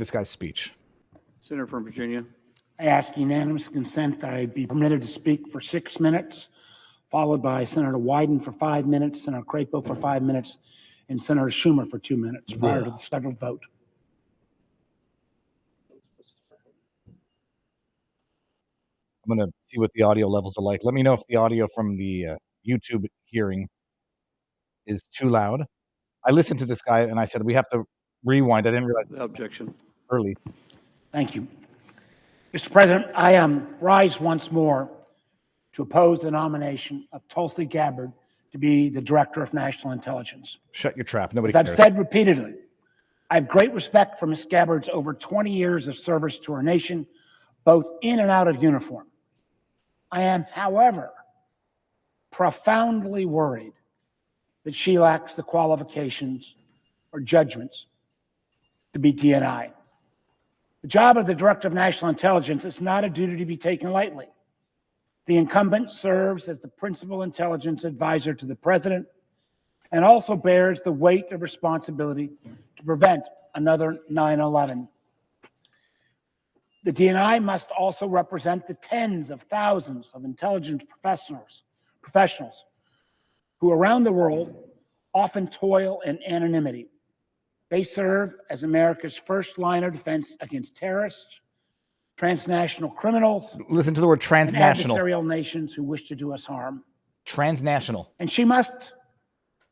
this guy's speech. Senator from Virginia. I ask unanimous consent that I be permitted to speak for 6 minutes, followed by Senator Wyden for 5 minutes, Senator Crapo for 5 minutes, and Senator Schumer for 2 minutes prior to the scheduled vote. I'm going to see what the audio levels are like. Let me know if the audio from the YouTube hearing is too loud. I listened to this guy and I said, we have to rewind. I didn't realize. Without objection. Early. Thank you. Mr. President, I rise once more to oppose the nomination of Tulsi Gabbard to be the Director of National Intelligence. Shut your trap. Nobody As cares. I've said repeatedly, I have great respect for Ms. Gabbard's over 20 years of service to our nation, both in and out of uniform. I am, however, profoundly worried that she lacks the qualifications or judgments to be DNI. The job of the Director of National Intelligence is not a duty to be taken lightly. The incumbent serves as the principal intelligence advisor to the president and also bears the weight of responsibility to prevent another 9/11. The DNI must also represent the tens of thousands of intelligence professionals who around the world often toil in anonymity. They serve as America's first line of defense against terrorists, transnational criminals. Listen to the word transnational. And adversarial nations who wish to do us harm. Transnational. And she must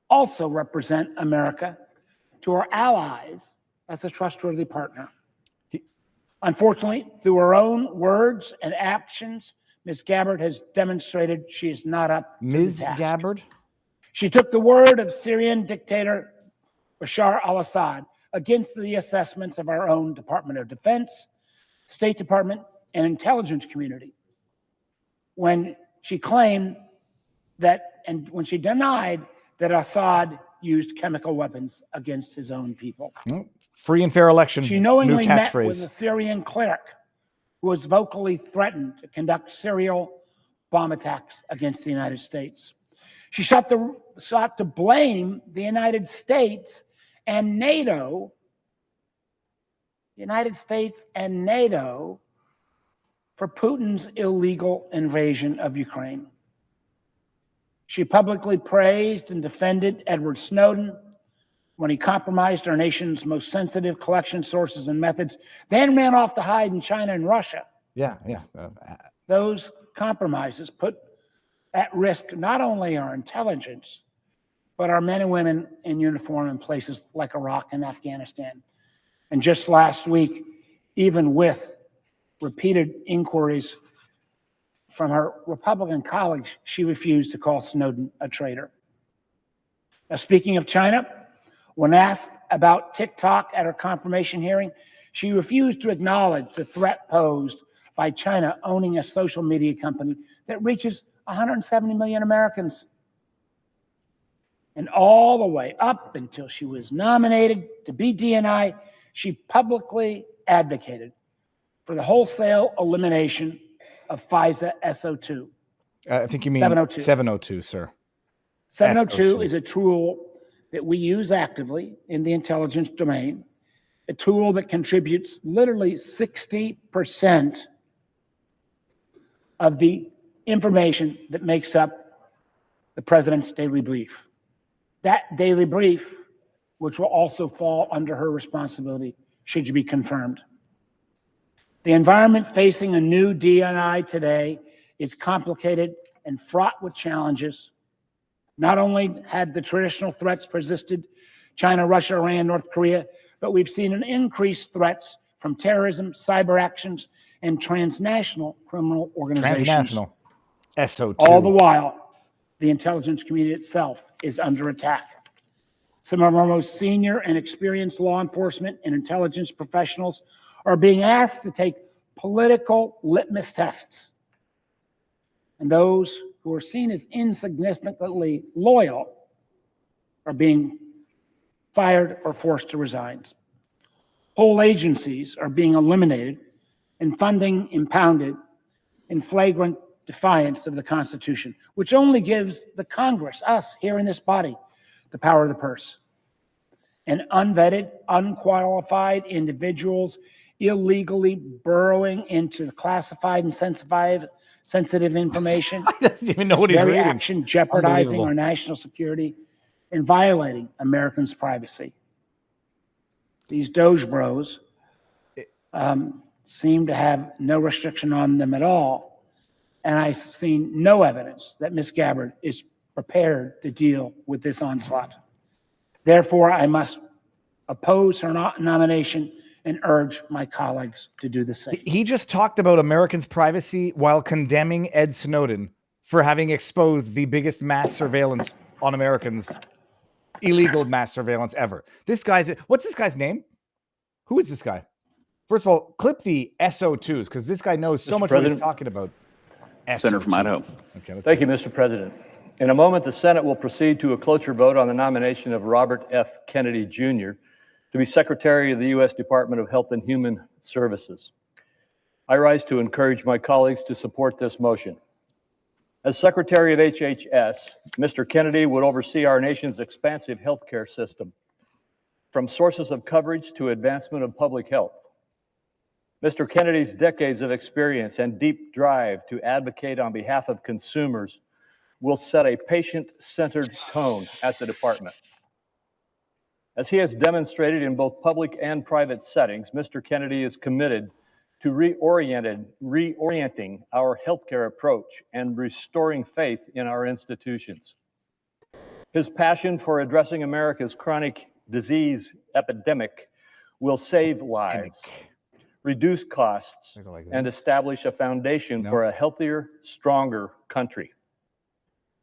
also represent America to our allies as a trustworthy partner. Unfortunately, through her own words and actions, Ms. Gabbard has demonstrated she is not up to the task. Gabbard? She took the word of Syrian dictator Bashar al-Assad against the assessments of our own Department of Defense, State Department, and intelligence community when she claimed that, and when she denied that Assad used chemical weapons against his own people. Free and fair election. She knowingly New met with catchphrase. a Syrian cleric who was vocally threatened to conduct serial bomb attacks against the United States. She sought to blame the United States and NATO, for Putin's illegal invasion of Ukraine. She publicly praised and defended Edward Snowden when he compromised our nation's most sensitive collection sources and methods, then ran off to hide in China and Russia. Yeah. Those compromises put at risk not only our intelligence, but our men and women in uniform in places like Iraq and Afghanistan. And just last week, even with repeated inquiries from her Republican colleagues, she refused to call Snowden a traitor. Now, speaking of China, when asked about TikTok at her confirmation hearing, she refused to acknowledge the threat posed by China owning a social media company that reaches 170 million Americans. And all the way up until she was nominated to be DNI, she publicly advocated for the wholesale elimination of FISA SO2. I think you mean 702. 702, sir. 702 is a tool that we use actively in the intelligence domain, a tool that contributes literally 60% of the information that makes up the president's daily brief. That daily brief, which will also fall under her responsibility, should be confirmed. The environment facing a new DNI today is complicated and fraught with challenges. Not only had the traditional threats persisted, China, Russia, Iran, North Korea, but we've seen an increased threats from terrorism, cyber actions, and transnational criminal organizations. Transnational. SO2. All the while, the intelligence community itself is under attack. Some of our most senior and experienced law enforcement and intelligence professionals are being asked to take political litmus tests. And those who are seen as insignificantly loyal are being fired or forced to resign. Whole agencies are being eliminated and funding impounded in flagrant defiance of the Constitution, which only gives the Congress, us here in this body, the power of the purse. and unvetted, unqualified individuals illegally burrowing into classified and sensitive information. He doesn't even know what This he's very reading. action jeopardizing Unbelievable. our national security and violating Americans' privacy. These DOGE bros seem to have no restriction on them at all. And I've seen no evidence that Ms. Gabbard is prepared to deal with this onslaught. Therefore, I must oppose her nomination and urge my colleagues to do the same. He just talked about Americans' privacy while condemning Ed Snowden for having exposed the biggest mass surveillance on Americans, illegal mass surveillance ever. This guy's, what's this guy's name? Who is this guy? First of all, clip the SO2s because this guy knows so much what he's talking about. Senator from Idaho. Okay, Thank you, Mr. President. In a moment, the Senate will proceed to a cloture vote on the nomination of Robert F. Kennedy, Jr. to be Secretary of the U.S. Department of Health and Human Services. I rise to encourage my colleagues to support this motion. As Secretary of HHS, Mr. Kennedy would oversee our nation's expansive healthcare system, from sources of coverage to advancement of public health. Mr. Kennedy's decades of experience and deep drive to advocate on behalf of consumers will set a patient-centered tone at the department. As he has demonstrated in both public and private settings, Mr. Kennedy is committed to reorienting our healthcare approach and restoring faith in our institutions. His passion for addressing America's chronic disease epidemic will save lives, reduce costs, and establish a foundation for a healthier, stronger country.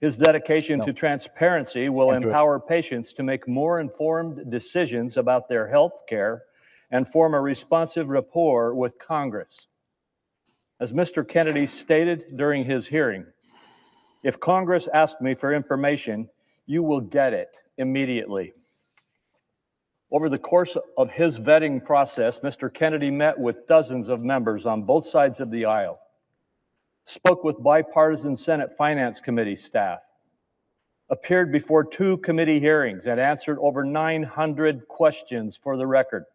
His dedication to transparency will empower patients to make more informed decisions about their health care and form a responsive rapport with Congress. As Mr. Kennedy stated during his hearing, if Congress asks me for information, you will get it immediately. Over the course of his vetting process, Mr. Kennedy met with dozens of members on both sides of the aisle, spoke with bipartisan Senate Finance Committee staff, appeared before 2 committee hearings, and answered over 900 questions for the record,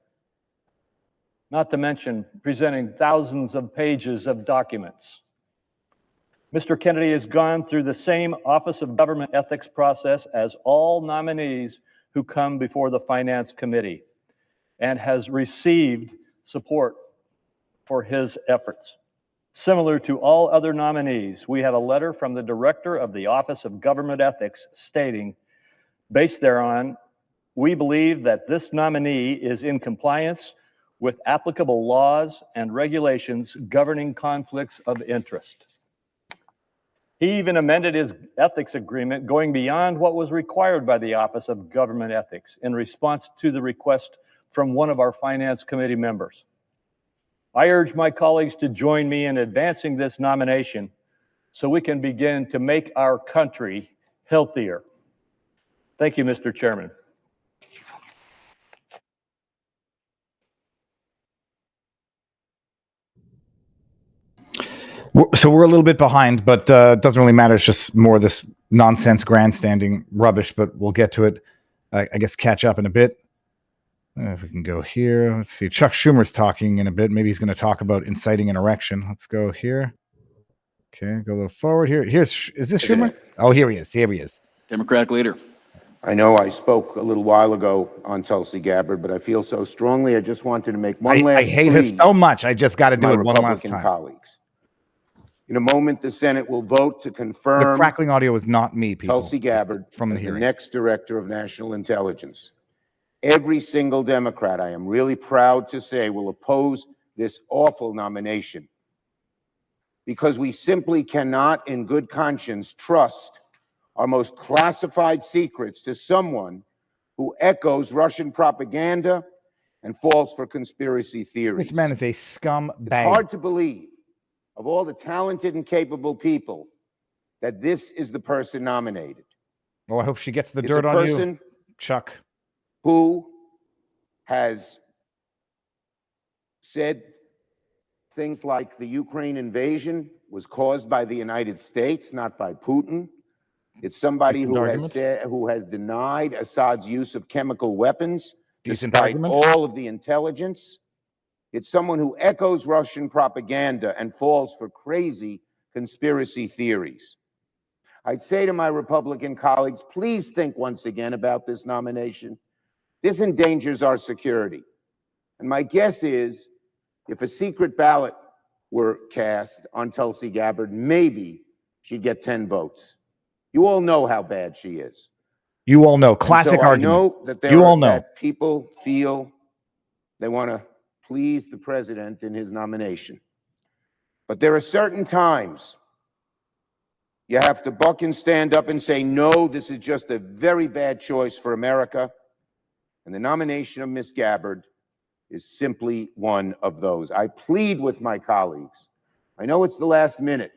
not to mention presenting thousands of pages of documents. Mr. Kennedy has gone through the same Office of Government Ethics process as all nominees who come before the Finance Committee and has received support for his efforts. Similar to all other nominees, we have a letter from the Director of the Office of Government Ethics stating, based thereon, we believe that this nominee is in compliance with applicable laws and regulations governing conflicts of interest. He even amended his ethics agreement, going beyond what was required by the Office of Government Ethics in response to the request from one of our Finance Committee members. I urge my colleagues to join me in advancing this nomination so we can begin to make our country healthier. Thank you, Mr. Chairman. So we're a little bit behind, but it doesn't really matter. It's just more of this nonsense grandstanding rubbish, but we'll get to it. I guess catch up in a bit. If we can go here, let's see. Chuck Schumer's talking in a bit. Maybe he's going to talk about inciting an erection. Let's go here. Okay, go a little forward here. Is this Schumer? Oh, here he is. Here he is. Democratic leader. I know I spoke a little while ago on Tulsi Gabbard, but I feel so strongly. I just wanted to make one last I hate her plea so much. I just got to to do my it one last Republican time. colleagues. In a moment, the Senate will vote to The confirm crackling audio is not me, people. Tulsi Gabbard from the as the hearing. next Director of National Intelligence. Every single Democrat, I am really proud to say, will oppose this awful nomination because we simply cannot, in good conscience, trust our most classified secrets to someone who echoes Russian propaganda and falls for conspiracy theories. This man is a scumbag. It's hard to believe, of all the talented and capable people, that this is the person nominated. Oh, I hope she gets the It's dirt a on you, person Chuck. who has said things like the Ukraine invasion was caused by the United States, not by Putin. It's somebody who has denied Assad's use of chemical weapons Decent despite arguments. all of the intelligence. It's someone who echoes Russian propaganda and falls for crazy conspiracy theories. I'd say to my Republican colleagues, please think once again about this nomination. This endangers our security. And my guess is, if a secret ballot were cast on Tulsi Gabbard, maybe she'd get 10 votes. You all know how bad she is. You all know. Classic argument. I know that that people feel they want to please the president in his nomination. But there are certain times you have to buck and stand up and say, no, this is just a very bad choice for America. And the nomination of Ms. Gabbard is simply one of those. I plead with my colleagues. I know it's the last minute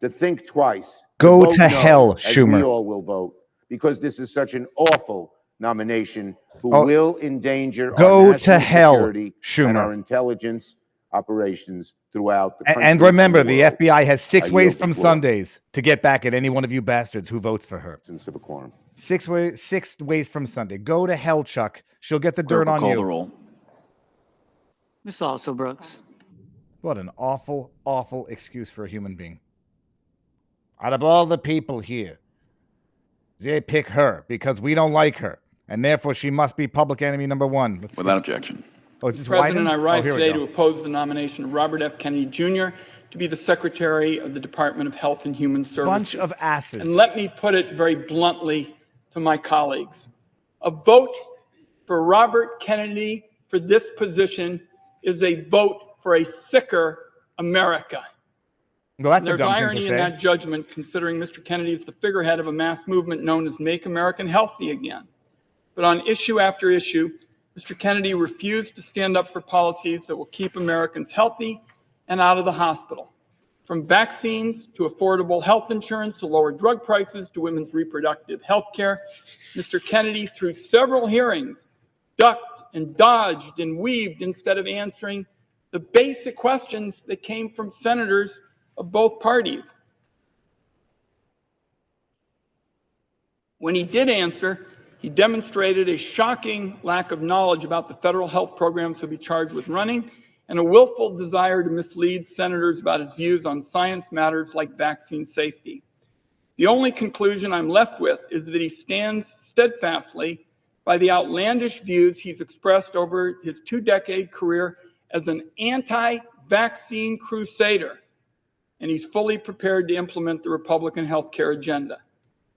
to think twice. Go vote to no, hell, as Schumer. We all will vote, because this is such an awful nomination who will endanger our national security and our intelligence operations throughout the country. And remember, the world. FBI has 6 ways yield the from floor. Sundays to get back at any one of you bastards who votes for her. Of a quorum. 6 ways from Sunday. Go to hell, Chuck. She'll get the Clerk dirt will on call the you. roll. Ms. Also Brooks. What an awful, awful excuse for a human being. Out of all the people here, they pick her because we don't like her, and therefore she must be public enemy number 1. Without objection. Oh, is this President, Wyden? I rise Oh, here we today go. to oppose the nomination of Robert F. Kennedy Jr. to be the Secretary of the Department of Health and Human Services. Bunch of asses. And let me put it very bluntly to my colleagues. A vote for Robert Kennedy for this position is a vote for a sicker America. Well, that's a There's dumb thing to irony in say. that judgment, considering Mr. Kennedy is the figurehead of a mass movement known as Make America Healthy Again. But on issue after issue, Mr. Kennedy refused to stand up for policies that will keep Americans healthy and out of the hospital. From vaccines to affordable health insurance to lower drug prices to women's reproductive health care, Mr. Kennedy, through several hearings, ducked and dodged and weaved instead of answering the basic questions that came from senators of both parties. When he did answer, he demonstrated a shocking lack of knowledge about the federal health programs he'll be charged with running and a willful desire to mislead senators about his views on science matters like vaccine safety. The only conclusion I'm left with is that he stands steadfastly by the outlandish views he's expressed over his 2-decade career as an anti-vaccine crusader, and he's fully prepared to implement the Republican healthcare agenda.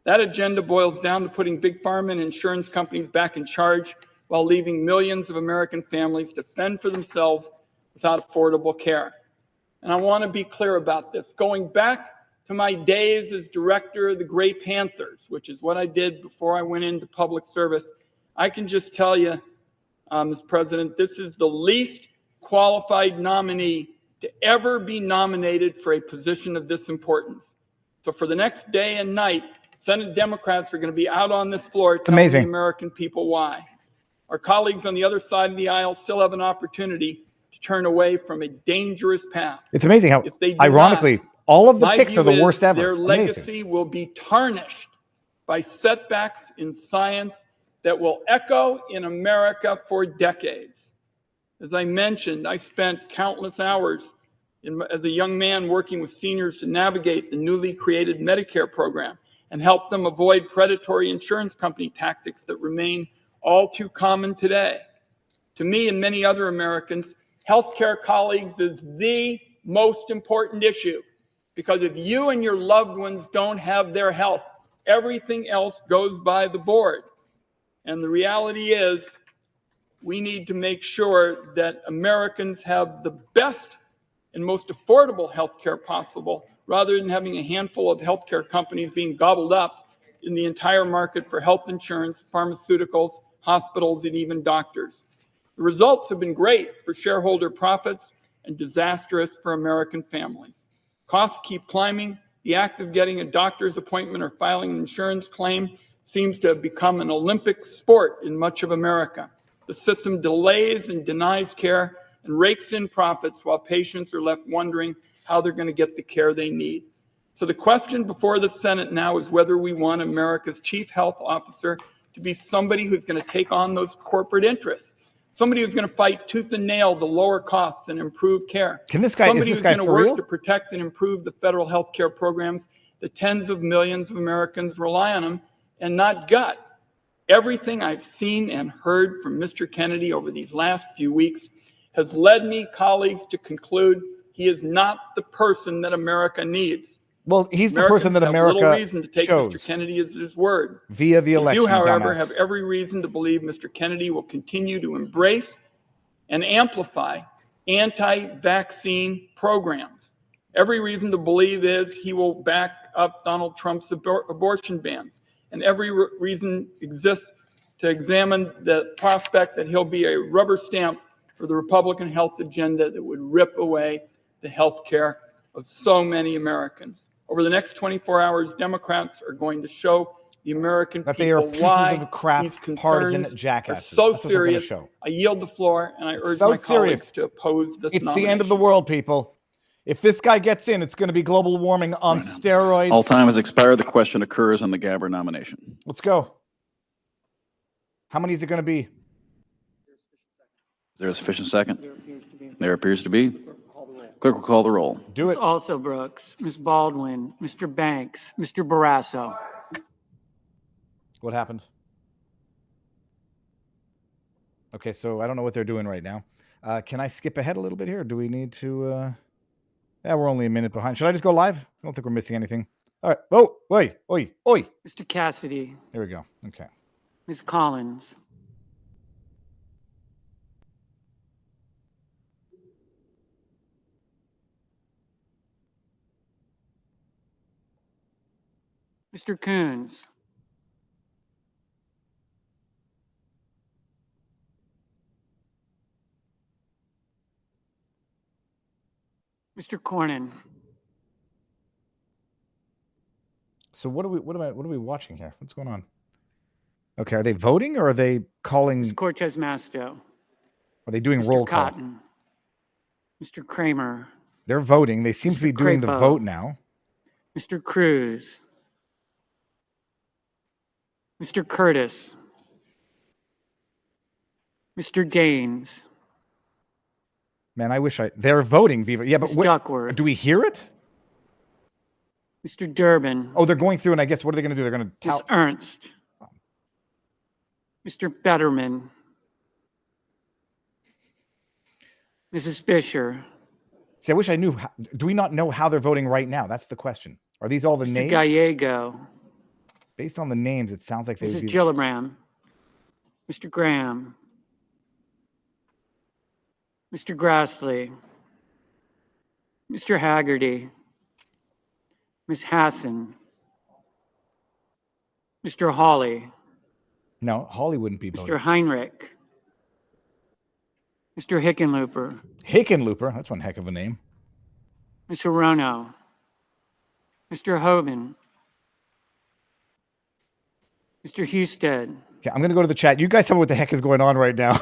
That agenda boils down to putting big pharma and insurance companies back in charge while leaving millions of American families to fend for themselves without affordable care. And I want to be clear about this. Going back to my days as director of the Gray Panthers, which is what I did before I went into public service, I can just tell you, Mr. President, this is the least qualified nominee to ever be nominated for a position of this importance. So for the next day and night, Senate Democrats are going to be out on this floor telling the American people why. Our colleagues on the other side of the aisle still have an opportunity to turn away from a dangerous path. It's amazing how, ironically, all of the picks are the worst ever. Their legacy will be tarnished by setbacks in science that will echo in America for decades. As I mentioned, I spent countless hours as a young man working with seniors to navigate the newly created Medicare program and help them avoid predatory insurance company tactics that remain all too common today. To me and many other Americans, healthcare colleagues is the most important issue, because if you and your loved ones don't have their health, everything else goes by the board. And the reality is, we need to make sure that Americans have the best and most affordable healthcare possible, rather than having a handful of healthcare companies being gobbled up in the entire market for health insurance, pharmaceuticals, hospitals, and even doctors. The results have been great for shareholder profits and disastrous for American families. Costs keep climbing. The act of getting a doctor's appointment or filing an insurance claim seems to have become an Olympic sport in much of America. The system delays and denies care and rakes in profits while patients are left wondering how they're going to get the care they need. So the question before the Senate now is whether we want America's chief health officer to be somebody who's going to take on those corporate interests, somebody who's going to fight tooth and nail to lower costs and improve care. Can this guy, is Somebody this who's guy going to for work real? to protect and improve the federal health care programs that tens of millions of Americans rely on them, and not gut. Everything I've seen and heard from Mr. Kennedy over these last few weeks has led me, colleagues, to conclude he is not the person that America needs. Well, he's the Americans person that have little America reason to take chose Mr. Kennedy at his word. via the We election, do, however, dumbass. have every reason to believe Mr. Kennedy will continue to embrace and amplify anti-vaccine programs. Every reason to believe is he will back up Donald Trump's abortion bans. And every reason exists to examine the prospect that he'll be a rubber stamp for the Republican health agenda that would rip away the health care of so many Americans. Over the next 24 hours, Democrats are going to show the American That they are people pieces why of crap, these concerns partisan are jackasses. so That's what they're gonna serious. show. I yield the floor, and I urge so my colleagues serious. to oppose this It's nomination. the end of the world, people. If this guy gets in, it's going to be global warming on steroids. All time has expired. The question occurs on the Gabbard nomination. Let's go. How many is it going to be? Is there a sufficient second? There appears to be. Clerk will call the roll. Do Ms. it. Also Brooks, Ms. Baldwin, Mr. Banks, Mr. Barrasso. What happened? Okay, so I don't know what they're doing right now. Can I skip ahead a little bit here? Or do we need to? Yeah, we're only a minute behind. Should I just go live? I don't think we're missing anything. All right. Oh, oi, oi, oi. Mr. Cassidy, Here we go. Okay. Ms. Collins. Mr. Coons. Mr. Cornyn. So what are we watching here? What's going on? Okay, are they voting or are they calling? Ms. Cortez Masto. Are they doing Mr. roll call? Cotton. Mr. Kramer. They're voting. They seem to Mr. be doing the Crapo. vote now. Mr. Cruz. Mr. Curtis. Mr. Gaines. Man, I wish they're voting, Viva. Yeah, but Ms. Duckworth. do we hear it? Mr. Durbin. Oh, they're going through, and I guess what are they going to do? They're going to Ms. tout. Ernst. Mr. Fetterman. Mrs. Fisher. See, I wish I knew. Do we not know how they're voting right now? That's the question. Are these all the Mr. names? Gallego. Based on the names, it sounds like they would Mrs. be. Gillibrand. Mr. Graham. Mr. Grassley. Mr. Haggerty. Ms. Hassan. Mr. Hawley. No, Holly wouldn't be voting. Mr. Heinrich. Mr. Hickenlooper. Hickenlooper. That's one heck of a name. Ms. Hirono. Mr. Hoven. Mr. Husted. Okay, I'm going to go to the chat. You guys tell me what the heck is going on right now.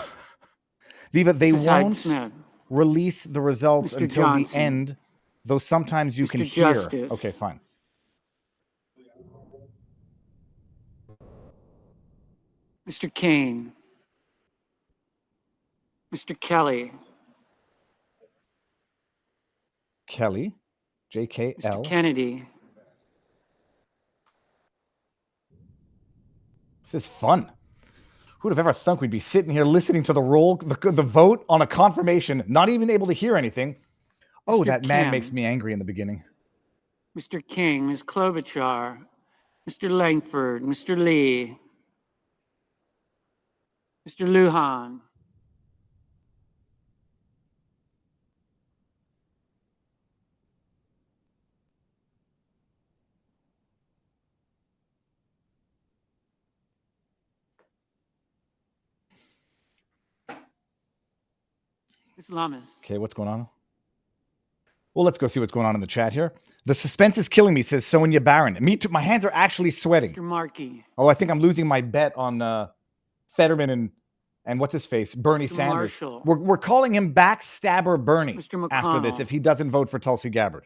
Viva, they Mrs. won't Hyde-Smith. release the results Mr. until Johnson. the end, though sometimes you Mr. can hear. Justice. Okay, fine. Mr. Kane. Mr. Kelly. Kelly, Mr. JKL. Kennedy. This is fun. Who would have ever thunk we'd be sitting here listening to the roll, the vote on a confirmation, not even able to hear anything? Oh, Mr. that man Kim. makes me angry in the beginning. Mr. King, Ms. Klobuchar, Mr. Langford, Mr. Lee, Mr. Lujan, Ms. Lummis, Okay, what's going on? Well, let's go see what's going on in the chat here. The suspense is killing me, says Sonia Barron. Me too. My hands are actually sweating. Mr. Markey, Oh, I think I'm losing my bet on Fetterman and what's his face, Bernie Mr. Sanders. Marshall. We're calling him backstabber Bernie Mr. after this McConnell. if he doesn't vote for Tulsi Gabbard.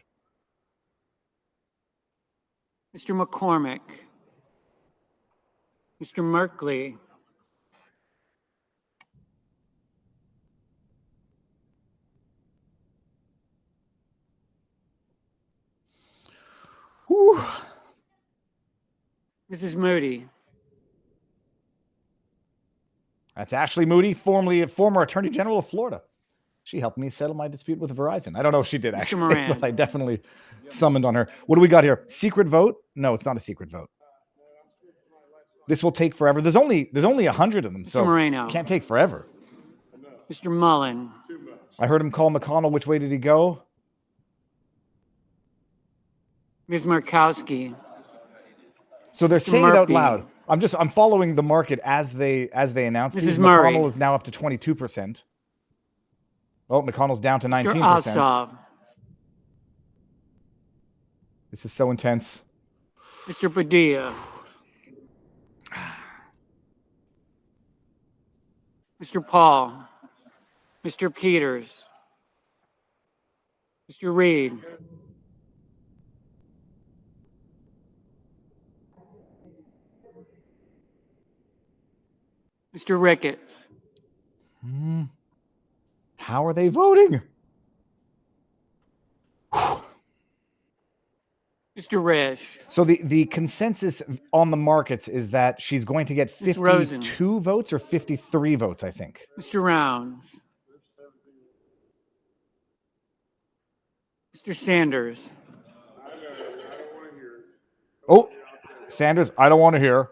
Mr. McCormick, Mr. Merkley, Whew. Mrs. Moody, That's Ashley Moody, former Attorney General of Florida. She helped me settle my dispute with Verizon. I don't know if she did, actually, Moran. but I definitely summoned on her. What do we got here? Secret vote? No, it's not a secret vote. This will take forever. There's only 100 of them, so Moreno. it can't take forever. Mr. Mullen, I heard him call McConnell. Which way did he go? Ms. Murkowski, So they're Mr. saying it out Murphy. loud. I'm following the market as they announced. Mrs. these. Murray. McConnell is now up to 22%. Oh, McConnell's down to Mr. 19%. Ossoff, This is so intense. Mr. Padilla, Mr. Paul, Mr. Peters, Mr. Reed, Mr. Ricketts, How are they voting? Mr. Risch, So the consensus on the markets is that she's going to get Ms. Rosen. 52 votes or 53 votes, I think. Mr. Rounds, Mr. Sanders, Oh, Sanders, I don't want to hear.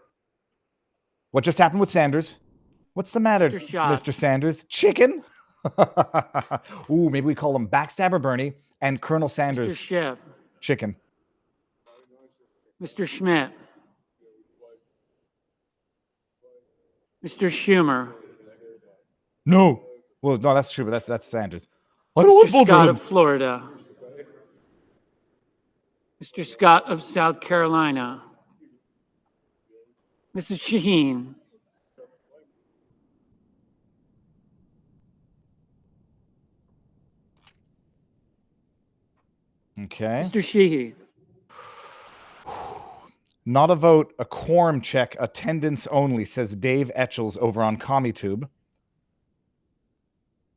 What just happened with Sanders? What's the matter, Mr. Schatz. Mr. Sanders? Chicken? Ooh, maybe we call him Backstabber Bernie and Colonel Mr. Sanders Schiff, Chicken. Mr. Schmidt, Mr. Schumer, No. Well, no, that's true, but that's Sanders. I don't want Mr. to vote for Scott him. of Florida, Mr. Scott of South Carolina, Mrs. Shaheen, Okay. Mr. Sheehy, Not a vote, a quorum check, attendance only, says Dave Etchells over on CommiTube.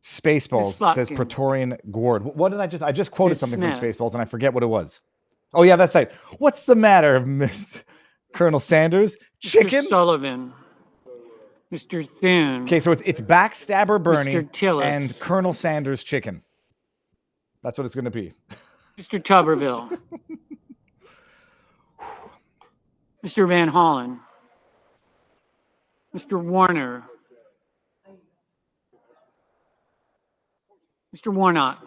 Spaceballs, Ms. says Slotkin. Praetorian Gord. What did I just quoted Ms. something Smith. from Spaceballs and I forget what it was. Oh yeah, that's right. What's the matter, Miss Colonel Sanders? Chicken? Mr. Sullivan, Mr. Thune, Okay, so it's Backstabber Bernie Mr. Tillis. and Colonel Sanders Chicken. That's what it's going to be. Mr. Tuberville, Mr. Van Hollen, Mr. Warner, Mr. Warnock,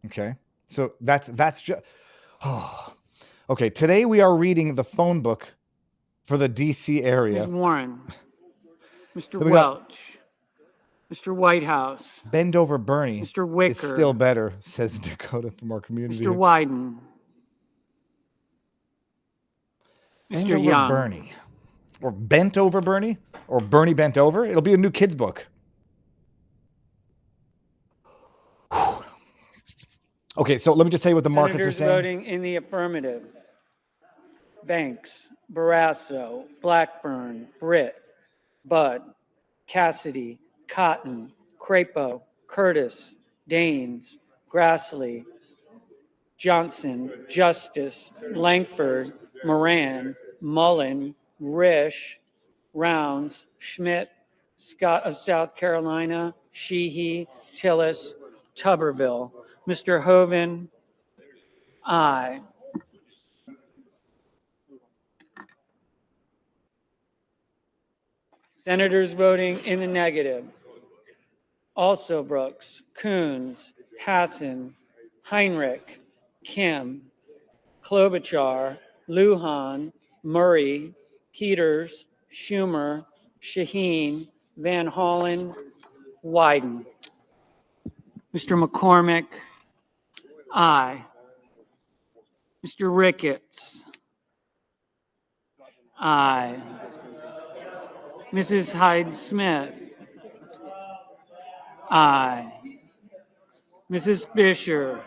Okay, so that's just. Oh. Okay, today we are reading the phone book for the DC area. Ms. Warren, Mr. we got- Welch, Mr. Whitehouse, Bend over Bernie Mr. Wicker, is still better, says Dakota from our community. Mr. Wyden, Bend Mr. over Young, Bernie. Or Bent over Bernie? Or Bernie Bent over? It'll be a new kid's book. Okay, so let me just tell you what the markets are Senators saying. voting in the affirmative: Banks, Barrasso, Blackburn, Britt, Budd, Cassidy, Cotton, Crapo, Curtis, Daines, Grassley, Johnson, Justice, Langford, Moran, Mullen, Risch, Rounds, Schmidt, Scott of South Carolina, Sheehy, Tillis, Tuberville. Mr. Hoven, aye. Senators voting in the negative: Also Brooks, Coons, Hassan, Heinrich, Kim, Klobuchar, Lujan, Murray, Peters, Schumer, Shaheen, Van Hollen, Wyden. Mr. McCormick, aye. Mr. Ricketts, aye. Mrs. Hyde-Smith, aye. Mrs. Fisher,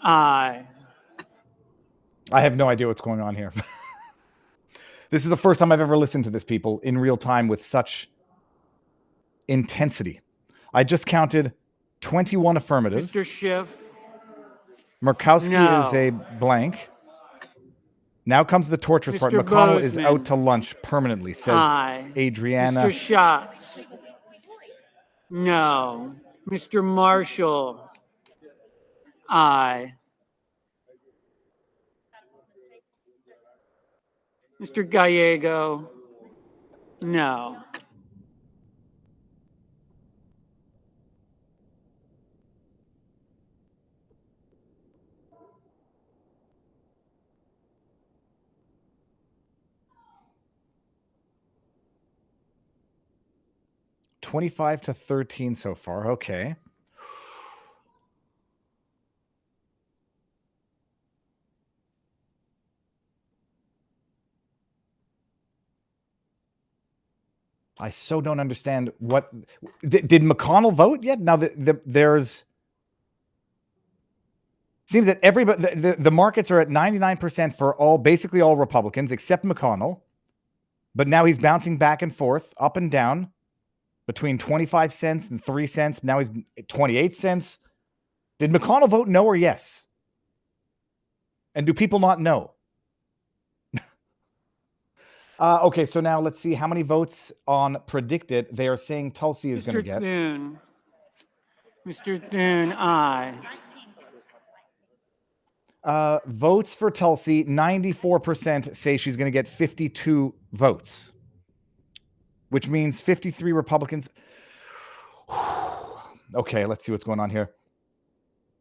Aye. I have no idea what's going on here. This is the first time I've ever listened to this, people, in real time with such intensity. I just counted 21 affirmative. Mr. Schiff. Murkowski No. is a blank. Now comes the torturous part. Mr. McConnell is Bozeman. out to lunch permanently, says Aye. Adriana. Mr. Schatz. No. Mr. Marshall. Aye. Mr. Gallego. No. $25 to $13 so far. Okay. I so don't understand what did McConnell vote yet? Now there's seems that everybody the markets are at 99% for basically all Republicans except McConnell, but now he's bouncing back and forth, up and down between 25 cents and 3 cents. Now he's 28 cents. Did McConnell vote no or yes? And do people not know? Okay, so now let's see how many votes on predicted they are saying Tulsi is going to get. Thune. Mr. Thune, aye. Votes for Tulsi, 94% say she's going to get 52 votes, which means 53 Republicans. Okay, let's see what's going on here.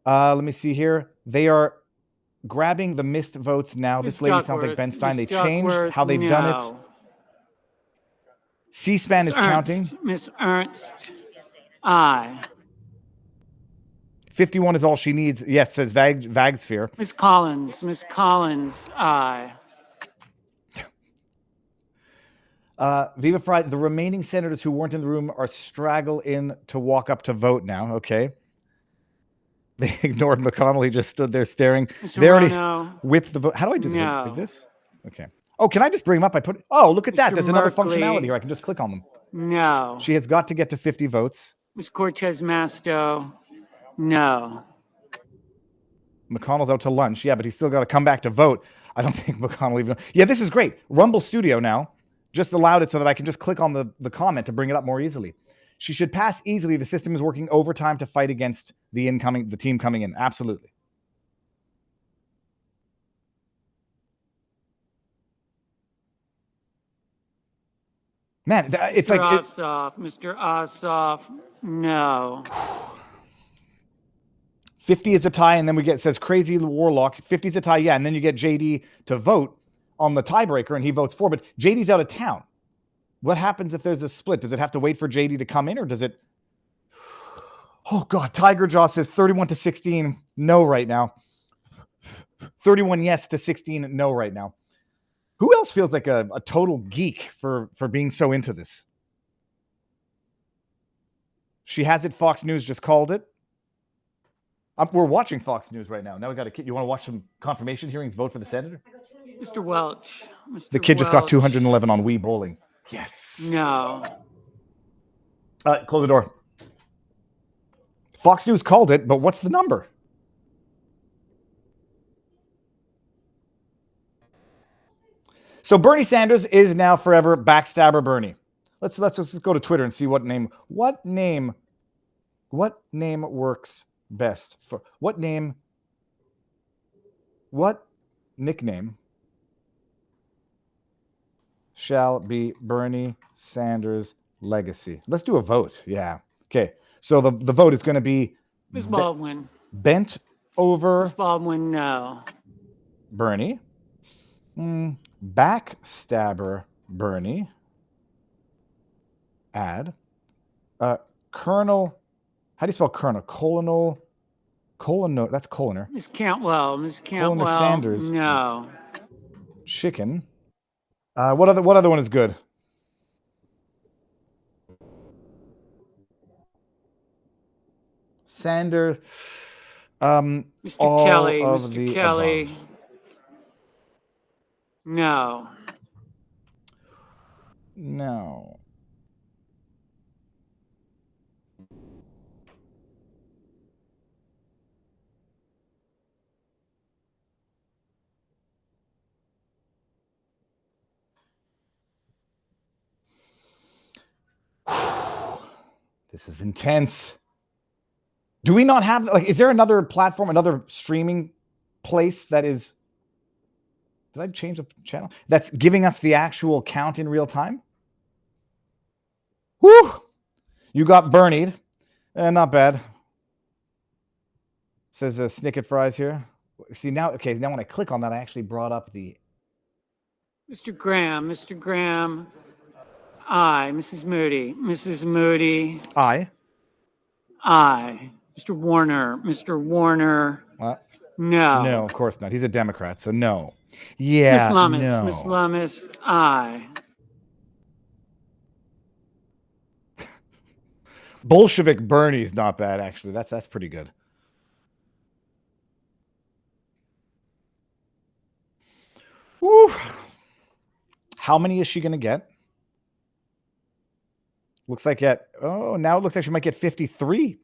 Let me see here. They are grabbing the missed votes now. This lady sounds like Ben Stein. They changed how they've done it. C-SPAN is counting. Miss Ernst, aye. 51 is all she needs. Yes, says Vagsphere. Miss Collins, aye. Viva Frei, the remaining senators who weren't in the room are straggle in to walk up to vote now. Okay. They ignored McConnell. He just stood there staring. Mr. They already Rano, whipped the vote. How do I do this? No. Like this? Okay. Oh, can I just bring them up? Oh, look at that. Mr. There's another Merkley. functionality here. I can just click on them. no. She has got to get to 50 votes. Miss Cortez Masto, no. McConnell's out to lunch. Yeah, but he's still got to come back to vote. I don't think McConnell even... Yeah, this is great. Rumble Studio now just allowed it so that I can just click on the comment to bring it up more easily. She should pass easily. The system is working overtime to fight against the team coming in. Absolutely. Man, it's Mr. like... Ossoff, Mr. Ossoff, no. 50 is a tie, and then we get, says Crazy Warlock. 50 is a tie, yeah, and then you get JD to vote on the tiebreaker, and he votes for, but JD's out of town. What happens if there's a split? Does it have to wait for JD to come in, or does it... Oh, God. Tiger Jaw says 31 to 16, no right now. 31 yes to 16 no right now. Who else feels like a total geek for being so into this? She has it. Fox News just called it. We're watching Fox News right now. Now we got a kid. You want to watch some confirmation hearings? Vote for the senator? Mr. Welch. The kid just got 211 on Wii Bowling. Yes. No. Close the door. Fox News called it, but what's the number? So Bernie Sanders is now forever backstabber Bernie. Let's just go to Twitter and see what name works best for what nickname shall be Bernie Sanders' legacy. Let's do a vote. Yeah. Okay. So the vote is going to be Ms. Baldwin. Bent over Ms. Baldwin, no. Bernie. Backstabber Bernie. Add. Colonel. How do you spell Colonel? Colonel. That's Coloner. Ms. Cantwell. Sanders. No. Chicken. What other one is good? Sanders. Mr. All Kelly, of Mr. the Kelly. above. No. No. This is intense. Do we not have, like, is there another platform, another streaming place that is, did I change the channel? That's giving us the actual count in real time? Whew! You got Bernied. Not bad. Says Snicket Fries here. See, now, okay, now when I click on that, I actually brought up the... Mr. Graham, aye. Mrs. Moody, I. aye. Mr. Warner, What? no. No, of course not. He's a Democrat, so no. Yeah, Miss Lummis, aye. Bolshevik Bernie's not bad, actually. That's pretty good. Woo. How many is she going to get? Looks like now it looks like she might get 53,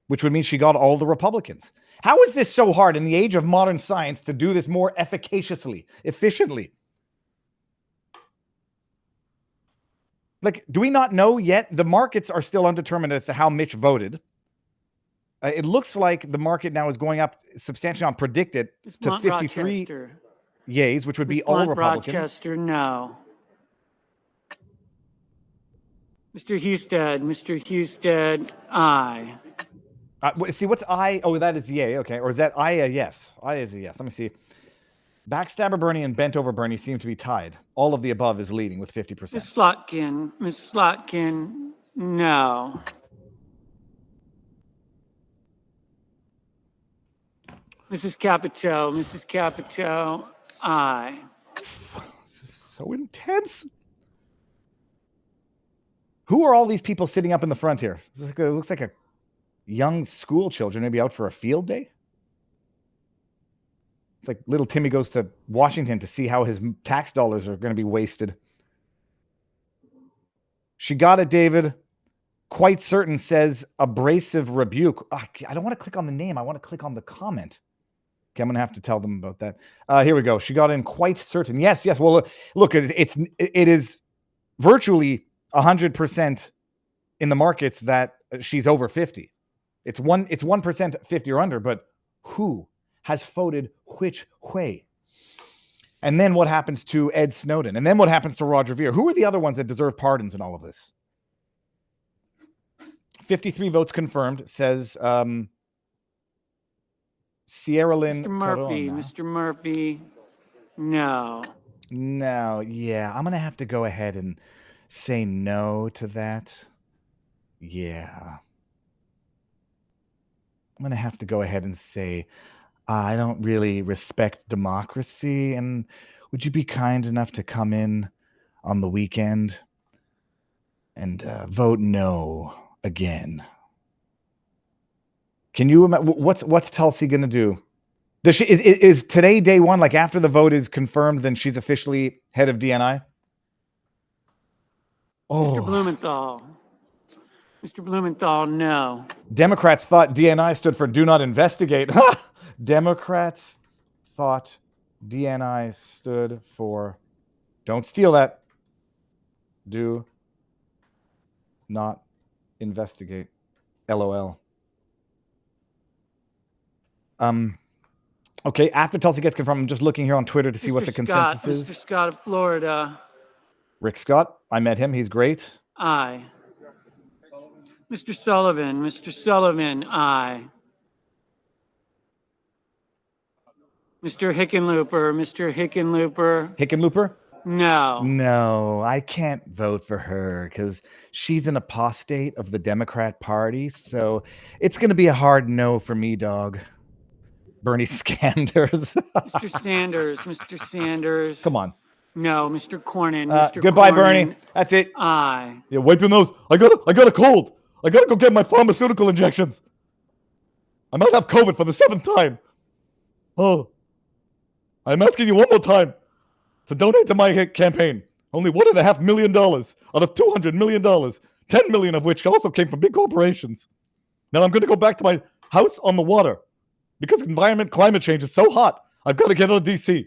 which would mean she got all the Republicans. How is this so hard in the age of modern science to do this more efficaciously, efficiently? Like, do we not know yet? The markets are still undetermined as to how Mitch voted. It looks like the market now is going up substantially on predicted to 53 yays, which would be all Republicans. Rochester, no. Mr. Husted, aye. See, what's I? Oh, that is yay. Okay. Or is that I a yes? I is a yes. Let me see. Backstabber Bernie and Bent Over Bernie seem to be tied. All of the above is leading with 50%. Miss Slotkin, no. Mrs. Capito, aye. This is so intense. Who are all these people sitting up in the front here? It looks like a young school children, maybe out for a field day. It's like little Timmy goes to Washington to see how his tax dollars are going to be wasted. She got it, David. Quite certain says abrasive rebuke. I don't want to click on the name. I want to click on the comment. Okay, I'm going to have to tell them about that. Here we go. She got in quite certain. Yes. Well, look, it is virtually 100% in the markets that she's over 50. It's 1% 50 or under, but who has voted which way? And then what happens to Ed Snowden? And then what happens to Roger Ver? Who are the other ones that deserve pardons in all of this? 53 votes confirmed, says Sierra Lynn Mr. Murphy, no. No, yeah. I'm going to have to go ahead and say no to that. Yeah. I'm going to have to go ahead and say, I don't really respect democracy. And would you be kind enough to come in on the weekend and vote no again? Can you imagine what's Tulsi going to do? Does she is today day one? Like after the vote is confirmed, then she's officially head of DNI? Oh. Mr. Blumenthal, no. Democrats thought DNI stood for do not investigate. Democrats thought DNI stood for don't steal that. Do not investigate. LOL. Okay, after Tulsi gets confirmed, I'm just looking here on Twitter to see what the consensus is. Mr. Scott of Florida. Rick Scott, I met him. He's great. Aye. Mr. Sullivan, aye. Mr. Hickenlooper. Hickenlooper? No. No, I can't vote for her because she's an apostate of the Democrat Party. So it's going to be a hard no for me, dog. Bernie Sanders. Mr. Sanders. Come on. No, Mr. Cornyn. Goodbye, Cornyn, Bernie. That's it. Aye. Yeah, wipe your nose. I got a cold. I got to go get my pharmaceutical injections. I might have COVID for the 7th time. Oh, I'm asking you one more time to donate to my campaign. Only $1.5 million out of $200 million, $10 million of which also came from big corporations. Now I'm going to go back to my house on the water because climate change is so hot. I've got to get out of DC.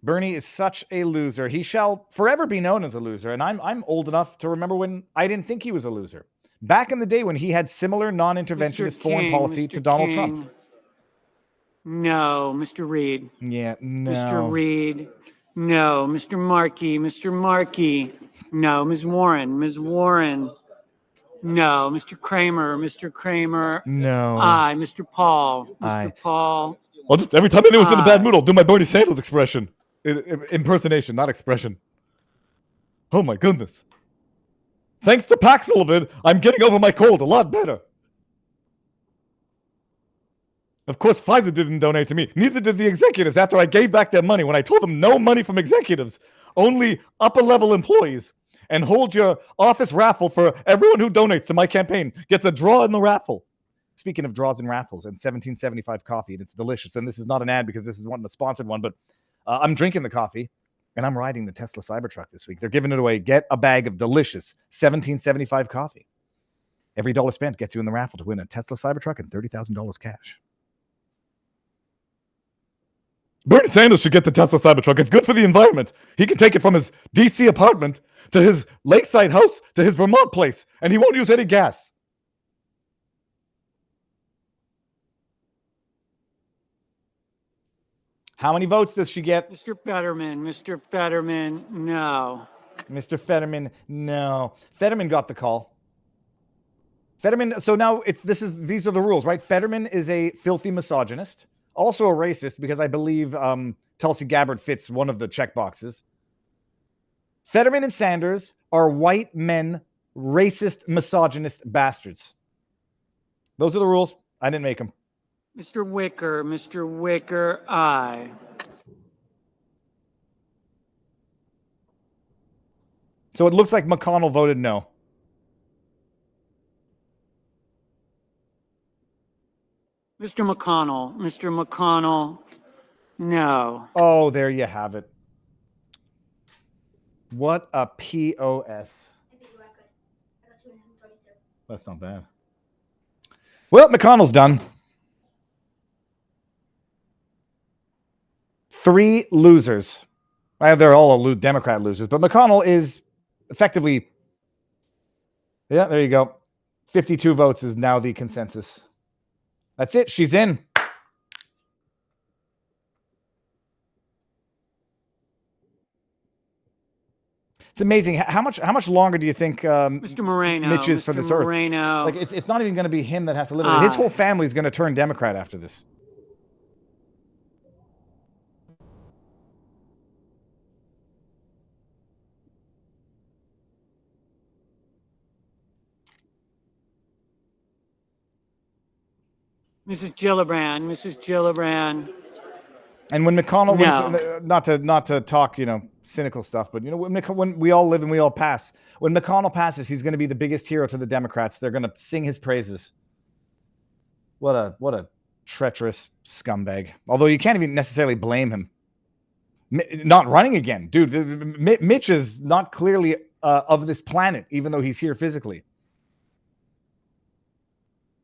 Bernie is such a loser. He shall forever be known as a loser. And I'm old enough to remember when I didn't think he was a loser. Back in the day when he had similar non-interventionist foreign policy to Donald Trump. No, Mr. Reed. Yeah, no. Mr. Reed. No, Mr. Markey. Mr. Markey. No, Ms. Warren. Ms. Warren. No, Mr. Kramer. Mr. Kramer. No. Aye, Mr. Paul. Mr. Aye. Paul. I'll just, every time anyone's in a bad mood, I'll do my Bernie Sanders expression. Impersonation, not expression. Oh my goodness. Thanks to Paxlovid, I'm getting over my cold a lot better. Of course, Pfizer didn't donate to me. Neither did the executives after I gave back their money when I told them no money from executives, only upper-level employees. And hold your office raffle for everyone who donates to my campaign gets a draw in the raffle. Speaking of draws and raffles, and 1775 coffee, and it's delicious. And this is not an ad because this is one a sponsored one, but I'm drinking the coffee, and I'm riding the Tesla Cybertruck this week. They're giving it away. Get a bag of delicious 1775 coffee. Every dollar spent gets you in the raffle to win a Tesla Cybertruck and $30,000 cash. Bernie Sanders should get the Tesla Cybertruck. It's good for the environment. He can take it from his DC apartment to his lakeside house to his Vermont place, and he won't use any gas. How many votes does she get? Mr. Fetterman. Mr. Fetterman. No. Mr. Fetterman, no. Fetterman got the call. Fetterman, so now these are the rules, right? Fetterman is a filthy misogynist. Also a racist, because I believe Tulsi Gabbard fits one of the checkboxes. Fetterman and Sanders are white men, racist, misogynist bastards. Those are the rules. I didn't make them. Mr. Wicker, aye. So it looks like McConnell voted no. Mr. McConnell, no. Oh, there you have it. What a POS. That's not bad. Well, McConnell's done. 3 losers. They're all Democrat losers, but McConnell is effectively, yeah, there you go. 52 votes is now the consensus. That's it. She's in. It's amazing. How much longer do you think Mr. Moreno, Mitch is for this earth? Moreno. Like it's not even going to be him that has to live with it. His whole family is going to turn Democrat after this. Mrs. Gillibrand. And when McConnell wins, not to talk, cynical stuff, but when we all live and we all pass, when McConnell passes, he's going to be the biggest hero to the Democrats. They're going to sing his praises. What a treacherous scumbag. Although you can't even necessarily blame him. Not running again, dude. Mitch is not clearly of this planet, even though he's here physically.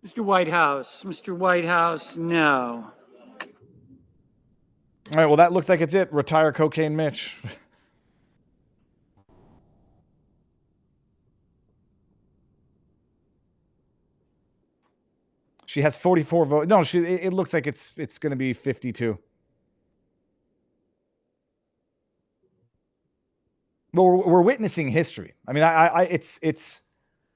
Mr. Whitehouse, no. All right, well, that looks like it's it. Retire Cocaine Mitch. She has 44 votes. No, it looks like it's going to be 52. Well, we're witnessing history. I mean, it's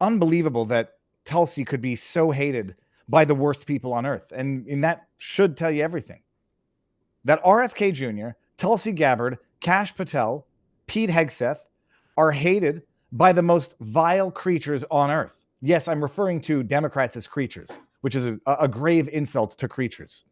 unbelievable that Tulsi could be so hated by the worst people on earth. And that should tell you everything. That RFK Jr., Tulsi Gabbard, Kash Patel, Pete Hegseth are hated by the most vile creatures on earth. Yes, I'm referring to Democrats as creatures, which is a grave insult to creatures.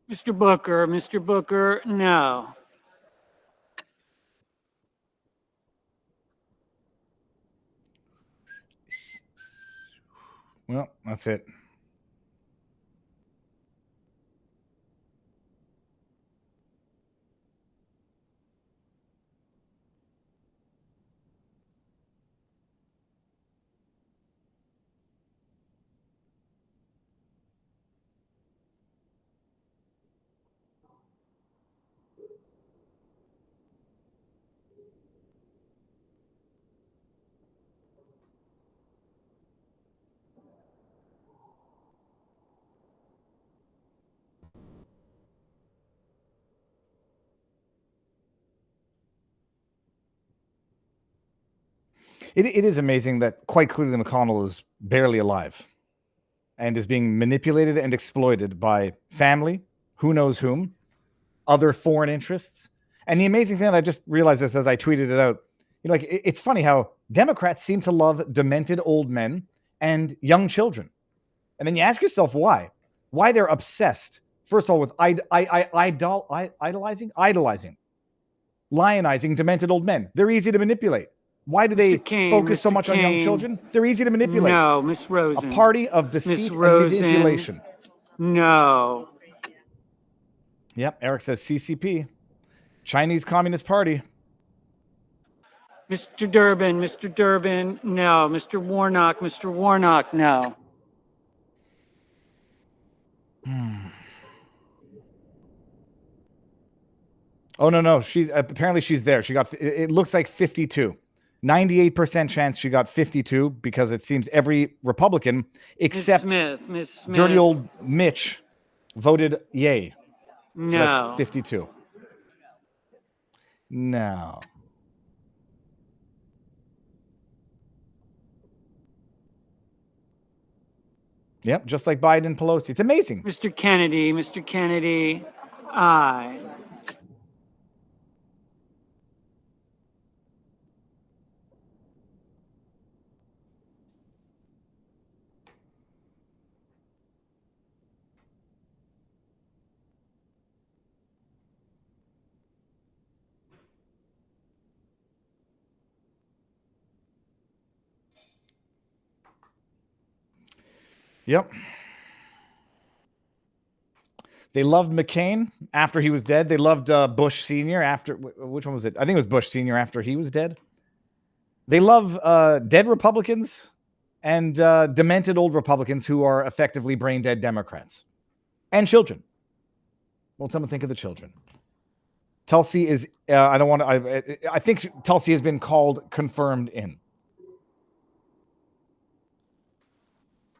Mr. Booker, no. Well, that's it. It is amazing that quite clearly McConnell is barely alive and is being manipulated and exploited by family, who knows whom, other foreign interests. And the amazing thing that I just realized this as I tweeted it out, like it's funny how Democrats seem to love demented old men and young children. And then you ask yourself why they're obsessed. First of all, with idolizing, lionizing demented old men. They're easy to manipulate. Why do they focus so much on young children? They're easy to manipulate. No, Miss Rosen. A party of deceit and manipulation. No. Yep, Eric says CCP, Chinese Communist Party. Mr. Durbin, no. Mr. Warnock, no. Oh, no. She's apparently she's there. She got, it looks like 52. 98% chance she got 52 because it seems every Republican except Miss Smith. dirty old Mitch voted yay. No. So that's 52. No. Yep, just like Biden and Pelosi. It's amazing. Mr. Kennedy, aye. Yep. They loved McCain after he was dead. They loved Bush Sr. after, which one was it? I think it was Bush Sr. after he was dead. They love dead Republicans and demented old Republicans who are effectively brain dead Democrats. And children. Well, someone think of the children. Tulsi is, I think Tulsi has been called confirmed in.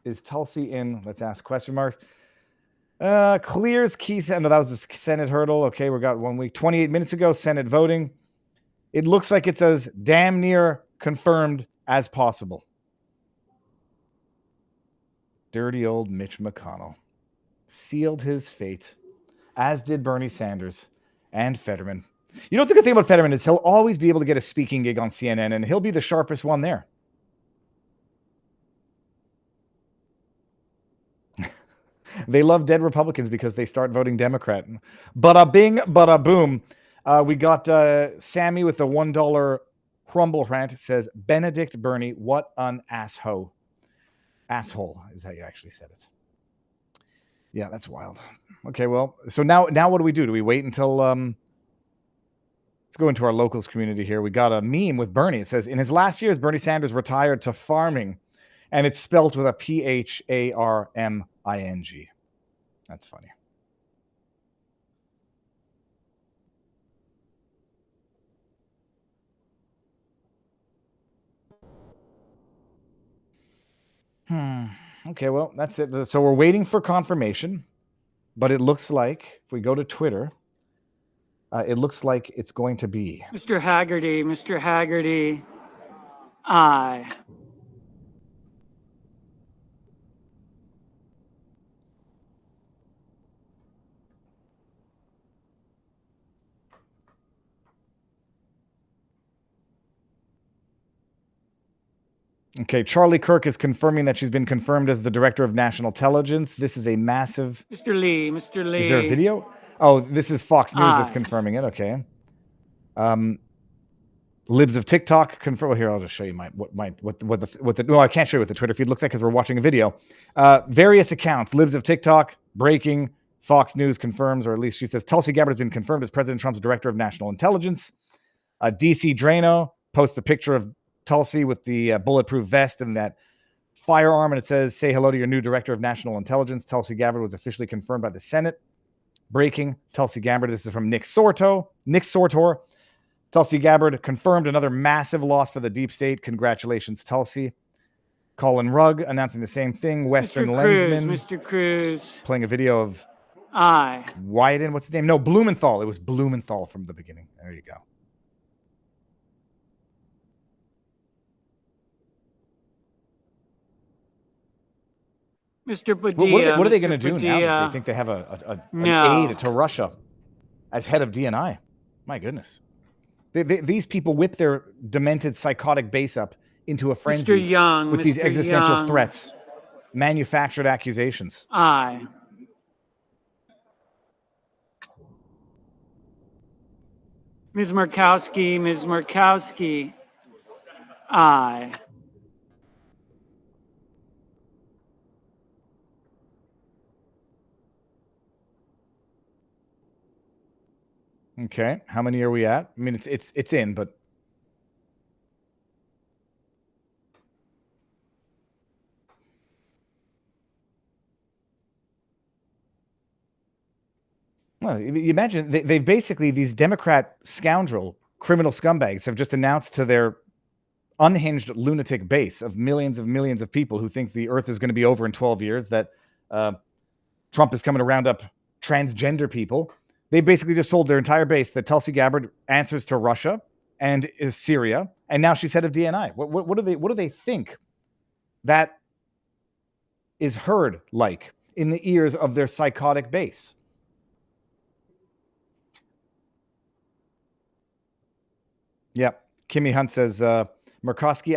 Is Tulsi in? Let's ask question marks. Clears key Senate. No, that was the Senate hurdle. Okay, we got 1 week. 28 minutes ago, Senate voting. It looks like it's as damn near confirmed as possible. Dirty old Mitch McConnell sealed his fate, as did Bernie Sanders and Fetterman. You know what the good thing about Fetterman is? He'll always be able to get a speaking gig on CNN, and he'll be the sharpest one there. They love dead Republicans because they start voting Democrat. Bada bing, bada boom. We got Sammy with the $1 crumble rant. It says, Benedict Bernie, what an asshole. Asshole is how you actually said it. Yeah, that's wild. Okay, well, so now what do we do? Do we wait until... let's go into our locals community here. We got a meme with Bernie. It says, in his last years, Bernie Sanders retired to farming. And it's spelt with a PHARMING. That's funny. Okay, well, that's it. So we're waiting for confirmation. But it looks like, if we go to Twitter, it looks like it's going to be... Mr. Haggerty, aye. Okay, Charlie Kirk is confirming that she's been confirmed as the Director of National Intelligence. This is a massive... Mr. Lee, Mr. Lee. Is there a video? Oh, this is Fox News that's Aye. confirming it. Okay. Libs of TikTok confirm. Well, here I'll just show you no, I can't show you what the Twitter feed looks like because we're watching a video. Various accounts. Libs of TikTok breaking. Fox News confirms, or at least she says, Tulsi Gabbard has been confirmed as President Trump's Director of National Intelligence. DC Drano posts a picture of Tulsi with the bulletproof vest and that firearm, and it says, "Say hello to your new Director of National Intelligence." Tulsi Gabbard was officially confirmed by the Senate. Breaking. Tulsi Gabbard. This is from Nick Sortor. Tulsi Gabbard confirmed another massive loss for the deep state. Congratulations, Tulsi. Colin Rugg announcing the same thing. Western Lensman. Mr. Cruz. Playing a video of Aye. Wyden. What's his name? No, Blumenthal. It was Blumenthal from the beginning. There you go. Mr. Padilla. What are they going to Mr. do now that Padilla. they think they have an No. aide to Russia as head of DNI? My goodness. These people whip their demented psychotic base up into a frenzy Mr. Young. with these Mr. existential Young. threats, manufactured accusations. Aye. Ms. Murkowski. Aye. Okay, how many are we at? I mean, it's in, but well, you imagine they basically, these Democrat scoundrel criminal scumbags have just announced to their unhinged lunatic base of millions of people who think the Earth is going to be over in 12 years that Trump is coming to round up transgender people. They basically just told their entire base that Tulsi Gabbard answers to Russia and is Syria, and now she's head of DNI. What do they think that is heard like in the ears of their psychotic base? Yeah, Kimmy Hunt says Murkowski,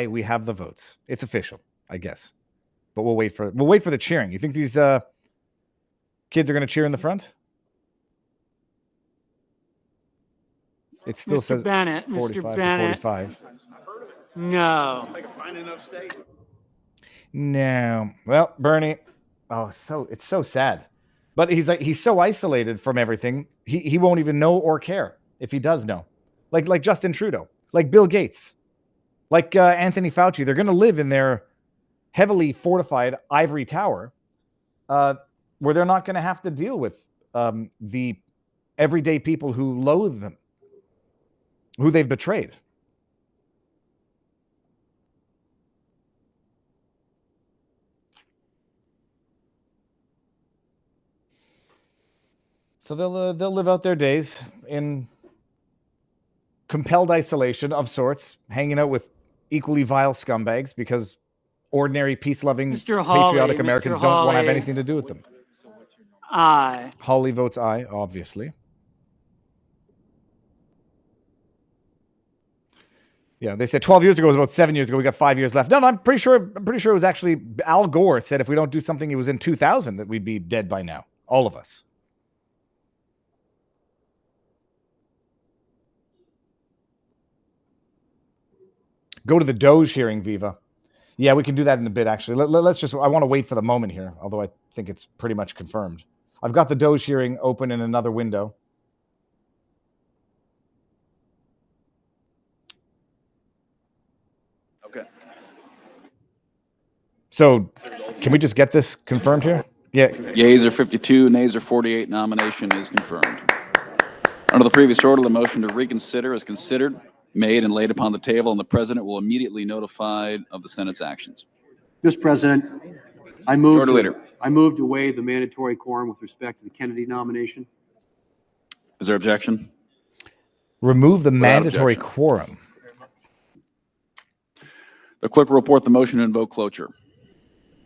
we have the votes. It's official, I guess, but we'll wait for the cheering. You think these kids are going to cheer in the front? It still Mr. says Bennett, 45 Mr. to Bennett. 45. No. No. Well, Bernie, it's so sad. But he's so isolated from everything. He won't even know or care if he does know. Like Justin Trudeau, like Bill Gates, like Anthony Fauci. They're going to live in their heavily fortified ivory tower where they're not going to have to deal with the everyday people who loathe them, who they've betrayed. So they'll live out their days in compelled isolation of sorts, hanging out with equally vile scumbags because ordinary, peace-loving, Mr. Hawley, patriotic Mr. Americans don't want to have Hawley. anything to do with them. Aye. Hawley votes aye, obviously. Yeah, they said 12 years ago was about 7 years ago. We got 5 years left. No, I'm pretty sure it was actually Al Gore said if we don't do something, it was in 2000 that we'd be dead by now, all of us. Go to the DOGE hearing, Viva. Yeah, we can do that in a bit, actually. Let's just, I want to wait for the moment here, although I think it's pretty much confirmed. I've got the DOGE hearing open in another window. Okay. So can we just get this confirmed here? Yeah. Yeas are 52, nays are 48. Nomination is confirmed. Under the previous order, the motion to reconsider is considered, made, and laid upon the table, and the president will immediately notify of the Senate's actions. Mr. President, I move Majority Leader. to waive the mandatory quorum with respect to the Kennedy nomination. Is there objection? Remove the Without mandatory objection. quorum. The clerk will report the motion and vote cloture.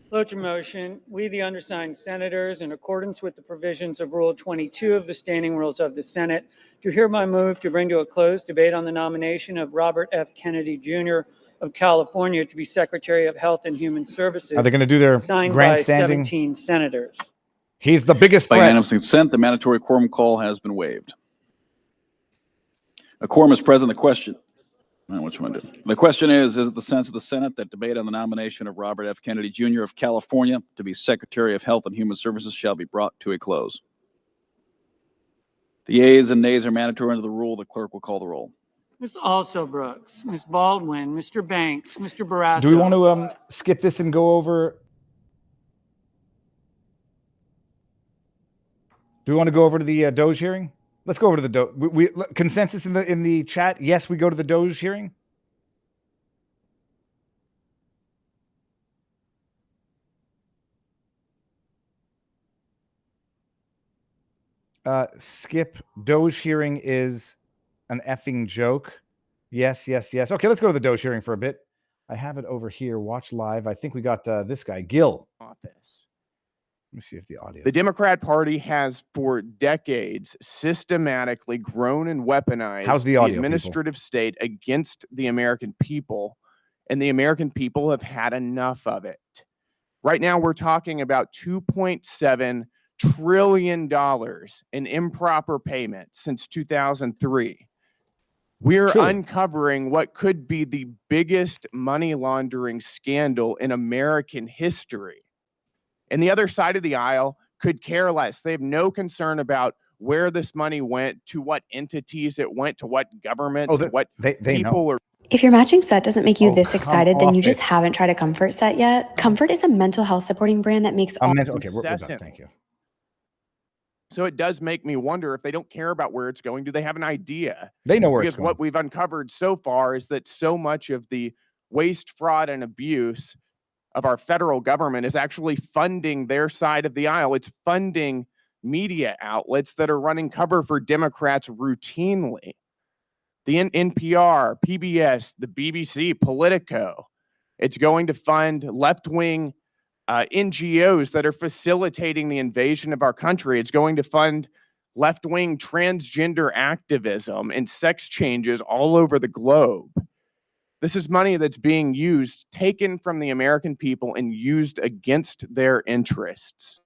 Cloture motion, we, the undersigned senators, in accordance with the provisions of Rule 22 of the Standing Rules of the Senate, do hereby move to bring to a close debate on the nomination of Robert F. Kennedy Jr. of California to be Secretary of Health and Human Services. Are they going to do their signed by grandstanding? 17 senators. He's the biggest By threat. unanimous consent, the mandatory quorum call has been waived. A quorum is present. The question, which one do? The question is it the sense of the Senate that debate on the nomination of Robert F. Kennedy Jr. of California to be Secretary of Health and Human Services shall be brought to a close? The yeas and nays are mandatory under the rule. The clerk will call the roll. Ms. Also Brooks, Ms. Baldwin, Mr. Banks, Mr. Barrasso. Do we want to skip this and go over? Do we want to go over to the DOGE hearing? Let's go over to the DOGE. We consensus in the chat. Yes, we go to the DOGE hearing. Skip. DOGE hearing is an effing joke. Yes, yes, yes. Okay, let's go to the DOGE hearing for a bit. I have it over here. Watch live. I think we got this guy, Gil. Office. Let me see if the audio. The Democrat Party has for decades systematically grown and weaponized How's the audio, administrative state against the American people, and the American people have had enough of it. Right now, we're talking about $2.7 trillion in improper payments since 2003. We're uncovering what could be the biggest money laundering scandal in American history. And the other side of the aisle could care less. They have no concern about where this money went, to what entities it went, to what governments, to what they people are. If your matching set doesn't make you this come excited, then off you just it. haven't tried a Comfort set yet. Comfort is a mental health supporting brand that makes all. Okay, we're done. Thank you. So it does make me wonder if they don't care about where it's going. Do they have an idea? They know where Because it's going. what we've uncovered so far is that so much of the waste, fraud, and abuse of our federal government is actually funding their side of the aisle. It's funding media outlets that are running cover for Democrats routinely. The NPR, PBS, the BBC, Politico. It's going to fund left-wing NGOs that are facilitating the invasion of our country. It's going to fund left-wing transgender activism and sex changes all over the globe. This is money that's being used, taken from the American people and used against their interests.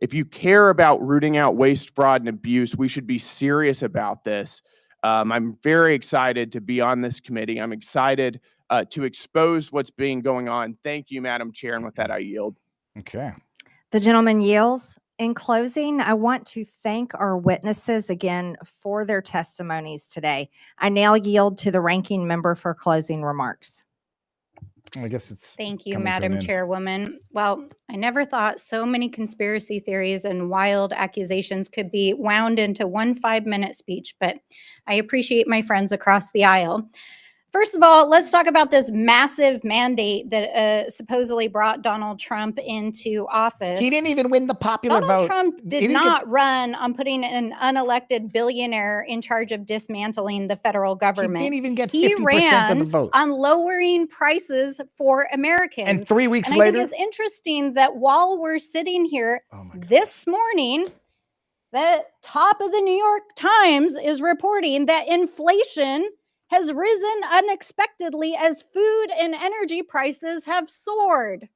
If you care about rooting out waste, fraud, and abuse, we should be serious about this. I'm very excited to be on this committee. I'm excited to expose what's being going on. Thank you, Madam Chair. And with that, I yield. Okay. The gentleman yields. In closing, I want to thank our witnesses again for their testimonies today. I now yield to the ranking member for closing remarks. I guess it's. Thank you, coming to an Madam end. Chairwoman. Well, I never thought so many conspiracy theories and wild accusations could be wound into one 5-minute speech, but I appreciate my friends across the aisle. First of all, let's talk about this massive mandate that supposedly brought Donald Trump into office. He didn't even win the popular vote. Donald Trump He did didn't not run on putting an unelected billionaire in charge of dismantling the federal government. He didn't even get He 50% ran of the vote. on lowering prices for Americans. And 3 weeks and later, I think it's interesting that while we're sitting here this morning, the top of the New York Times is reporting that inflation has risen unexpectedly as food and energy prices have soared.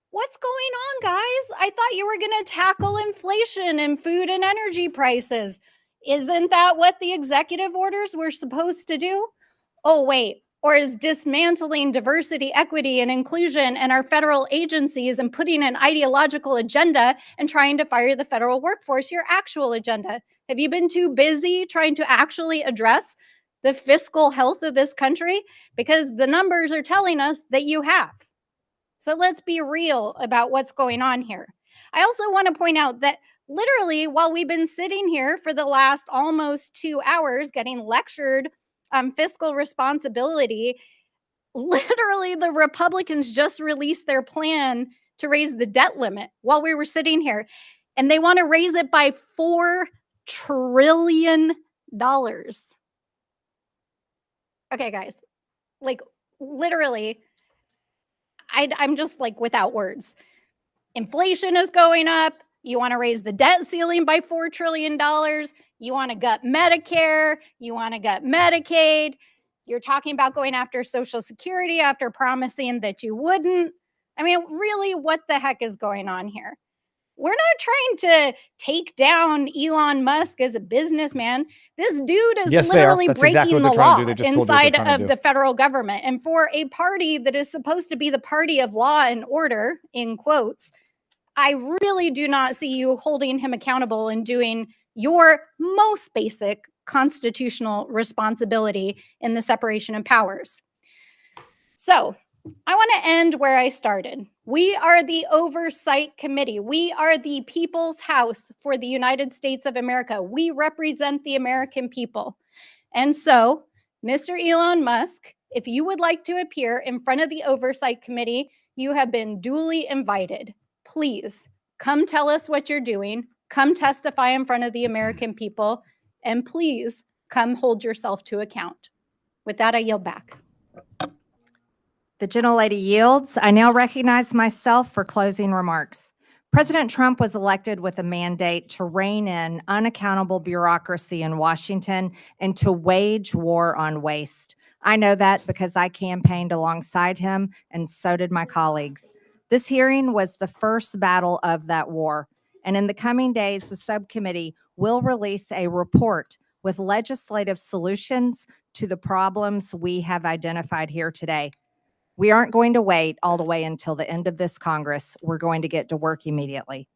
What's going on, guys? I thought you were going to tackle inflation and food and energy prices. Isn't that what the executive orders were supposed to do? Oh, wait. Or is dismantling diversity, equity, and inclusion in our federal agencies and putting an ideological agenda and trying to fire the federal workforce your actual agenda? Have you been too busy trying to actually address the fiscal health of this country? Because the numbers are telling us that you have. So let's be real about what's going on here. I also want to point out that literally while we've been sitting here for the last almost 2 hours getting lectured on fiscal responsibility, literally the Republicans just released their plan to raise the debt limit while we were sitting here. And they want to raise it by $4 trillion. Okay, guys, like literally, I'm just like without words. Inflation is going up. You want to raise the debt ceiling by $4 trillion. You want to gut Medicare. You want to gut Medicaid. You're talking about going after Social Security after promising that you wouldn't. I mean, really, what the heck is going on here? We're not trying to take down Elon Musk as a businessman. This dude is Yes, they are. literally That's exactly breaking what the they're trying law to do. They just told you what they're inside trying to of do. the federal government. And for a party that is supposed to be the party of law and order, in quotes, I really do not see you holding him accountable and doing your most basic constitutional responsibility in the separation of powers. So I want to end where I started. We are the Oversight Committee. We are the People's House for the United States of America. We represent the American people. And so, Mr. Elon Musk, if you would like to appear in front of the Oversight Committee, you have been duly invited. Please come tell us what you're doing. Come testify in front of the American people. And please come hold yourself to account. With that, I yield back. The gentlelady yields. I now recognize myself for closing remarks. President Trump was elected with a mandate to rein in unaccountable bureaucracy in Washington and to wage war on waste. I know that because I campaigned alongside him, and so did my colleagues. This hearing was the first battle of that war, and in the coming days, the subcommittee will release a report with legislative solutions to the problems we have identified here today. We aren't going to wait all the way until the end of this Congress. We're going to get to work immediately.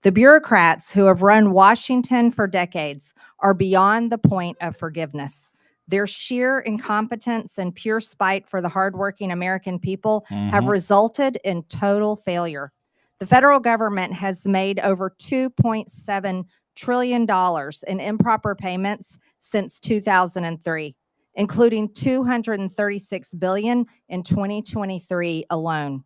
The bureaucrats who have run Washington for decades are beyond the point of forgiveness. Their sheer incompetence and pure spite for the hardworking American people have resulted in total failure. The federal government has made over $2.7 trillion in improper payments since 2003. Including $236 billion in 2023 alone.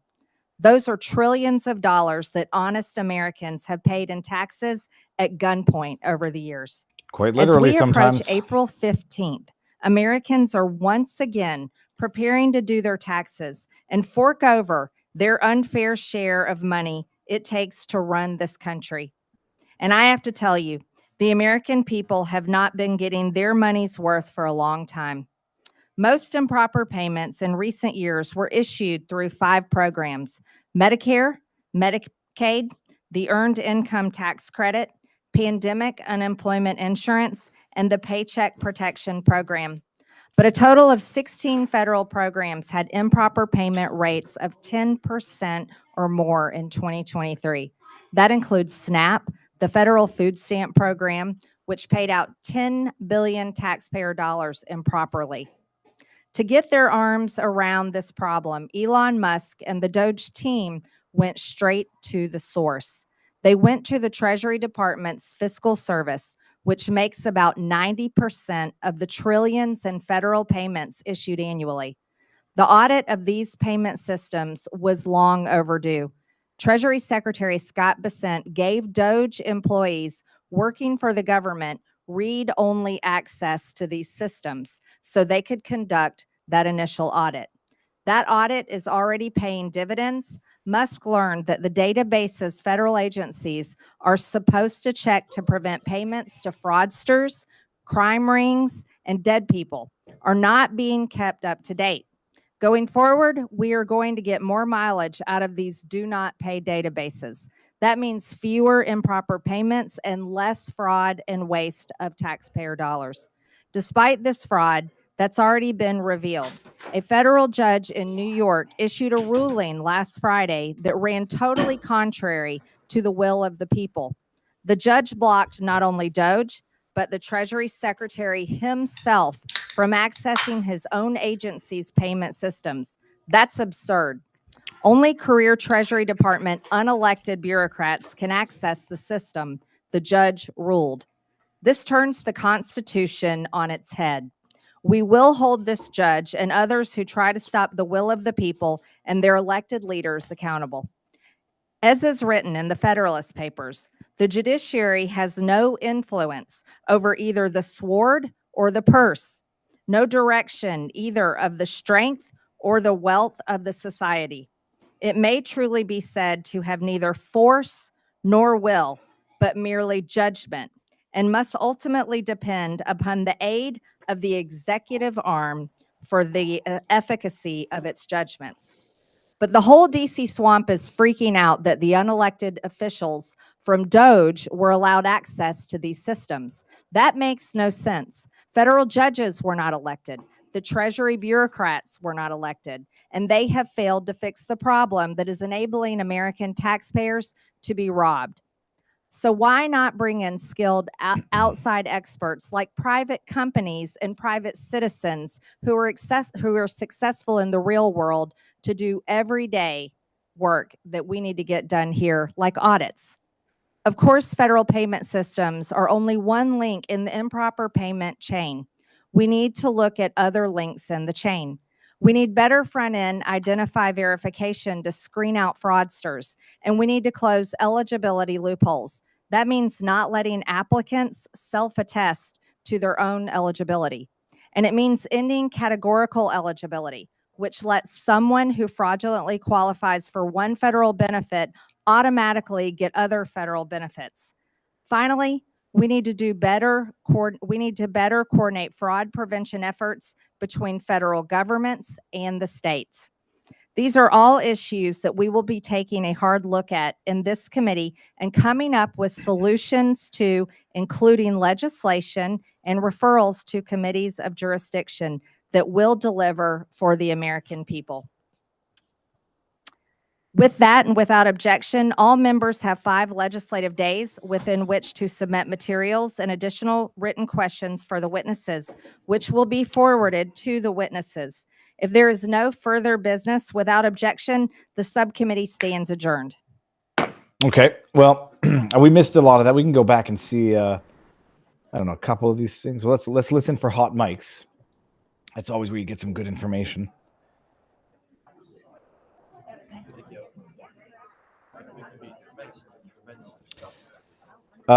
Those are trillions of dollars that honest Americans have paid in taxes at gunpoint over the years. Quite literally As we sometimes. approach April 15th, Americans are once again preparing to do their taxes and fork over their unfair share of money it takes to run this country. And I have to tell you, the American people have not been getting their money's worth for a long time. Most improper payments in recent years were issued through 5 programs: Medicare, Medicaid, the Earned Income Tax Credit, Pandemic Unemployment Insurance, and the Paycheck Protection Program. But a total of 16 federal programs had improper payment rates of 10% or more in 2023. That includes SNAP, the federal food stamp program, which paid out 10 billion taxpayer dollars improperly. To get their arms around this problem, Elon Musk and the DOGE team went straight to the source. They went to the Treasury Department's fiscal service, which makes about 90% of the trillions in federal payments issued annually. The audit of these payment systems was long overdue. Treasury Secretary Scott Bessent gave DOGE employees working for the government read-only access to these systems so they could conduct that initial audit. That audit is already paying dividends. Musk learned that the databases federal agencies are supposed to check to prevent payments to fraudsters, crime rings, and dead people are not being kept up to date. Going forward, we are going to get more mileage out of these do not pay databases. That means fewer improper payments and less fraud and waste of taxpayer dollars. Despite this fraud that's already been revealed, a federal judge in New York issued a ruling last Friday that ran totally contrary to the will of the people. The judge blocked not only DOGE, but the Treasury Secretary himself from accessing his own agency's payment systems. That's absurd. Only career Treasury Department unelected bureaucrats can access the system, the judge ruled. This turns the Constitution on its head. We will hold this judge and others who try to stop the will of the people and their elected leaders accountable. As is written in the Federalist Papers, the judiciary has no influence over either the sword or the purse, no direction either of the strength or the wealth of the society. It may truly be said to have neither force nor will, but merely judgment, and must ultimately depend upon the aid of the executive arm for the efficacy of its judgments. But the whole DC swamp is freaking out that the unelected officials from DOGE were allowed access to these systems. That makes no sense. Federal judges were not elected. The Treasury bureaucrats were not elected, and they have failed to fix the problem that is enabling American taxpayers to be robbed. So why not bring in skilled outside experts like private companies and private citizens who are successful in the real world to do everyday work that we need to get done here, like audits? Of course, federal payment systems are only one link in the improper payment chain. We need to look at other links in the chain. We need better front-end identify verification to screen out fraudsters, and we need to close eligibility loopholes. That means not letting applicants self-attest to their own eligibility. And it means ending categorical eligibility, which lets someone who fraudulently qualifies for one federal benefit automatically get other federal benefits. Finally, we need to better coordinate fraud prevention efforts between federal governments and the states. These are all issues that we will be taking a hard look at in this committee and coming up with solutions to, including legislation and referrals to committees of jurisdiction that will deliver for the American people. With that and without objection, all members have 5 legislative days within which to submit materials and additional written questions for the witnesses, which will be forwarded to the witnesses. If there is no further business without objection, the subcommittee stands adjourned. Okay, well, we missed a lot of that. We can go back and see, I don't know, a couple of these things. Well, let's listen for hot mics. That's always where you get some good information.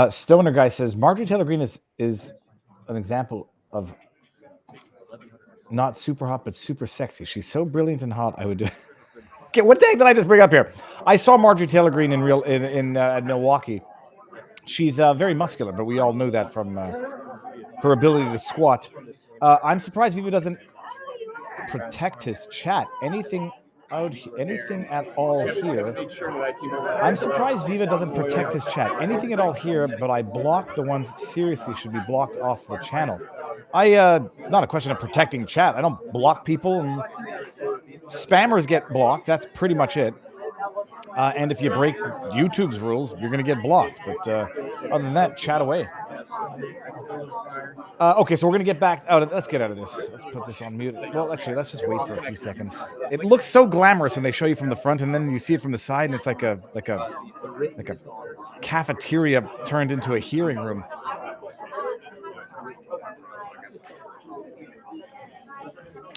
Stoner guy says Marjorie Taylor Greene is an example of not super hot but super sexy. She's so brilliant and hot. I would do. Okay, what the heck did I just bring up here? I saw Marjorie Taylor Greene in Milwaukee. She's very muscular, but we all knew that from her ability to squat. I'm surprised Viva doesn't protect his chat. Anything at all here. I'm surprised Viva doesn't protect his chat. Anything at all here, but I block the ones that seriously should be blocked off the channel. It's not a question of protecting chat. I don't block people, and spammers get blocked. That's pretty much it. And if you break YouTube's rules, you're going to get blocked. But other than that, chat away. Okay, so we're going to get back out of. Let's get out of this. Let's put this on mute. Well, actually, let's just wait for a few seconds. It looks so glamorous when they show you from the front, and then you see it from the side, and it's like a cafeteria turned into a hearing room.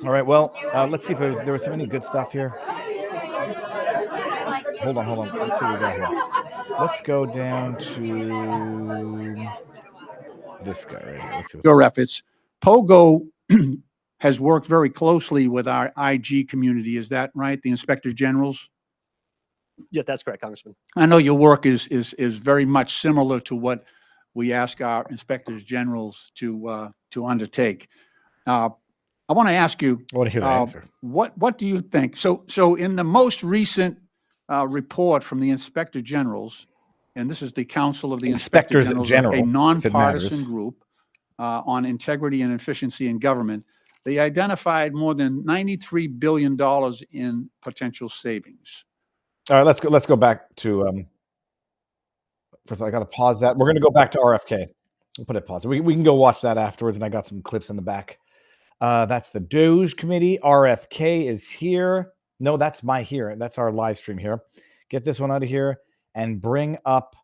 All right, well, let's see if there was any good stuff here. Hold on. Let's see what we got here. Let's go down to this guy right here. Let's see your efforts. Pogo has worked very closely with our IG community. Is that right? The inspectors generals? Yeah, that's correct, Congressman. I know your work is very much similar to what we ask our inspectors generals to undertake. I want to ask you, I want to hear the answer. What do you think? So in the most recent report from the inspector generals, and this is the Council of the Inspectors General, a nonpartisan group on integrity and efficiency in government, they identified more than $93 billion in potential savings. All right, let's go back to. First, I got to pause that. We're going to go back to RFK. We'll put it pause. We can go watch that afterwards, and I got some clips in the back. That's the DOGE committee. RFK is here. No, that's that's our live stream here. Get this one out of here and bring up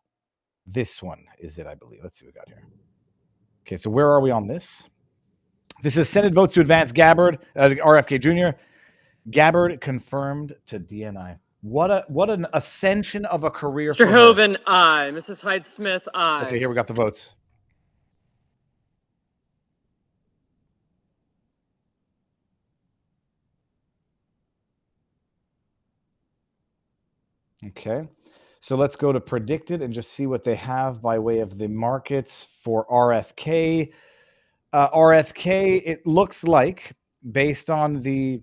this one. Is it, I believe. Let's see what we got here. Okay, so where are we on this? This is Senate votes to advance Gabbard, RFK Jr. Gabbard confirmed to DNI. What an ascension of a career for Mr. Hoven, aye. Mrs. Hyde-Smith, aye. Okay, here we got the votes. Okay. So let's go to predicted and just see what they have by way of the markets for RFK. RFK, it looks like, based on the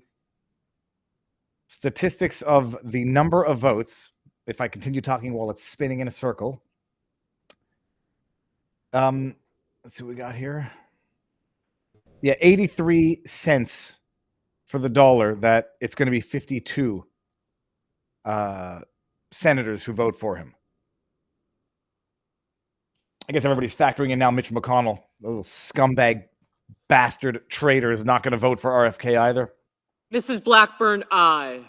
statistics of the number of votes, if I continue talking while it's spinning in a circle. Let's see what we got here. Yeah, 83 cents for the dollar that it's going to be 52 senators who vote for him. I guess everybody's factoring in now Mitch McConnell, the little scumbag bastard traitor, is not going to vote for RFK either. Mrs. Blackburn, aye.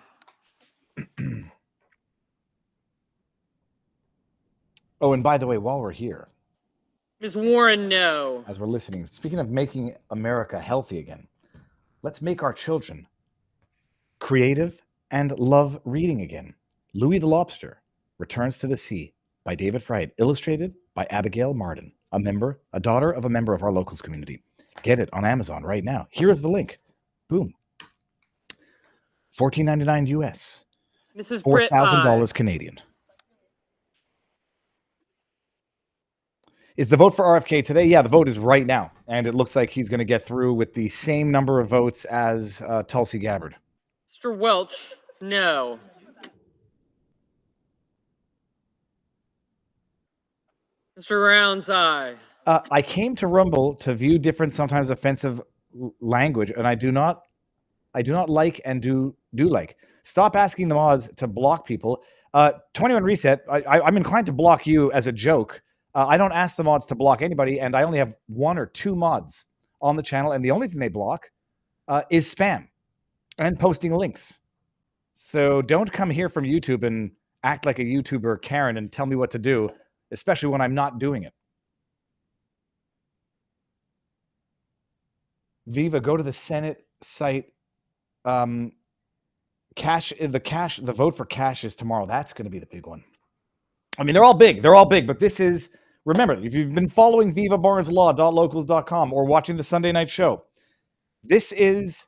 Oh, and by the way, while we're here, Ms. Warren, no. as we're listening, speaking of making America healthy again, let's make our children creative and love reading again. Louis the Lobster returns to the sea by David Frei, illustrated by Abigail Marden, a daughter of a member of our locals community. Get it on Amazon right now. Here is the link. Boom. $14.99 US. Mrs. Britt, $4,000 Canadian. Is the vote for RFK today? Yeah, the vote is right now. And it looks like he's going to get through with the same number of votes as Tulsi Gabbard. Mr. Welch, no. Mr. Rounds, aye. I came to Rumble to view different, sometimes offensive language, and I do not like and do like. Stop asking the mods to block people. 21 Reset, I'm inclined to block you as a joke. I don't ask the mods to block anybody, and I only have 1 or 2 mods on the channel, and the only thing they block is spam and posting links. So don't come here from YouTube and act like a YouTuber Karen and tell me what to do, especially when I'm not doing it. Viva, go to the Senate site. The vote for cash is tomorrow. That's going to be the big one. I mean, they're all big, but this is, remember, if you've been following vivabarneslaw.locals.com or watching the Sunday night show, this is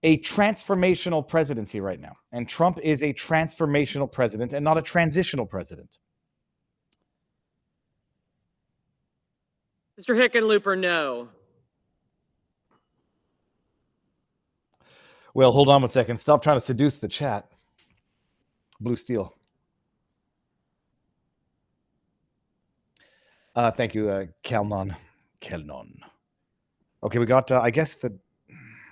a transformational presidency right now. And Trump is a transformational president and not a transitional president. Mr. Hickenlooper, no. Well, hold on one second. Stop trying to seduce the chat. Blue Steel. Thank you, Kelnon. Okay, we got, I guess the...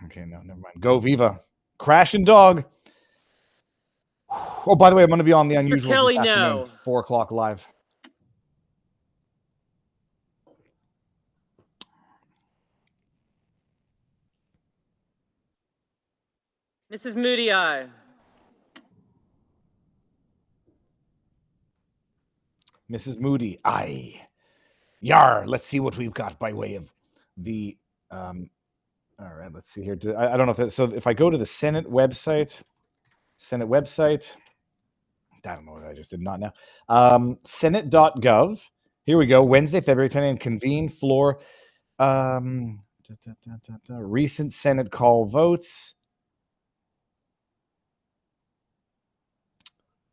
Okay, no, never mind. Go Viva. Crash and Dog. Oh, by the way, I'm going to be on the Unusual Kelly, this afternoon, no. 4 o'clock live. Mrs. Moody, aye. Mrs. Moody, aye. Yar, let's see what we've got by way of the... all right, let's see here. I don't know if that... So if I go to the Senate website... I don't know what I just did, not now. Senate.gov. Here we go. Wednesday, February 10th, and convene floor. Recent Senate call votes.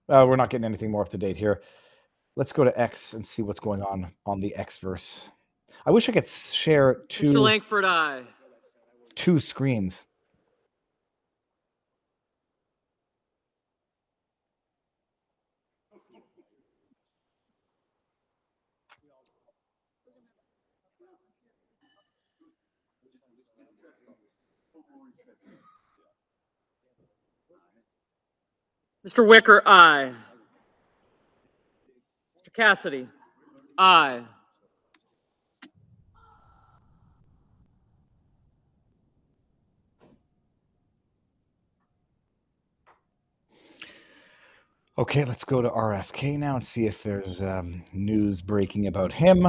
We're not getting anything more up to date here. Let's go to X and see what's going on the Xverse. I wish I could share Mr. Langford, aye. 2 screens. Mr. Wicker, aye. Mr. Cassidy, aye. Okay, let's go to RFK now and see if there's news breaking about him.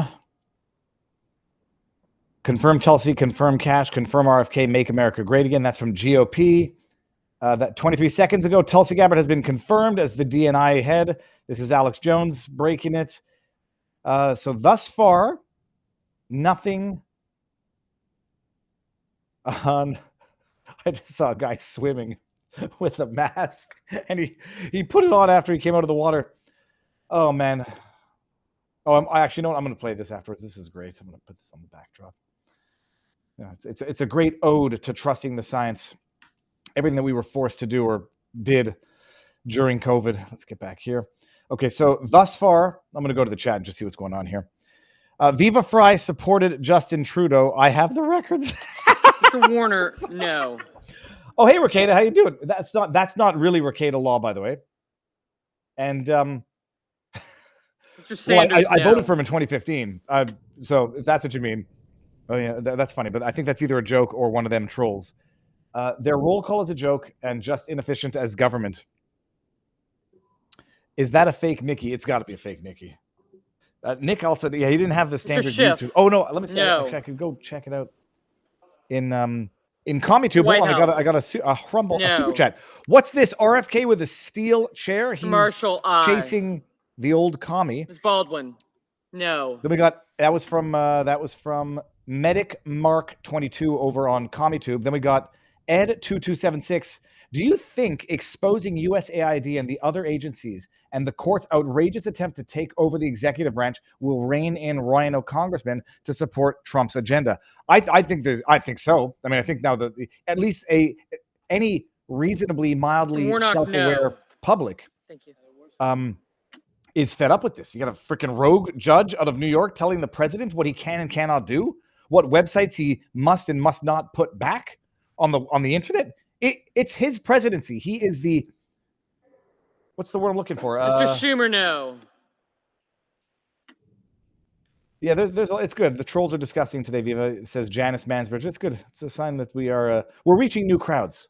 Confirm Tulsi, confirm cash, confirm RFK, make America great again. That's from GOP. That 23 seconds ago, Tulsi Gabbard has been confirmed as the DNI head. This is Alex Jones breaking it. So thus far, nothing on... I just saw a guy swimming. with a mask, and he put it on after he came out of the water. Oh man. Oh, I actually know what, I'm going to play this afterwards. This is great. I'm going to put this on the backdrop. Yeah, it's a great ode to trusting the science. Everything that we were forced to do or did during COVID. Let's get back here. Okay, so thus far, I'm going to go to the chat and just see what's going on here. Viva Frei supported Justin Trudeau. I have the records. Mr. Warner, no. Oh, hey, Ricada, how you doing? That's not really Ricada law, by the way. And Mr. Sanders, I no. voted for him in 2015. So if that's what you mean, oh yeah, that's funny. But I think that's either a joke or one of them trolls. Their roll call is a joke and just inefficient as government. Is that a fake Nikki? It's got to be a fake Nikki. Nick also, yeah, he didn't have the standard YouTube. Oh no, let me see. No. Actually, I could go check it out in CommieTube. White Hold on, House. I got a Rumble, a super No. chat. What's this? RFK with a steel chair? He's Marshall, aye. chasing the old commie. Ms. Baldwin, no. Then we got that was from Medic Mark 22 over on CommieTube. Then we got Ed2276. Do you think exposing USAID and the other agencies and the court's outrageous attempt to take over the executive branch will rein in Rhino congressmen to support Trump's agenda? I think so. I mean, I think now that at least any reasonably mildly Warnock, self-aware no. public Thank you. is fed up with this. You got a freaking rogue judge out of New York telling the president what he can and cannot do, what websites he must and must not put back on the internet. It's his presidency. He is the, what's the word I'm looking for? Mr. Schumer, no. Yeah, it's good. The trolls are disgusting today, Viva. It says Janice Mansbridge. It's good. It's a sign that we're reaching new crowds.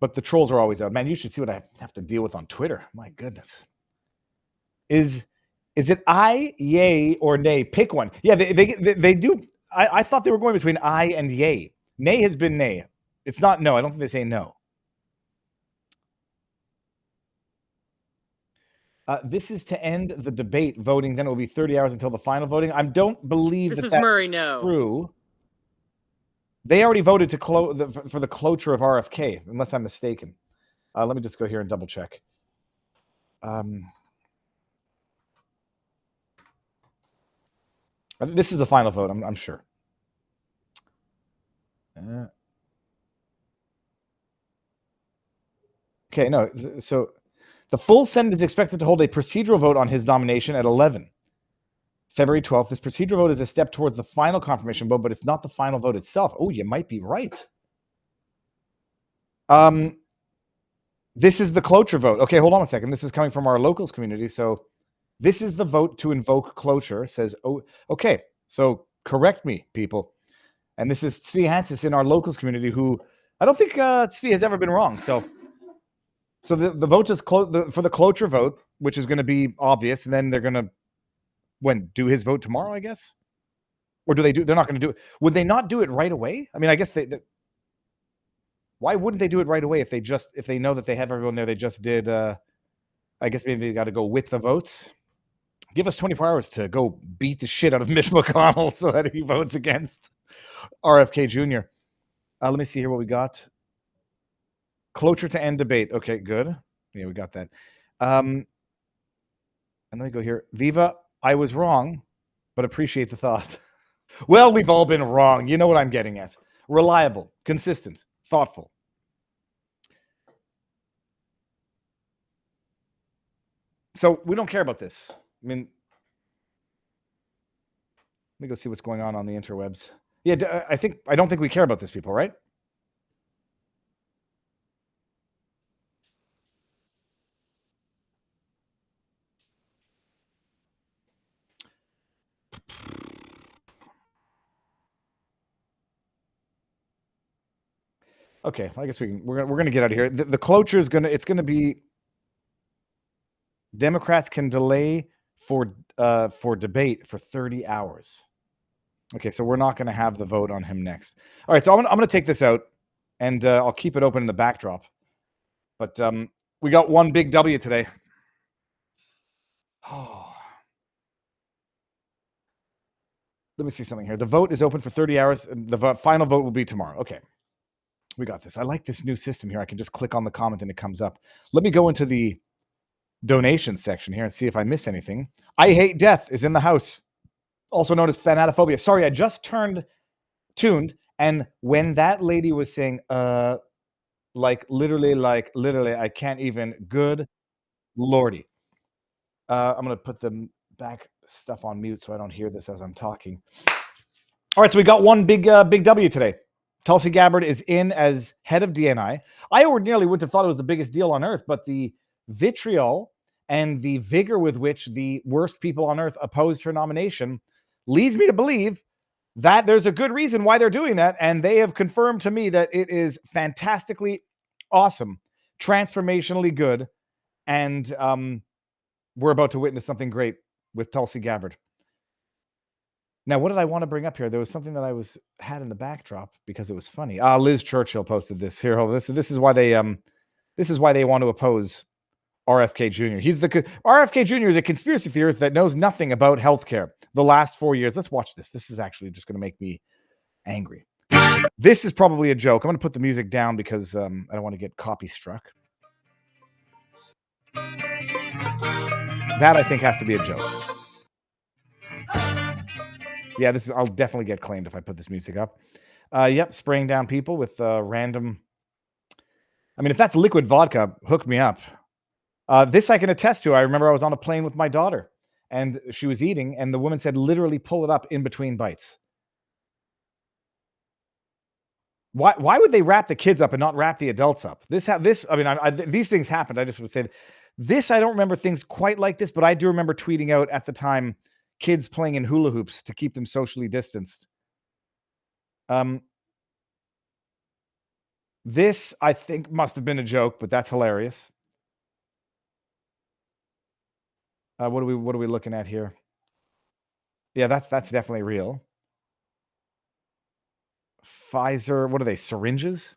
But the trolls are always out. Man, you should see what I have to deal with on Twitter. My goodness. Is it I, yay, or nay? Pick one. Yeah, they do. I thought they were going between I and yay. Nay has been nay. It's not no. I don't think they say no. This is to end the debate voting. Then it will be 30 hours until the final voting. I don't believe This is that's Murray, no. true. They already voted to for the cloture of RFK, unless I'm mistaken. Let me just go here and double check. This is the final vote, I'm sure. Okay, no. So the full Senate is expected to hold a procedural vote on his nomination at 11. February 12th. This procedural vote is a step towards the final confirmation vote, but it's not the final vote itself. Oh, you might be right. This is the cloture vote. Okay, hold on a second. This is coming from our locals community. So this is the vote to invoke cloture. It says, oh, okay. So correct me, people. And this is Tzvi Hansis in our locals community, who I don't think Tzvi has ever been wrong. So the vote is for the cloture vote, which is going to be obvious, and then they're going to do his vote tomorrow, I guess? Or they're not going to do it. Would they not do it right away? I mean, I guess why wouldn't they do it right away if they know that they have everyone there? They just did, I guess maybe they got to go whip the votes. Give us 24 hours to go beat the shit out of Mitch McConnell so that he votes against RFK Jr. Let me see here what we got. Cloture to end debate. Okay, good. Yeah, we got that. And let me go here. Viva, I was wrong, but appreciate the thought. Well, we've all been wrong. You know what I'm getting at. Reliable, consistent, thoughtful. So we don't care about this. I mean, let me go see what's going on the interwebs. Yeah, I don't think we care about this, people, right? Okay, I guess we're going to get out of here. The cloture is going to be Democrats can delay for debate for 30 hours. Okay, so we're not going to have the vote on him next. All right, so I'm going to take this out, and I'll keep it open in the backdrop. But we got one big W today. Oh. Let me see something here. The vote is open for 30 hours. And the final vote will be tomorrow. Okay. We got this. I like this new system here. I can just click on the comment and it comes up. Let me go into the donation section here and see if I miss anything. I Hate Death is in the house, also known as Thanatophobia. Sorry, I just tuned, and when that lady was saying, literally, I can't even, good lordy. I'm going to put the back stuff on mute so I don't hear this as I'm talking. All right, so we got one big W today. Tulsi Gabbard is in as head of DNI. I ordinarily wouldn't have thought it was the biggest deal on earth, but the vitriol and the vigor with which the worst people on earth opposed her nomination leads me to believe that there's a good reason why they're doing that, and they have confirmed to me that it is fantastically awesome, transformationally good, and we're about to witness something great with Tulsi Gabbard. Now, what did I want to bring up here? There was something that I had in the backdrop because it was funny. Liz Churchill posted this here. This is why they want to oppose RFK Jr. RFK Jr. is a conspiracy theorist that knows nothing about healthcare. The last 4 years. Let's watch this. This is actually just going to make me angry. This is probably a joke. I'm going to put the music down because I don't want to get copy struck. That I think has to be a joke. Yeah, I'll definitely get claimed if I put this music up. Yep, spraying down people with random. I mean, if that's liquid vodka, hook me up. This I can attest to. I remember I was on a plane with my daughter, and she was eating, and the woman said, "Literally pull it up in between bites." Why would they wrap the kids up and not wrap the adults up? These things happened. I just would say this. I don't remember things quite like this, but I do remember tweeting out at the time. Kids playing in hula hoops to keep them socially distanced. This, I think, must have been a joke, but that's hilarious. What are we looking at here? Yeah, that's definitely real. Pfizer, what are they, syringes?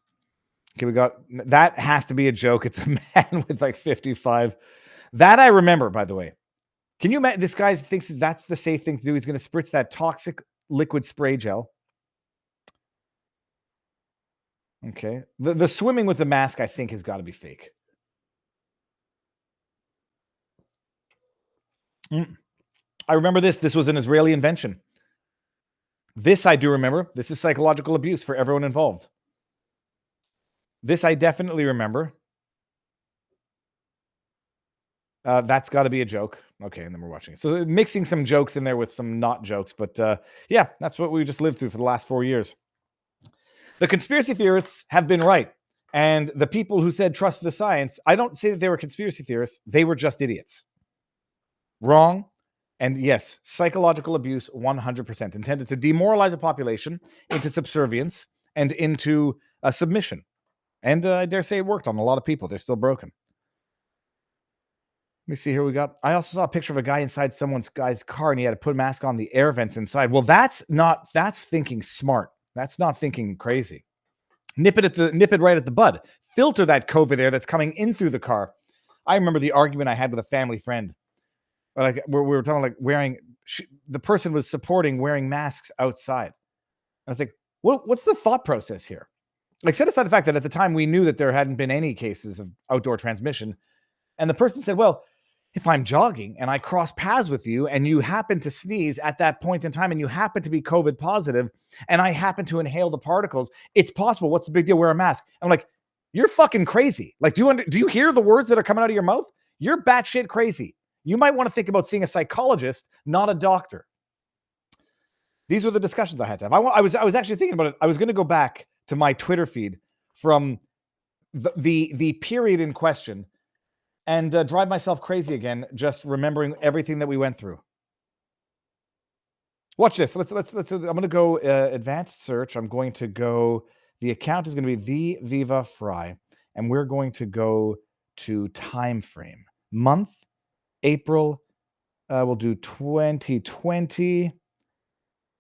Okay, that has to be a joke. It's a man with like 55. That I remember, by the way. Can you imagine? This guy thinks that's the safe thing to do. He's going to spritz that toxic liquid spray gel. Okay. The swimming with the mask, I think, has got to be fake. I remember this. This was an Israeli invention. This I do remember. This is psychological abuse for everyone involved. This I definitely remember. That's got to be a joke. Okay, and then we're watching it. So mixing some jokes in there with some not jokes. But yeah, that's what we just lived through for the last 4 years. The conspiracy theorists have been right. And the people who said trust the science, I don't say that they were conspiracy theorists. They were just idiots. Wrong. And yes, psychological abuse 100%. Intended to demoralize a population into subservience and into submission. And I dare say it worked on a lot of people. They're still broken. Let me see here. I also saw a picture of a guy inside guy's car, and he had to put a mask on the air vents inside. Well, that's thinking smart. That's not thinking crazy. Nip it right at the bud. Filter that COVID air that's coming in through the car. I remember the argument I had with a family friend. Like we were talking like the person was supporting wearing masks outside. I was like, what's the thought process here? Like, set aside the fact that at the time we knew that there hadn't been any cases of outdoor transmission. And the person said, well, if I'm jogging and I cross paths with you and you happen to sneeze at that point in time and you happen to be COVID positive and I happen to inhale the particles, it's possible. What's the big deal? Wear a mask. I'm like, you're fucking crazy. Like, do you hear the words that are coming out of your mouth? You're batshit crazy. You might want to think about seeing a psychologist, not a doctor. These were the discussions I had to have. I was actually thinking about it. I was going to go back to my Twitter feed from the period in question and drive myself crazy again, just remembering everything that we went through. Watch this. Let's. I'm going to go advanced search. I'm going to go. The account is going to be the Viva Frei, and we're going to go to time frame, month, April. We'll do 2020.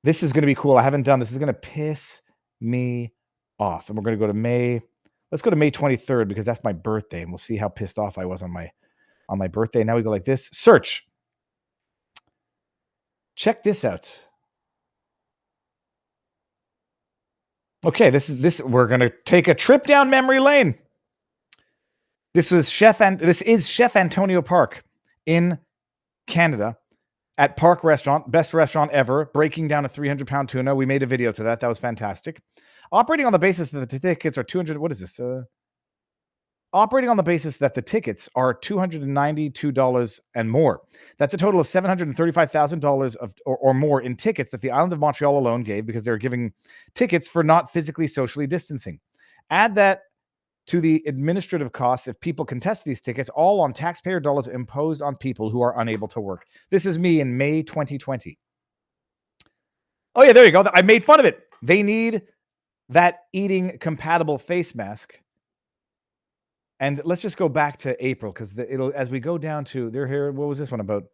This is going to be cool. I haven't done this. This is going to piss me off, and we're going to go to May. Let's go to May 23rd because that's my birthday, and we'll see how pissed off I was on my birthday. Now we go like this. Search. Check this out. Okay, we're gonna take a trip down memory lane. This is Chef Antonio Park in Canada at Park Restaurant, best restaurant ever, breaking down a 300-pound tuna. We made a video to that. That was fantastic. Operating on the basis that the tickets are 200. What is this? Operating on the basis that the tickets are $292 and more. That's a total of $735,000 or more in tickets that the island of Montreal alone gave because they're giving tickets for not physically socially distancing. Add that to the administrative costs if people contest these tickets, all on taxpayer dollars imposed on people who are unable to work. This is me in May 2020. Oh yeah, there you go. I made fun of it. They need that eating compatible face mask. And let's just go back to April because it'll, as we go down to, they're here. What was this one about?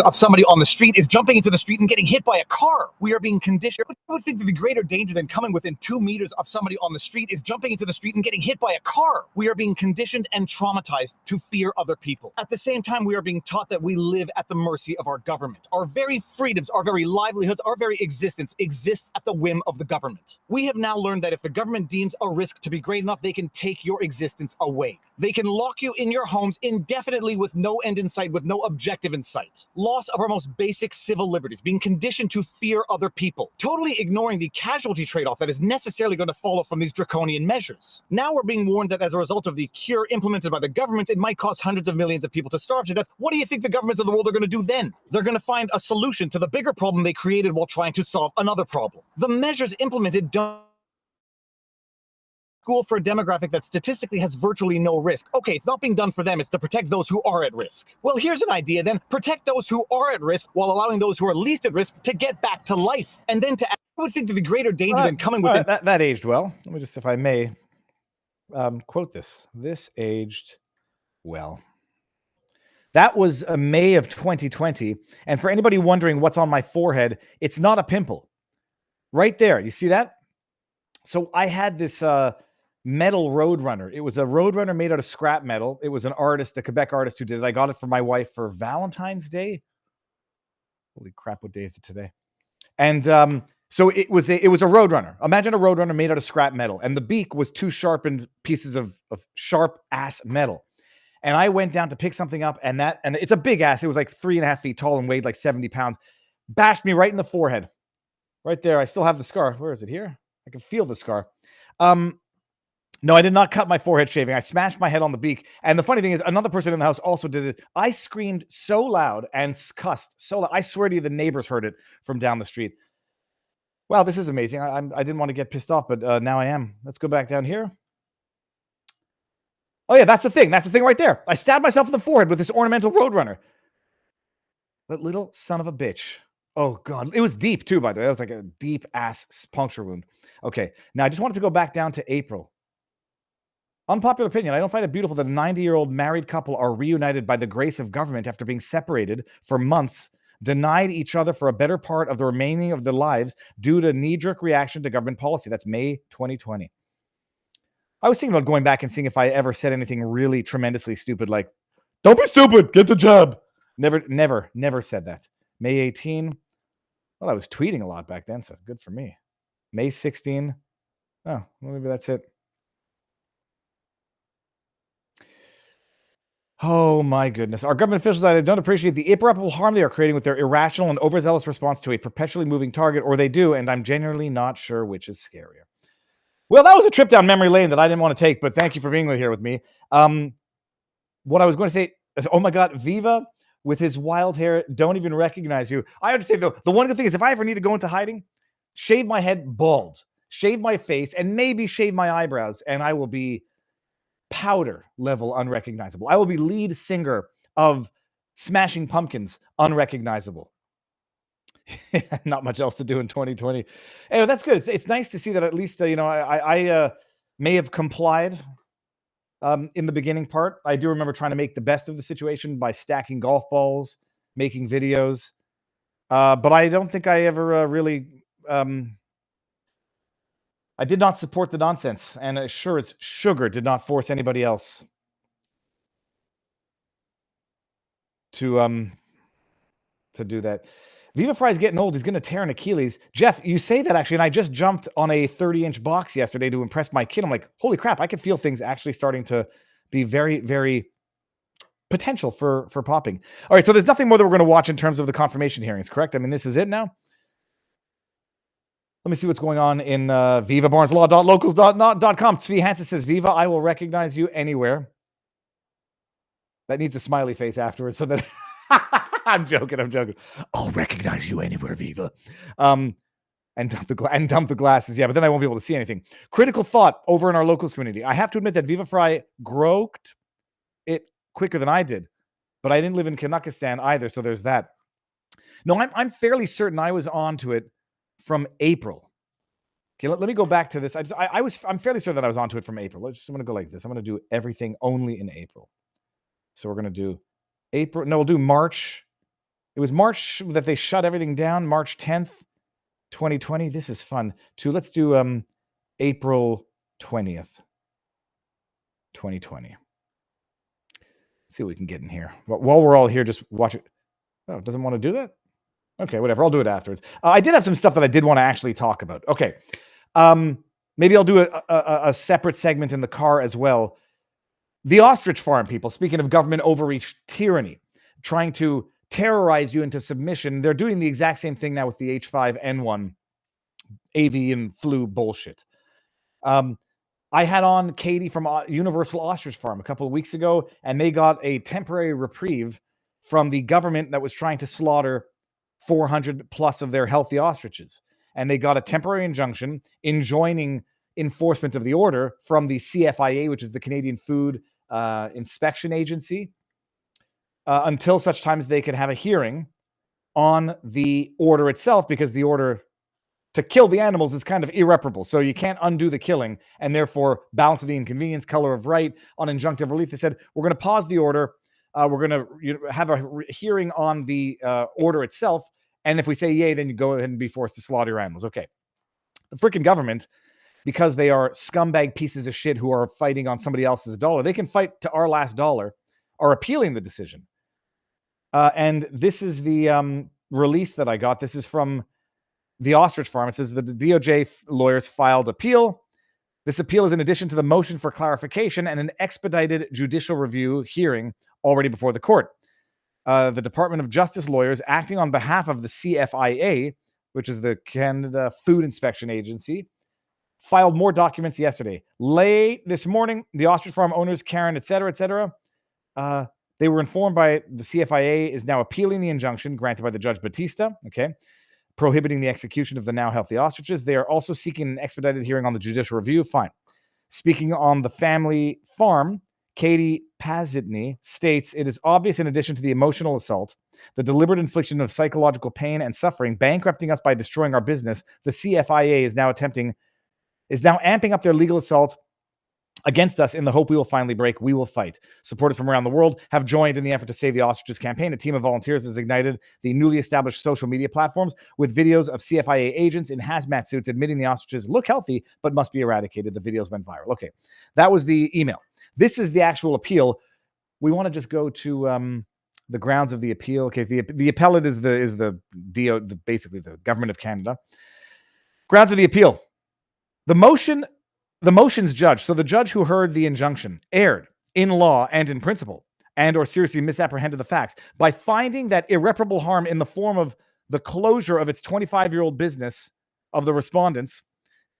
Of somebody on the street is jumping into the street and getting hit by a car. We are being conditioned. I would think that the greater danger than coming within 2 meters of somebody on the street is jumping into the street and getting hit by a car. We are being conditioned and traumatized to fear other people. At the same time, we are being taught that we live at the mercy of our government. Our very freedoms, our very livelihoods, our very existence exists at the whim of the government. We have now learned that if the government deems a risk to be great enough, they can take your existence away. They can lock you in your homes indefinitely with no end in sight, with no objective in sight. Loss of our most basic civil liberties, being conditioned to fear other people, totally ignoring the casualty trade-off that is necessarily going to follow from these draconian measures. Now we're being warned that as a result of the cure implemented by the government, it might cause hundreds of millions of people to starve to death. What do you think the governments of the world are going to do then? They're going to find a solution to the bigger problem they created while trying to solve another problem. The measures implemented don't school for a demographic that statistically has virtually no risk. Okay, it's not being done for them, it's to protect those who are at risk. Well, here's an idea then. Protect those who are at risk while allowing those who are least at risk to get back to life. And then I would think that the greater danger than coming within... That aged well. Let me just, if I may, quote this. This aged well. That was May of 2020. And for anybody wondering what's on my forehead, it's not a pimple. Right there. You see that? So I had this... metal Roadrunner. It was a Roadrunner made out of scrap metal. It was an artist, a Quebec artist who did it. I got it for my wife for Valentine's Day. Holy crap, what day is it today? And so it was a Roadrunner. Imagine a Roadrunner made out of scrap metal. And the beak was 2 sharpened pieces of sharp ass metal. And I went down to pick something up and it's a big ass. It was like 3.5 feet tall and weighed like 70 pounds. Bashed me right in the forehead. Right there. I still have the scar. Where is it? Here? I can feel the scar. No, I did not cut my forehead shaving. I smashed my head on the beak. And the funny thing is, another person in the house also did it. I screamed so loud and cussed so loud. I swear to you, the neighbors heard it from down the street. Wow, this is amazing. I didn't want to get pissed off, but now I am. Let's go back down here. Oh, yeah, that's the thing. That's the thing right there. I stabbed myself in the forehead with this ornamental Roadrunner. That little son of a bitch. Oh, God. It was deep, too, by the way. That was like a deep-ass puncture wound. Okay, now I just wanted to go back down to April. Unpopular opinion. I don't find it beautiful that a 90-year-old married couple are reunited by the grace of government after being separated for months, denied each other for a better part of the remaining of their lives due to knee-jerk reaction to government policy. That's May 2020. I was thinking about going back and seeing if I ever said anything really tremendously stupid, like, don't be stupid, get the job. Never said that. May 18. Well, I was tweeting a lot back then, so good for me. May 16. Oh, well, maybe that's it. Oh, my goodness. Our government officials either don't appreciate the irreparable harm they are creating with their irrational and overzealous response to a perpetually moving target, or they do, and I'm genuinely not sure which is scarier. Well, that was a trip down memory lane that I didn't want to take, but thank you for being here with me. What I was going to say, oh my God, Viva with his wild hair, don't even recognize you. I have to say, though, the one good thing is if I ever need to go into hiding, shave my head bald, shave my face, and maybe shave my eyebrows, and I will be powder level unrecognizable. I will be lead singer of Smashing Pumpkins unrecognizable. Not much else to do in 2020. Anyway, that's good. It's nice to see that at least, I may have complied in the beginning part. I do remember trying to make the best of the situation by stacking golf balls, making videos. But I don't think I ever really... I did not support the nonsense, and sure as sugar did not force anybody else to do that. Viva Frei's getting old. He's going to tear an Achilles. Jeff, you say that actually, and I just jumped on a 30-inch box yesterday to impress my kid. I'm like, holy crap, I can feel things actually starting to be very, very potential for popping. All right, so there's nothing more that we're going to watch in terms of the confirmation hearings, correct? I mean, this is it now? Let me see what's going on in vivabarneslaw.locals.com. Tzvi Hansen says, Viva, I will recognize you anywhere. That needs a smiley face afterwards so that... I'm joking. I'll recognize you anywhere, Viva. And dump the glasses. Yeah, but then I won't be able to see anything. Critical thought over in our locals community. I have to admit that Viva Frei groked it quicker than I did, but I didn't live in Kazakhstan either, so there's that. No, I'm fairly certain I was onto it from April. Okay, let me go back to this. I'm fairly certain that I was onto it from April. I'm going to go like this. I'm going to do everything only in April. So we're going to do April. No, we'll do March. It was March that they shut everything down. March 10th, 2020. This is fun. Let's do April 20th, 2020. Let's see what we can get in here. While we're all here, just watch it. Oh, it doesn't want to do that? Okay, whatever. I'll do it afterwards. I did have some stuff that I did want to actually talk about. Okay. Maybe I'll do a separate segment in the car as well. The ostrich farm people, speaking of government overreach tyranny, trying to terrorize you into submission. They're doing the exact same thing now with the H5N1 avian flu bullshit. I had on Katie from Universal Ostrich Farm a couple of weeks ago, and they got a temporary reprieve from the government that was trying to slaughter 400 plus of their healthy ostriches. And they got a temporary injunction enjoining enforcement of the order from the CFIA, which is the Canadian Food Inspection Agency, until such time as they can have a hearing on the order itself, because the order to kill the animals is kind of irreparable. So you can't undo the killing, and therefore balance of the inconvenience, color of right on injunctive relief. They said, we're going to pause the order. We're going to have a hearing on the order itself. And if we say yay, then you go ahead and be forced to slaughter your animals. Okay. The freaking government, because they are scumbag pieces of shit who are fighting on somebody else's dollar, they can fight to our last dollar, are appealing the decision. And this is the release that I got. This is from the ostrich farm. It says the DOJ lawyers filed appeal. This appeal is in addition to the motion for clarification and an expedited judicial review hearing already before the court. The Department of Justice lawyers, acting on behalf of the CFIA, which is the Canada Food Inspection Agency, filed more documents yesterday. Late this morning, the ostrich farm owners, Karen, et cetera, they were informed by the CFIA is now appealing the injunction granted by the Judge Batista, prohibiting the execution of the now healthy ostriches. They are also seeking an expedited hearing on the judicial review. Fine. Speaking on the family farm, Katie Pazitny states, it is obvious in addition to the emotional assault, the deliberate infliction of psychological pain and suffering, bankrupting us by destroying our business, the CFIA is now amping up their legal assault against us in the hope we will finally break. We will fight. Supporters from around the world have joined in the effort to save the ostriches campaign. A team of volunteers has ignited the newly established social media platforms with videos of CFIA agents in hazmat suits admitting the ostriches look healthy but must be eradicated. The videos went viral. Okay, that was the email. This is the actual appeal. We want to just go to the grounds of the appeal. Okay, the appellate is basically the government of Canada. Grounds of the appeal. The motion's judge, so the judge who heard the injunction, erred in law and in principle, and or seriously misapprehended the facts by finding that irreparable harm in the form of the closure of its 25-year-old business of the respondents,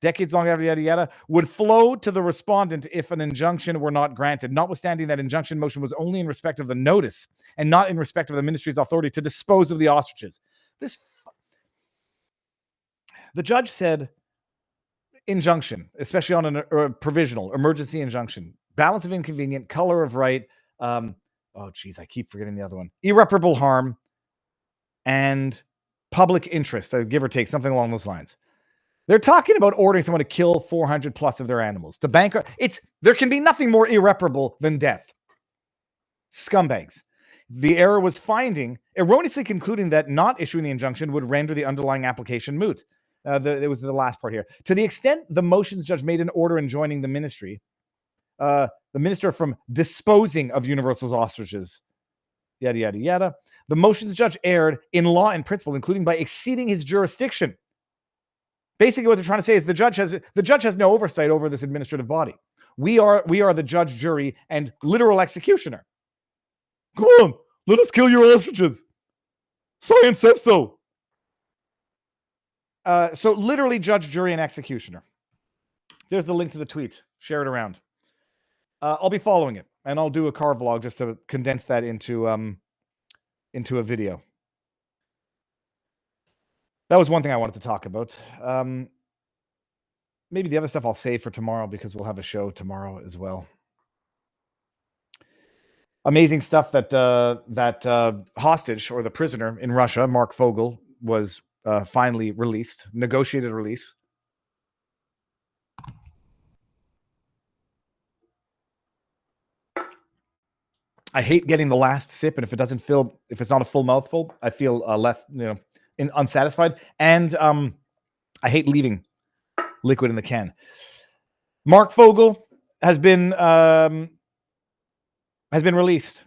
decades long, yada, yada, yada, would flow to the respondent if an injunction were not granted, notwithstanding that injunction motion was only in respect of the notice and not in respect of the ministry's authority to dispose of the ostriches. The judge said, injunction, especially on a provisional emergency injunction, balance of inconvenient, color of right, I keep forgetting the other one, irreparable harm, and public interest, give or take, something along those lines. They're talking about ordering someone to kill 400 plus of their animals, to bankrupt. There can be nothing more irreparable than death. Scumbags. The error was erroneously concluding that not issuing the injunction would render the underlying application moot. It was the last part here. To the extent the motions judge made an order enjoining the ministry, the minister from disposing of Universal's ostriches, yada, yada, yada. The motions judge erred in law and principle, including by exceeding his jurisdiction. Basically, what they're trying to say is the judge has no oversight over this administrative body. We are the judge, jury, and literal executioner. Come on, let us kill your ostriches. Science says so. So literally judge, jury, and executioner. There's the link to the tweet. Share it around. I'll be following it, and I'll do a car vlog just to condense that into a video. That was one thing I wanted to talk about. Maybe the other stuff I'll save for tomorrow because we'll have a show tomorrow as well. Amazing stuff that that hostage or the prisoner in Russia, Mark Fogel, was finally released, negotiated release. I hate getting the last sip, and if it's not a full mouthful, I feel left, unsatisfied, and I hate leaving liquid in the can. Mark Fogel has been released.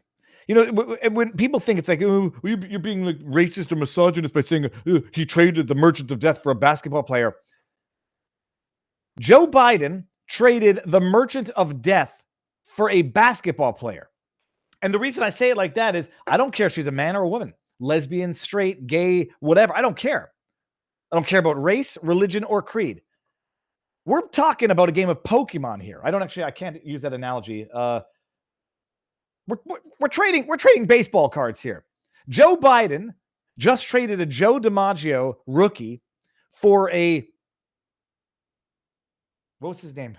When people think it's like, oh, you're being like racist or misogynist by saying he traded the merchant of death for a basketball player. Joe Biden traded the merchant of death for a basketball player. And the reason I say it like that is I don't care if she's a man or a woman, lesbian, straight, gay, whatever. I don't care. I don't care about race, religion, or creed. We're talking about a game of Pokemon here. I can't use that analogy. We're trading baseball cards here. Joe Biden just traded a Joe DiMaggio rookie for what was his name?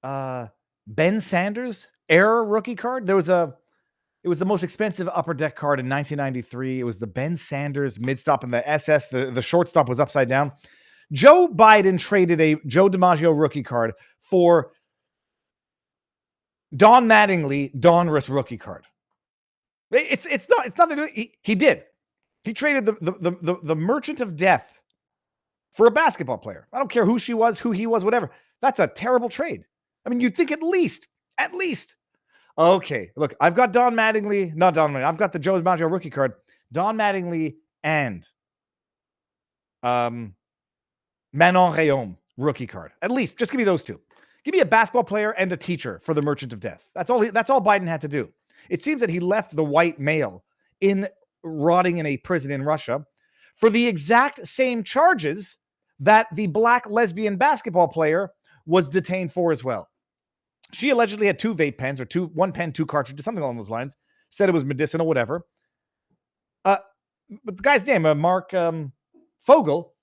Ben Sanders era rookie card. It was the most expensive upper deck card in 1993. It was the Ben Sanders mid-stop, and the SS, the shortstop was upside down. Joe Biden traded a Joe DiMaggio rookie card for Don Mattingly Donruss rookie card. It's nothing. He did. He traded the merchant of death for a basketball player. I don't care who she was, who he was, whatever. That's a terrible trade. I mean, you'd think at least. Okay, look, I've got I've got the Joe DiMaggio rookie card. Don Mattingly and Manon Rhéaume rookie card. At least, just give me those two. Give me a basketball player and a teacher for the merchant of death. That's all Biden had to do. It seems that he left the white male rotting in a prison in Russia for the exact same charges that the black lesbian basketball player was detained for as well. She allegedly had 2 vape pens, or 1 pen, 2 cartridges, something along those lines. Said it was medicinal, whatever. But the guy's name, Mark Fogel,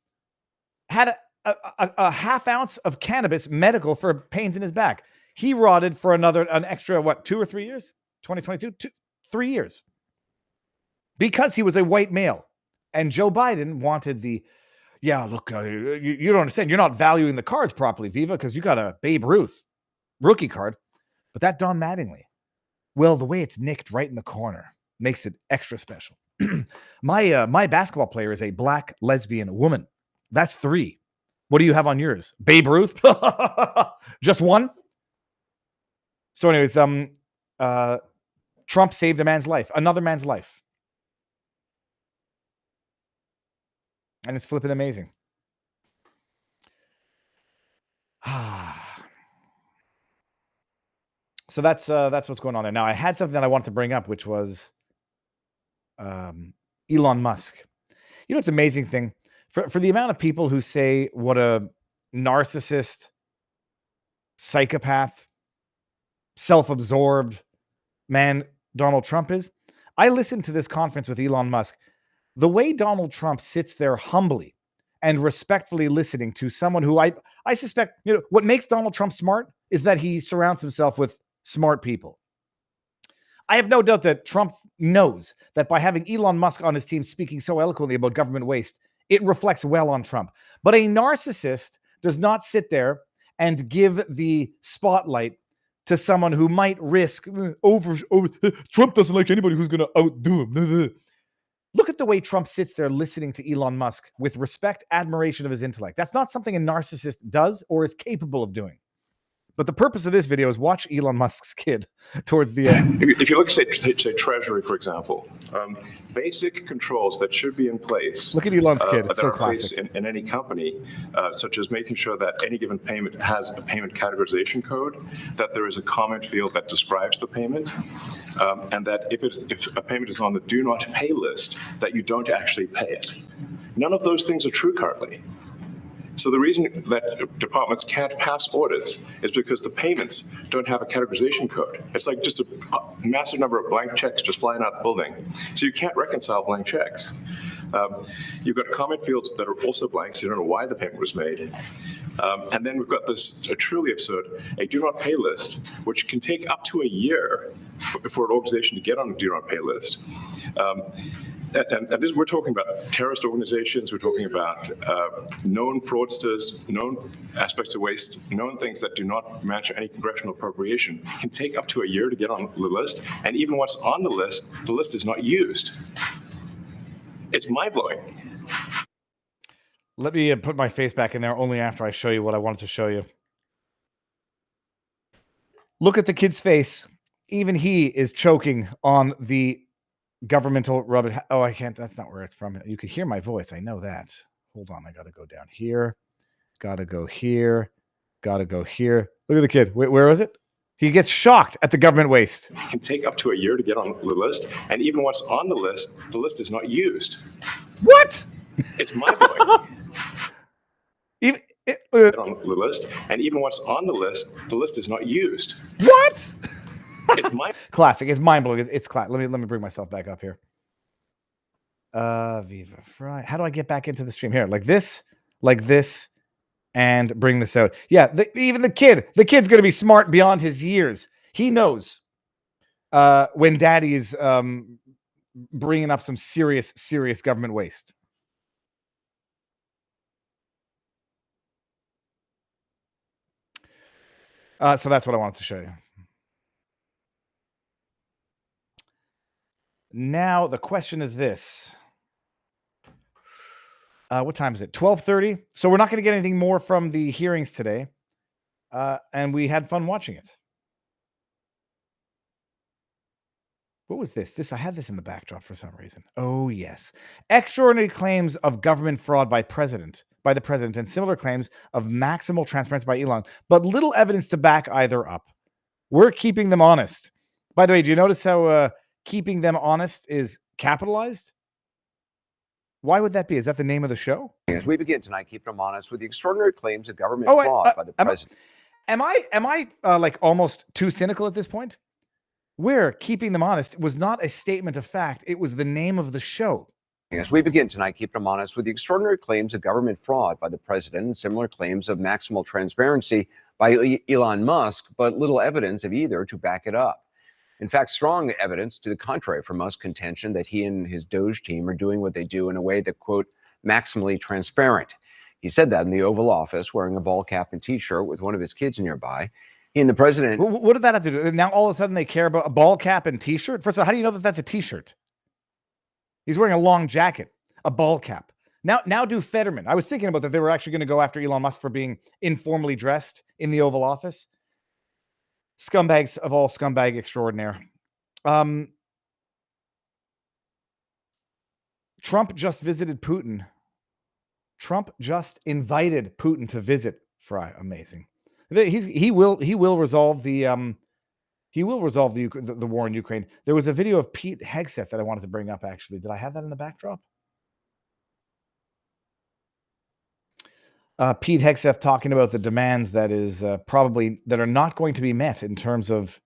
had a half ounce of cannabis medical for pains in his back. He rotted for an extra, 2 or 3 years? 2022? 3 years. Because he was a white male. And Joe Biden wanted you don't understand. You're not valuing the cards properly, Viva, because you got a Babe Ruth rookie card. But that Don Mattingly, well, the way it's nicked right in the corner makes it extra special. My basketball player is a black lesbian woman. That's 3. What do you have on yours? Babe Ruth? Just 1? So anyways, Trump saved a man's life, another man's life. And it's flipping amazing. So that's what's going on there. Now, I had something that I wanted to bring up, which was Elon Musk. It's an amazing thing. For the amount of people who say what a narcissist, psychopath, self-absorbed man Donald Trump is, I listened to this conference with Elon Musk. The way Donald Trump sits there humbly and respectfully listening to someone who I suspect, what makes Donald Trump smart is that he surrounds himself with smart people. I have no doubt that Trump knows that by having Elon Musk on his team speaking so eloquently about government waste, it reflects well on Trump. But a narcissist does not sit there and give the spotlight to someone who might risk Trump doesn't like anybody who's going to outdo him. Look at the way Trump sits there listening to Elon Musk with respect, admiration of his intellect. That's not something a narcissist does or is capable of doing. But the purpose of this video is watch Elon Musk's kid towards the end. If you look at, say Treasury, for example, basic controls that should be in place. Look at Elon's kid. It's that so are in place classic. in any company, such as making sure that any given payment has a payment categorization code, that there is a comment field that describes the payment, and that if a payment is on the do not pay list, that you don't actually pay it. None of those things are true currently. So the reason that departments can't pass audits is because the payments don't have a categorization code. It's like just a massive number of blank checks just flying out the building. So you can't reconcile blank checks. You've got comment fields that are also blank, so you don't know why the payment was made. And then we've got this truly absurd, a do not pay list, which can take up to a year for an organization to get on a do not pay list. And this, we're talking about terrorist organizations, we're talking about known fraudsters, known aspects of waste, known things that do not match any congressional appropriation, can take up to a year to get on the list. And even once on the list is not used. It's mind-blowing. Let me put my face back in there only after I show you what I wanted to show you. Look at the kid's face. Even he is choking on the governmental rubbish. Oh, I can't. That's not where it's from. You could hear my voice. I know that. Hold on. I got to go down here. Got to go here. Got to go here. Look at the kid. Where is it? He gets shocked at the government waste. It can take up to a year to get on the list. And even once on the list is not used. What? It's mind-blowing. On the list. And even once on the list is not used. What? It's classic. It's mind blowing. It's classic. Let me bring myself back up here. Viva Frei. How do I get back into the stream here? Like this, and bring this out. Yeah. Even the kid's going to be smart beyond his years. He knows when Daddy is bringing up some serious government waste. So that's what I wanted to show you. Now, the question is this. What time is it? 12:30. So we're not going to get anything more from the hearings today. And we had fun watching it. What was this? I had this in the backdrop for some reason. Oh, yes. Extraordinary claims of government fraud by the president, and similar claims of maximal transparency by Elon, but little evidence to back either up. We're keeping them honest. By the way, do you notice how keeping them honest is capitalized? Why would that be? Is that the name of the show? As we begin tonight, keep them honest with the extraordinary claims of government fraud by the president. Am I like almost too cynical at this point? We're keeping them honest was not a statement of fact. It was the name of the show. As we begin tonight, keep them honest with the extraordinary claims of government fraud by the president and similar claims of maximal transparency by Elon Musk, but little evidence of either to back it up. In fact, strong evidence to the contrary from Musk's contention that he and his DOGE team are doing what they do in a way that, quote, maximally transparent. He said that in the Oval Office wearing a ball cap and t-shirt with one of his kids nearby. He and the president... What did that have to do? Now all of a sudden they care about a ball cap and t-shirt? First of all, how do you know that that's a t-shirt? He's wearing a long jacket, a ball cap. Now do Fetterman. I was thinking about that they were actually going to go after Elon Musk for being informally dressed in the Oval Office. Scumbags of all scumbag extraordinaire. Trump just visited Putin. Trump just invited Putin to visit Frei. Amazing. He will resolve the war in Ukraine. There was a video of Pete Hegseth that I wanted to bring up. Actually, did I have that in the backdrop? Pete Hegseth talking about the demands that are not going to be met in terms of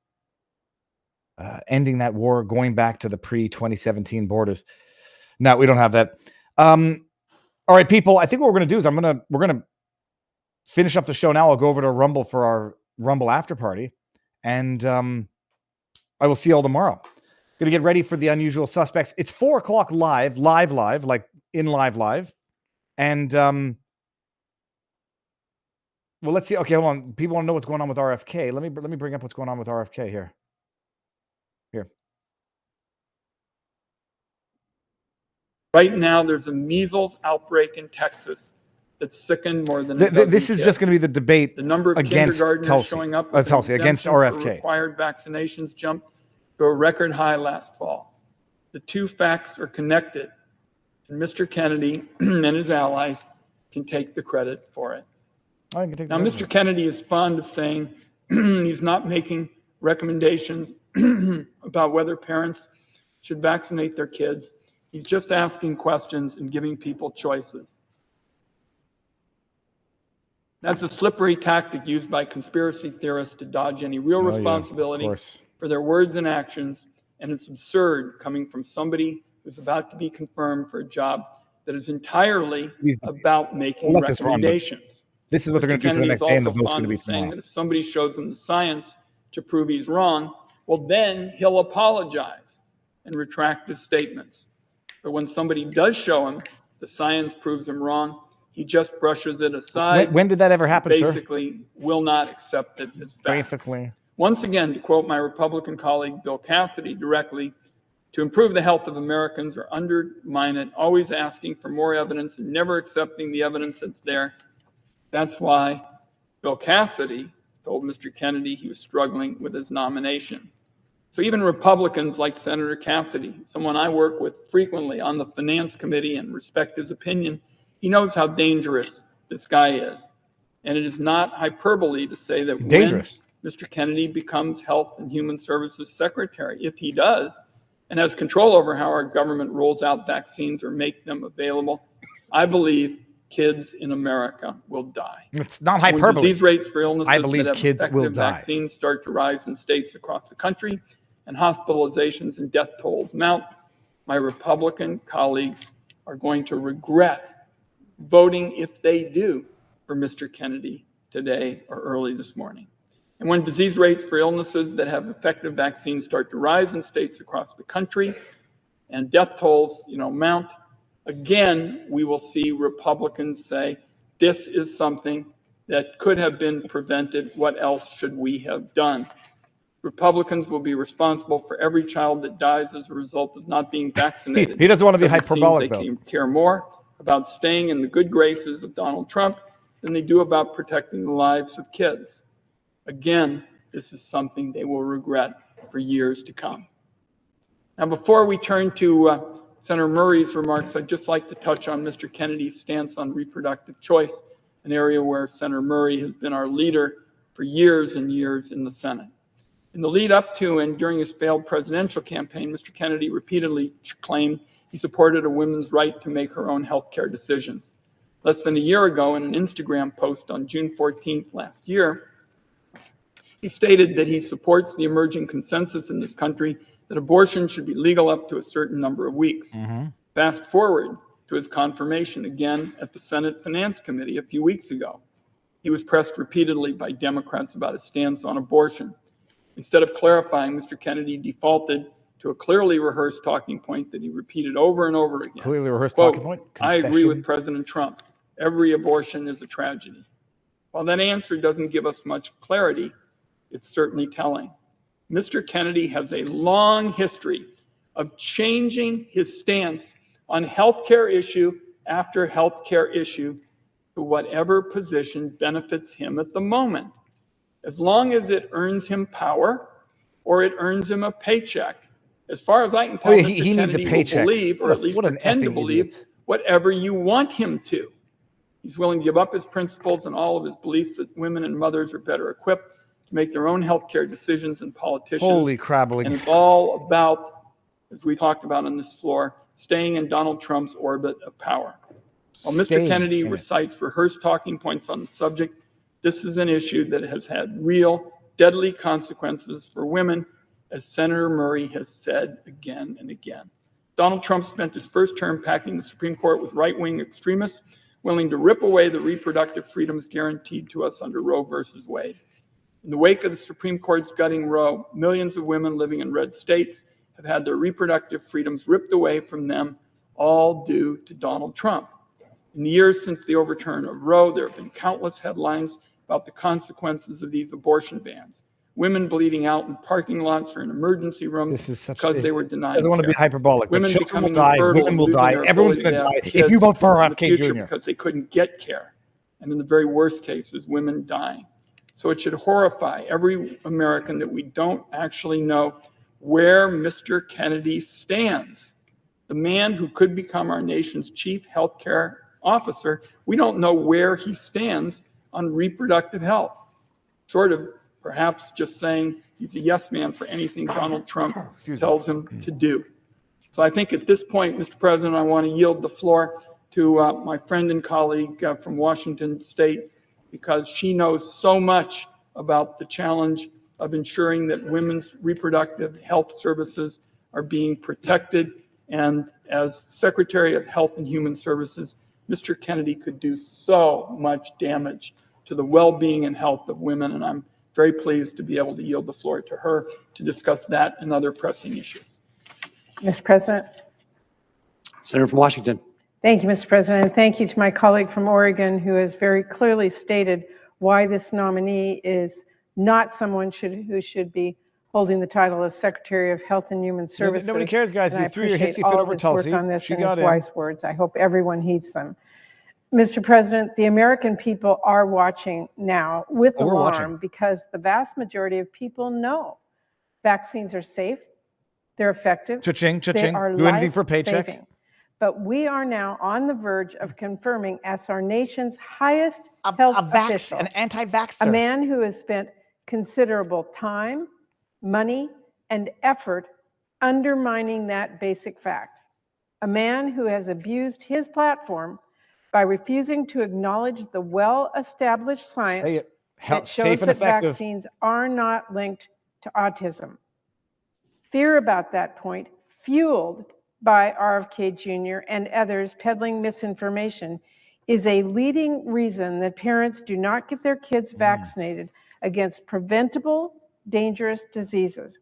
ending that war, going back to the pre-2017 borders. No, we don't have that. All right, people. I think what we're going to do is we're gonna finish up the show now. I'll go over to Rumble for our Rumble after party, and I will see you all tomorrow. Going to get ready for the Unusual Suspects. It's 4:00 live, like in live, and well, let's see. Okay, hold on. People want to know what's going on with RFK. Let me bring up what's going on with RFK here. Right now, there's a measles outbreak in Texas that sickened more than This is just going to be the debate the number of against kindergartners Tulsi. showing up with Tulsi, an against exemption for RFK. required vaccinations jumped to a record high last fall. The two facts are connected, and Mr. Kennedy and his allies can take the credit for it. I can take the Now, credit Mr. for it. Kennedy is fond of saying he's not making recommendations about whether parents should vaccinate their kids. He's just asking questions and giving people choices. That's a slippery tactic used by conspiracy theorists to dodge any real responsibility for their words and actions, and it's absurd coming from somebody who's about to be confirmed for a job that is entirely about making recommendations. This is what they're going to do for the next day, and the vote's going to be saying tomorrow. that if somebody shows him the science to prove he's wrong, well, then he'll apologize and retract his statements. But when somebody does show him the science proves him wrong, he just brushes it aside. When did that ever happen, sir? Basically, will not accept it as fact. Basically. Once again, to quote my Republican colleague Bill Cassidy directly, to improve the health of Americans or undermine it, always asking for more evidence and never accepting the evidence that's there. That's why Bill Cassidy told Mr. Kennedy he was struggling with his nomination. So even Republicans like Senator Cassidy, someone I work with frequently on the Finance Committee and respect his opinion, he knows how dangerous this guy is. And it is not hyperbole to say that when Mr. Kennedy becomes Health and Human Services Secretary, if he does, and has control over how our government rolls out vaccines or make them available, I believe kids in America will die. It's not hyperbole. When disease rates for illnesses I believe that have kids will effective die. vaccines start to rise in states across the country and hospitalizations and death tolls mount, my Republican colleagues are going to regret voting, if they do, for Mr. Kennedy today or early this morning. And when disease rates for illnesses that have effective vaccines start to rise in states across the country and death tolls, mount, again, we will see Republicans say, this is something that could have been prevented. What else should we have done? Republicans will be responsible for every child that dies as a result of not being vaccinated. He doesn't want to be Because it seems hyperbolic, they though. care more about staying in the good graces of Donald Trump than they do about protecting the lives of kids. Again, this is something they will regret for years to come. Now, before we turn to Senator Murray's remarks, I'd just like to touch on Mr. Kennedy's stance on reproductive choice, an area where Senator Murray has been our leader for years and years in the Senate. In the lead up to and during his failed presidential campaign, Mr. Kennedy repeatedly claimed he supported a woman's right to make her own health care decisions. Less than a year ago, in an Instagram post on June 14th last year, he stated that he supports the emerging consensus in this country that abortion should be legal up to a certain number of weeks. Fast forward to his confirmation again at the Senate Finance Committee a few weeks ago. He was pressed repeatedly by Democrats about his stance on abortion. Instead of clarifying, Mr. Kennedy defaulted to a clearly rehearsed talking point that he repeated over and over again. Clearly rehearsed Quote, talking point? I agree with President Trump. Every abortion is a tragedy. While that answer doesn't give us much clarity, it's certainly telling. Mr. Kennedy has a long history of changing his stance on healthcare issue after healthcare issue to whatever position benefits him at the moment. As long as it earns him power or it earns him a paycheck. As far as I can tell, He Mr. needs a Kennedy paycheck. will believe, or at least pretend to believe, whatever you want him to. He's willing to give up his principles and all of his beliefs that women and mothers are better equipped to make their own healthcare decisions than politicians. Holy crabbling. And it's all about, as we talked about on this floor, staying in Donald Trump's orbit of power. While Mr. Kennedy recites rehearsed talking points on the subject, this is an issue that has had real, deadly consequences for women, as Senator Murray has said again and again. Donald Trump spent his first term packing the Supreme Court with right-wing extremists willing to rip away the reproductive freedoms guaranteed to us under Roe versus Wade. In the wake of the Supreme Court's gutting Roe, millions of women living in red states have had their reproductive freedoms ripped away from them, all due to Donald Trump. In the years since the overturn of Roe, there have been countless headlines about the consequences of these abortion bans. women bleeding out in parking lots or in emergency rooms This is such because they were denied doesn't want to be care. hyperbolic, but Women children will becoming die, infertile women and will losing die, their everyone's ability going to to die have if you kids vote for in the RFK future Jr. because they couldn't get care. And in the very worst cases, women dying. So it should horrify every American that we don't actually know where Mr. Kennedy stands. The man who could become our nation's chief healthcare officer, we don't know where he stands on reproductive health, short of perhaps just saying he's a yes man for anything Donald Trump tells him to do. So I think at this point, Mr. President, I want to yield the floor to my friend and colleague from Washington State, because she knows so much about the challenge of ensuring that women's reproductive health services are being protected. And as Secretary of Health and Human Services, Mr. Kennedy could do so much damage to the well-being and health of women. And I'm very pleased to be able to yield the floor to her to discuss that and other pressing issues. Mr. President. Senator from Washington. Thank you, Mr. President. And thank you to my colleague from Oregon who has very clearly stated why this nominee is not someone who should be holding the title of Secretary of Health and Human Services. Nobody cares, guys. You threw your hissy fit over Tulsi. She got in. Wise words. I hope everyone heeds them. Mr. President, the American people are watching now with alarm because the vast majority of people know vaccines are safe, they're effective, cha-ching, they are do anything for a paycheck. life-saving. But we are now on the verge of confirming as our nation's highest health official, an anti-vaxxer, a man who has spent considerable time, money, and effort undermining that basic fact. A man who has abused his platform by refusing to acknowledge the well-established science that shows that vaccines are not linked to autism. Fear about that point, fueled by RFK Jr. and others peddling misinformation, is a leading reason that parents do not get their kids vaccinated against preventable, dangerous diseases.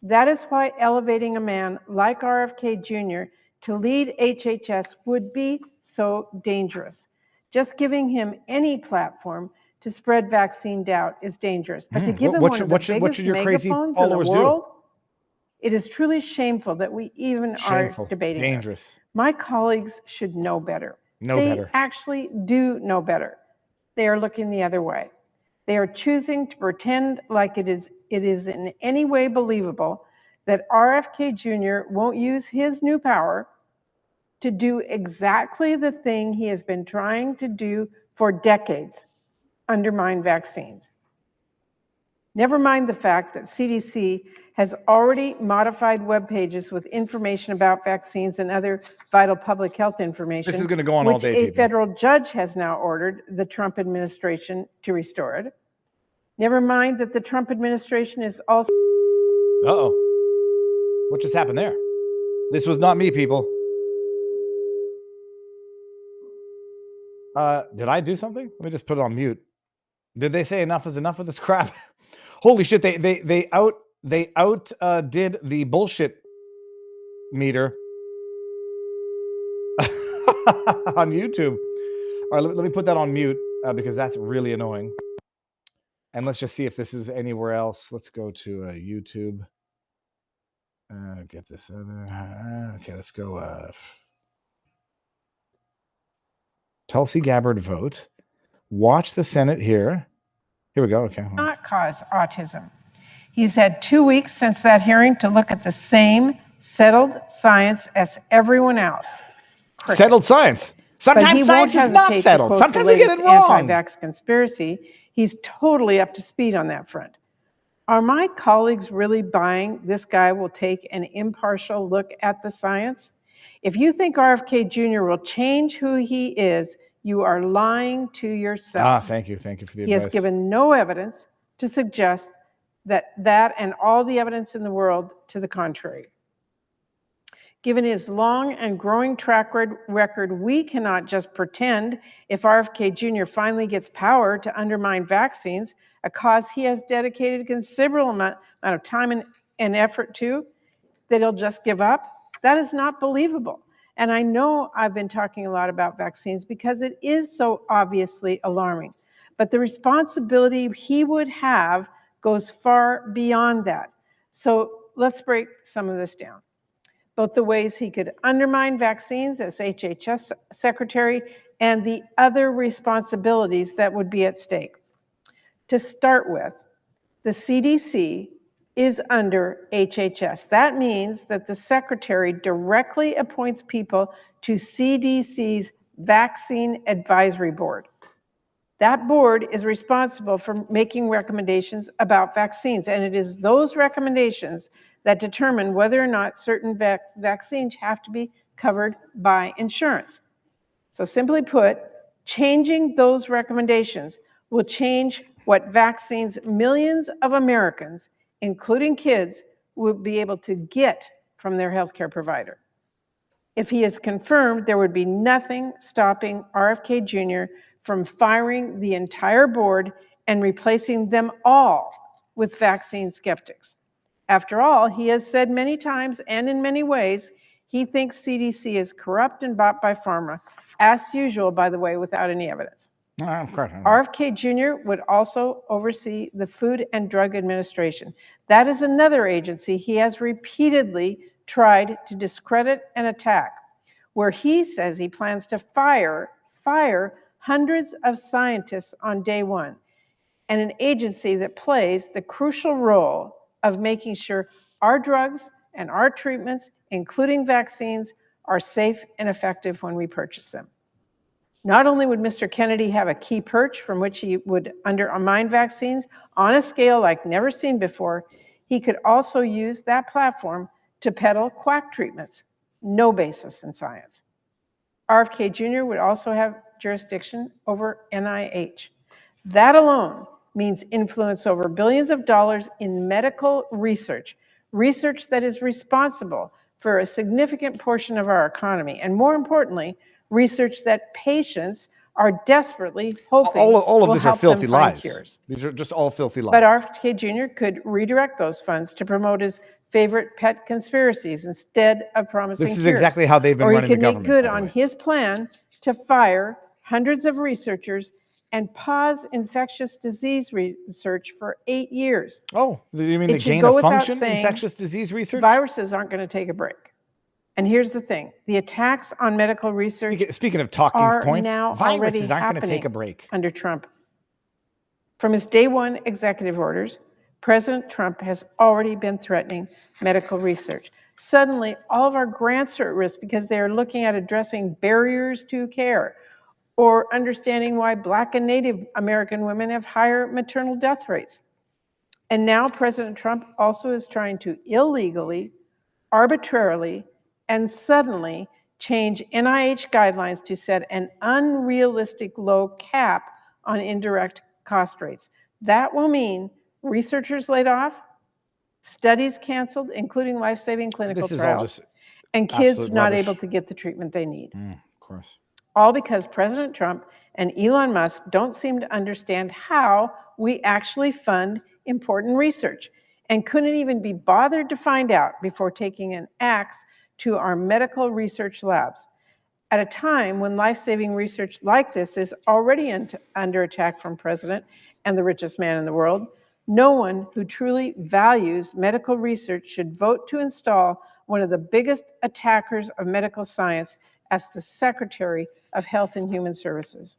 That is why elevating a man like RFK Jr. to lead HHS would be so dangerous. Just giving him any platform to spread vaccine doubt is dangerous. But to give him one of the biggest megaphones in the world, it is truly shameful that we even are debating this. My colleagues should know better. They actually do know better. They are looking the other way. They are choosing to pretend like it is in any way believable that RFK Jr. won't use his new power to do exactly the thing he has been trying to do for decades, undermine vaccines. Never mind the fact that CDC has already modified web pages with information about vaccines and other vital public health information. This is going to go on all day, which a federal judge has now ordered the Trump administration to restore it. Never mind that the Trump administration is also... Uh-oh. What just happened there? This was not me, people. Did I do something? Let me just put it on mute. Did they say enough is enough of this crap? Holy shit, they outdid the bullshit meter on YouTube. All right, let me put that on mute because that's really annoying. And let's just see if this is anywhere else. Let's go to YouTube. Get this. Okay, let's go. Tulsi Gabbard vote. Watch the Senate here. Here we go. Okay. Not cause autism. He's had 2 weeks since that hearing to look at the same settled science as everyone else. Cricket. Settled science. Sometimes science is not settled. Sometimes we get it wrong. Anti-vax conspiracy. He's totally up to speed on that front. Are my colleagues really buying this guy will take an impartial look at the science? If you think RFK Jr. will change who he is, you are lying to yourself. Thank you. Thank you for the advice. He has given no evidence to suggest that and all the evidence in the world to the contrary. Given his long and growing track record, we cannot just pretend if RFK Jr. finally gets power to undermine vaccines, a cause he has dedicated a considerable amount of time and effort to, that he'll just give up. That is not believable. And I know I've been talking a lot about vaccines because it is so obviously alarming. But the responsibility he would have goes far beyond that. So let's break some of this down. Both the ways he could undermine vaccines as HHS secretary and the other responsibilities that would be at stake. To start with, the CDC is under HHS. That means that the secretary directly appoints people to CDC's Vaccine Advisory Board. That board is responsible for making recommendations about vaccines, and it is those recommendations that determine whether or not certain vaccines have to be covered by insurance. So simply put, changing those recommendations will change what vaccines millions of Americans, including kids, will be able to get from their healthcare provider. If he is confirmed, there would be nothing stopping RFK Jr. from firing the entire board and replacing them all with vaccine skeptics. After all, he has said many times and in many ways, he thinks CDC is corrupt and bought by pharma, as usual, by the way, without any evidence. Of course. RFK Jr. would also oversee the Food and Drug Administration. That is another agency he has repeatedly tried to discredit and attack, where he says he plans to fire hundreds of scientists on day one, and an agency that plays the crucial role of making sure our drugs and our treatments, including vaccines, are safe and effective when we purchase them. Not only would Mr. Kennedy have a key perch from which he would undermine vaccines on a scale like never seen before, he could also use that platform to peddle quack treatments, no basis in science. RFK Jr. would also have jurisdiction over NIH. That alone means influence over billions of dollars in medical research that is responsible for a significant portion of our economy, and more importantly, research that patients are desperately hoping all of will these are help them filthy find lies. cures. These are just all filthy lies. But RFK Jr. could redirect those funds to promote his favorite pet conspiracies instead of promising This is cures. exactly how they've been Or he running the could make government, good by the on way. his plan to fire hundreds of researchers and pause infectious disease research for 8 years. Oh, you mean the It should gain go of without function, saying, infectious disease research? viruses aren't going to take a break. And here's the thing, the attacks on medical research Speaking of talking are points, now already viruses aren't going to happening take a break. under Trump. From his day one executive orders, President Trump has already been threatening medical research. Suddenly, all of our grants are at risk because they are looking at addressing barriers to care or understanding why Black and Native American women have higher maternal death rates. And now President Trump also is trying to illegally, arbitrarily, and suddenly change NIH guidelines to set an unrealistic low cap on indirect cost rates. That will mean researchers laid off, studies canceled, including life-saving clinical This is all trials, just and kids absolute not rubbish. able to get the treatment they need. Of course. All because President Trump and Elon Musk don't seem to understand how we actually fund important research and couldn't even be bothered to find out before taking an axe to our medical research labs. At a time when life-saving research like this is already under attack from President and the richest man in the world, no one who truly values medical research should vote to install one of the biggest attackers of medical science as the Secretary of Health and Human Services.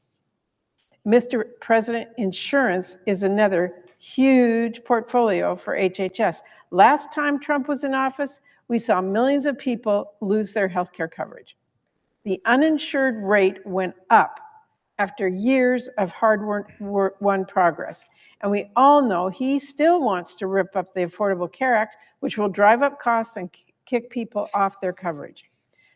Mr. President, insurance is another huge portfolio for HHS. Last time Trump was in office, we saw millions of people lose their health care coverage. The uninsured rate went up after years of hard-won progress. And we all know he still wants to rip up the Affordable Care Act, which will drive up costs and kick people off their coverage.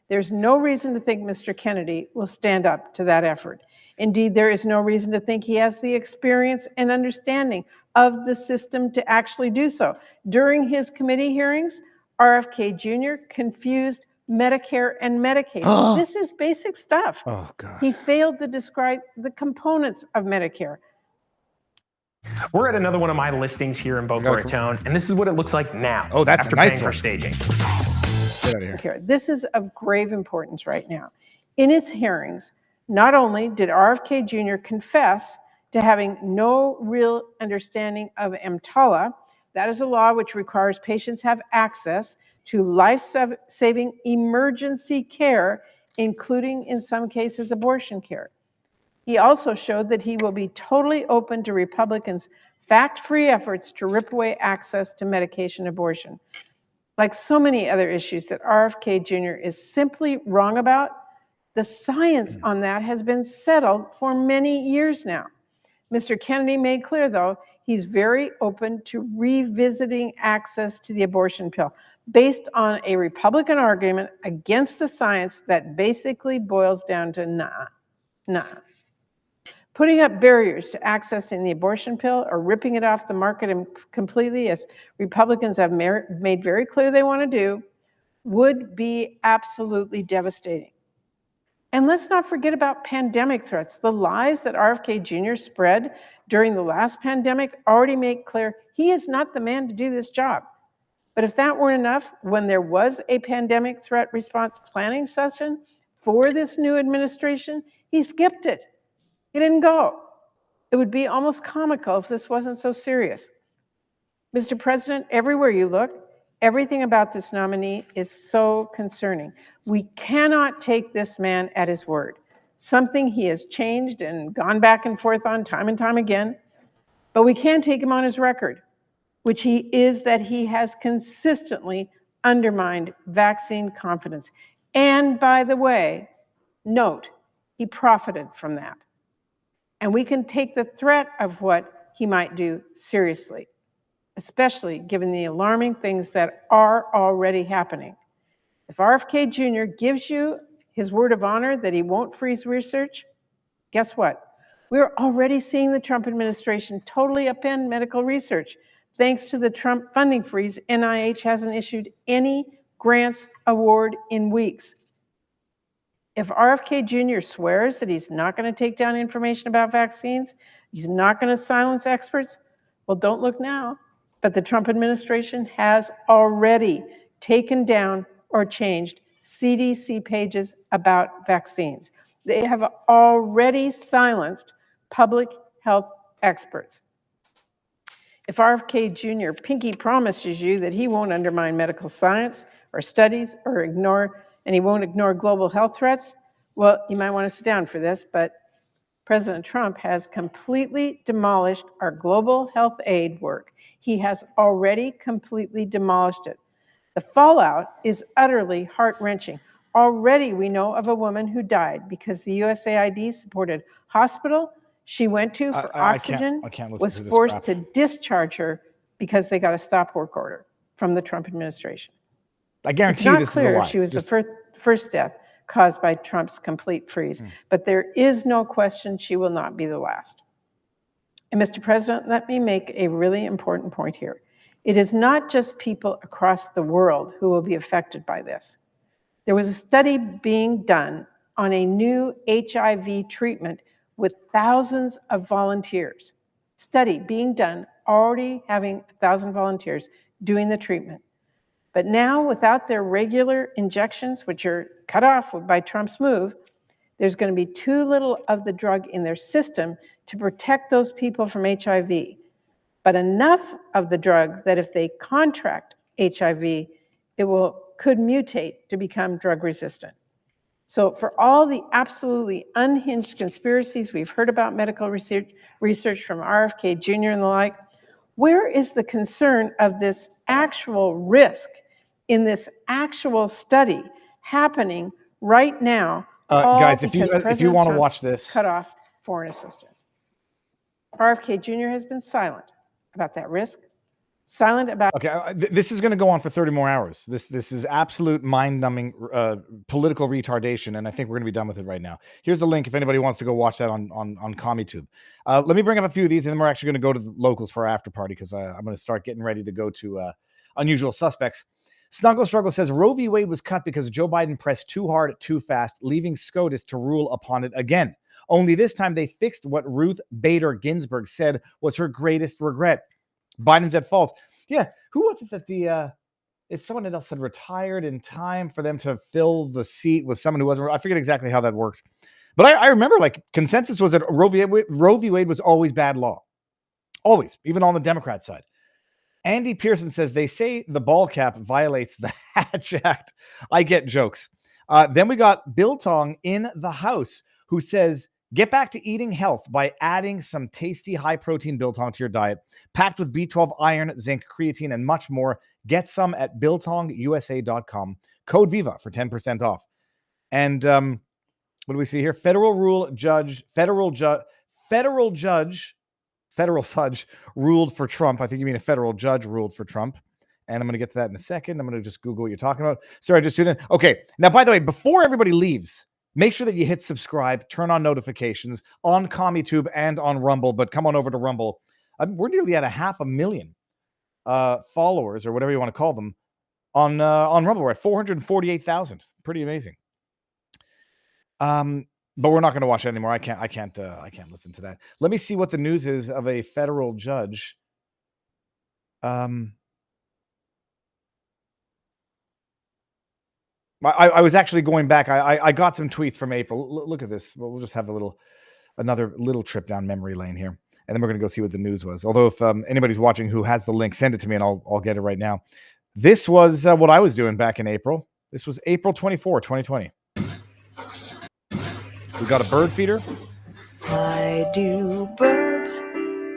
There's no reason to think Mr. Kennedy will stand up to that effort. Indeed, there is no reason to think he has the experience and understanding of the system to actually do so. During his committee hearings, RFK Jr. confused Medicare and Medicaid. This is basic stuff. Oh, God. He failed to describe the components of Medicare. We're at another one of my listings here in Boca Raton, and this is what it looks like now. Oh, that's after a nice paying for one. staging. Get out of here. This is of grave importance right now. In his hearings, not only did RFK Jr. confess to having no real understanding of EMTALA. That is a law which requires patients have access to life-saving emergency care, including, in some cases, abortion care. He also showed that he will be totally open to Republicans' fact-free efforts to rip away access to medication abortion. Like so many other issues that RFK Jr. is simply wrong about, the science on that has been settled for many years now. Mr. Kennedy made clear, though, he's very open to revisiting access to the abortion pill based on a Republican argument against the science that basically boils down to nah. Putting up barriers to accessing the abortion pill or ripping it off the market completely, as Republicans have made very clear they want to do, would be absolutely devastating. And let's not forget about pandemic threats. The lies that RFK Jr. spread during the last pandemic already make clear he is not the man to do this job. But if that weren't enough, when there was a pandemic threat response planning session for this new administration, he skipped it. He didn't go. It would be almost comical if this wasn't so serious. Mr. President, everywhere you look, everything about this nominee is so concerning. We cannot take this man at his word, something he has changed and gone back and forth on time and time again. But we can take him on his record, which that he has consistently undermined vaccine confidence. And by the way, note, he profited from that. And we can take the threat of what he might do seriously, especially given the alarming things that are already happening. If RFK Jr. gives you his word of honor that he won't freeze research, guess what? We're already seeing the Trump administration totally upend medical research. Thanks to the Trump funding freeze, NIH hasn't issued any grants award in weeks. If RFK Jr. swears that he's not going to take down information about vaccines, he's not going to silence experts, well, don't look now. But the Trump administration has already taken down or changed CDC pages about vaccines. They have already silenced public health experts. If RFK Jr. pinky promises you that he won't undermine medical science or studies or he won't ignore global health threats, well, you might want to sit down for this, but President Trump has completely demolished our global health aid work. He has already completely demolished it. The fallout is utterly heart-wrenching. Already we know of a woman who died because the USAID supported hospital she went to for oxygen was forced to discharge her because they got a stop work order from the Trump administration. I guarantee you this is a lie. It's not clear if she was the first death caused by Trump's complete freeze, but there is no question she will not be the last. And Mr. President, let me make a really important point here. It is not just people across the world who will be affected by this. There was a study being done on a new HIV treatment with thousands of volunteers. Study being done, already having 1,000 volunteers doing the treatment. But now, without their regular injections, which are cut off by Trump's move, there's going to be too little of the drug in their system to protect those people from HIV. But enough of the drug that if they contract HIV, it could mutate to become drug resistant. So for all the absolutely unhinged conspiracies we've heard about medical research from RFK Jr. and the like, where is the concern of this actual risk in this actual study happening right now? Guys, if you want to watch this, cut off foreign assistance. RFK Jr. has been silent about that risk. Silent about. Okay, this is going to go on for 30 more hours. This is absolute mind-numbing political retardation, and I think we're going to be done with it right now. Here's the link if anybody wants to go watch that on CommieTube. Let me bring up a few of these, and then we're actually going to go to the locals for our after party because I'm going to start getting ready to go to Unusual Suspects. Snuggle Struggle says Roe v. Wade was cut because Joe Biden pressed too hard too fast, leaving SCOTUS to rule upon it again. Only this time they fixed what Ruth Bader Ginsburg said was her greatest regret. Biden's at fault. Yeah, who was it that if someone else had retired in time for them to fill the seat with someone who wasn't, I forget exactly how that worked. But I remember like consensus was that Roe v. Wade was always bad law. Always, even on the Democrat side. Andy Pearson says, they say the ball cap violates the Hatch Act. I get jokes. Then we got Bill Tong in the House who says, get back to eating health by adding some tasty high-protein biltong to your diet, packed with B12, iron, zinc, creatine, and much more. Get some at biltongusa.com. Code VIVA for 10% off. And what do we see here? Federal fudge ruled for Trump. I think you mean a federal judge ruled for Trump. And I'm going to get to that in a second. I'm going to just Google what you're talking about. Sorry, I just tuned in. Okay. Now, by the way, before everybody leaves, make sure that you hit subscribe, turn on notifications on CommiTube and on Rumble, but come on over to Rumble. We're nearly at 500,000 followers, or whatever you want to call them, on Rumble. We're at 448,000. Pretty amazing. But we're not going to watch it anymore. I can't listen to that. Let me see what the news is of a federal judge. I was actually going back. I got some tweets from April. Look at this. We'll just have another little trip down memory lane here, and then we're going to go see what the news was. Although if anybody's watching who has the link, send it to me, and I'll get it right now. This was what I was doing back in April. This was April 24, 2020. We got a bird feeder. Why do birds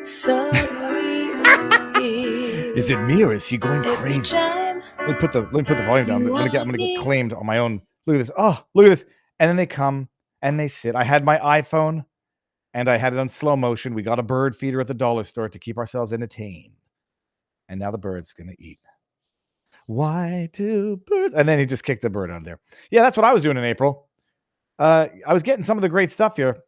suddenly appear? Is it me or is he going crazy? Let me put the volume down. I'm gonna get claimed on my own. Look at this. Oh, look at this. And then they come and they sit. I had my iPhone and I had it on slow motion. We got a bird feeder at the dollar store to keep ourselves entertained. And now the bird's gonna eat. Why do birds? And then he just kicked the bird out of there. Yeah, that's what I was doing in April. I was getting some of the great stuff here.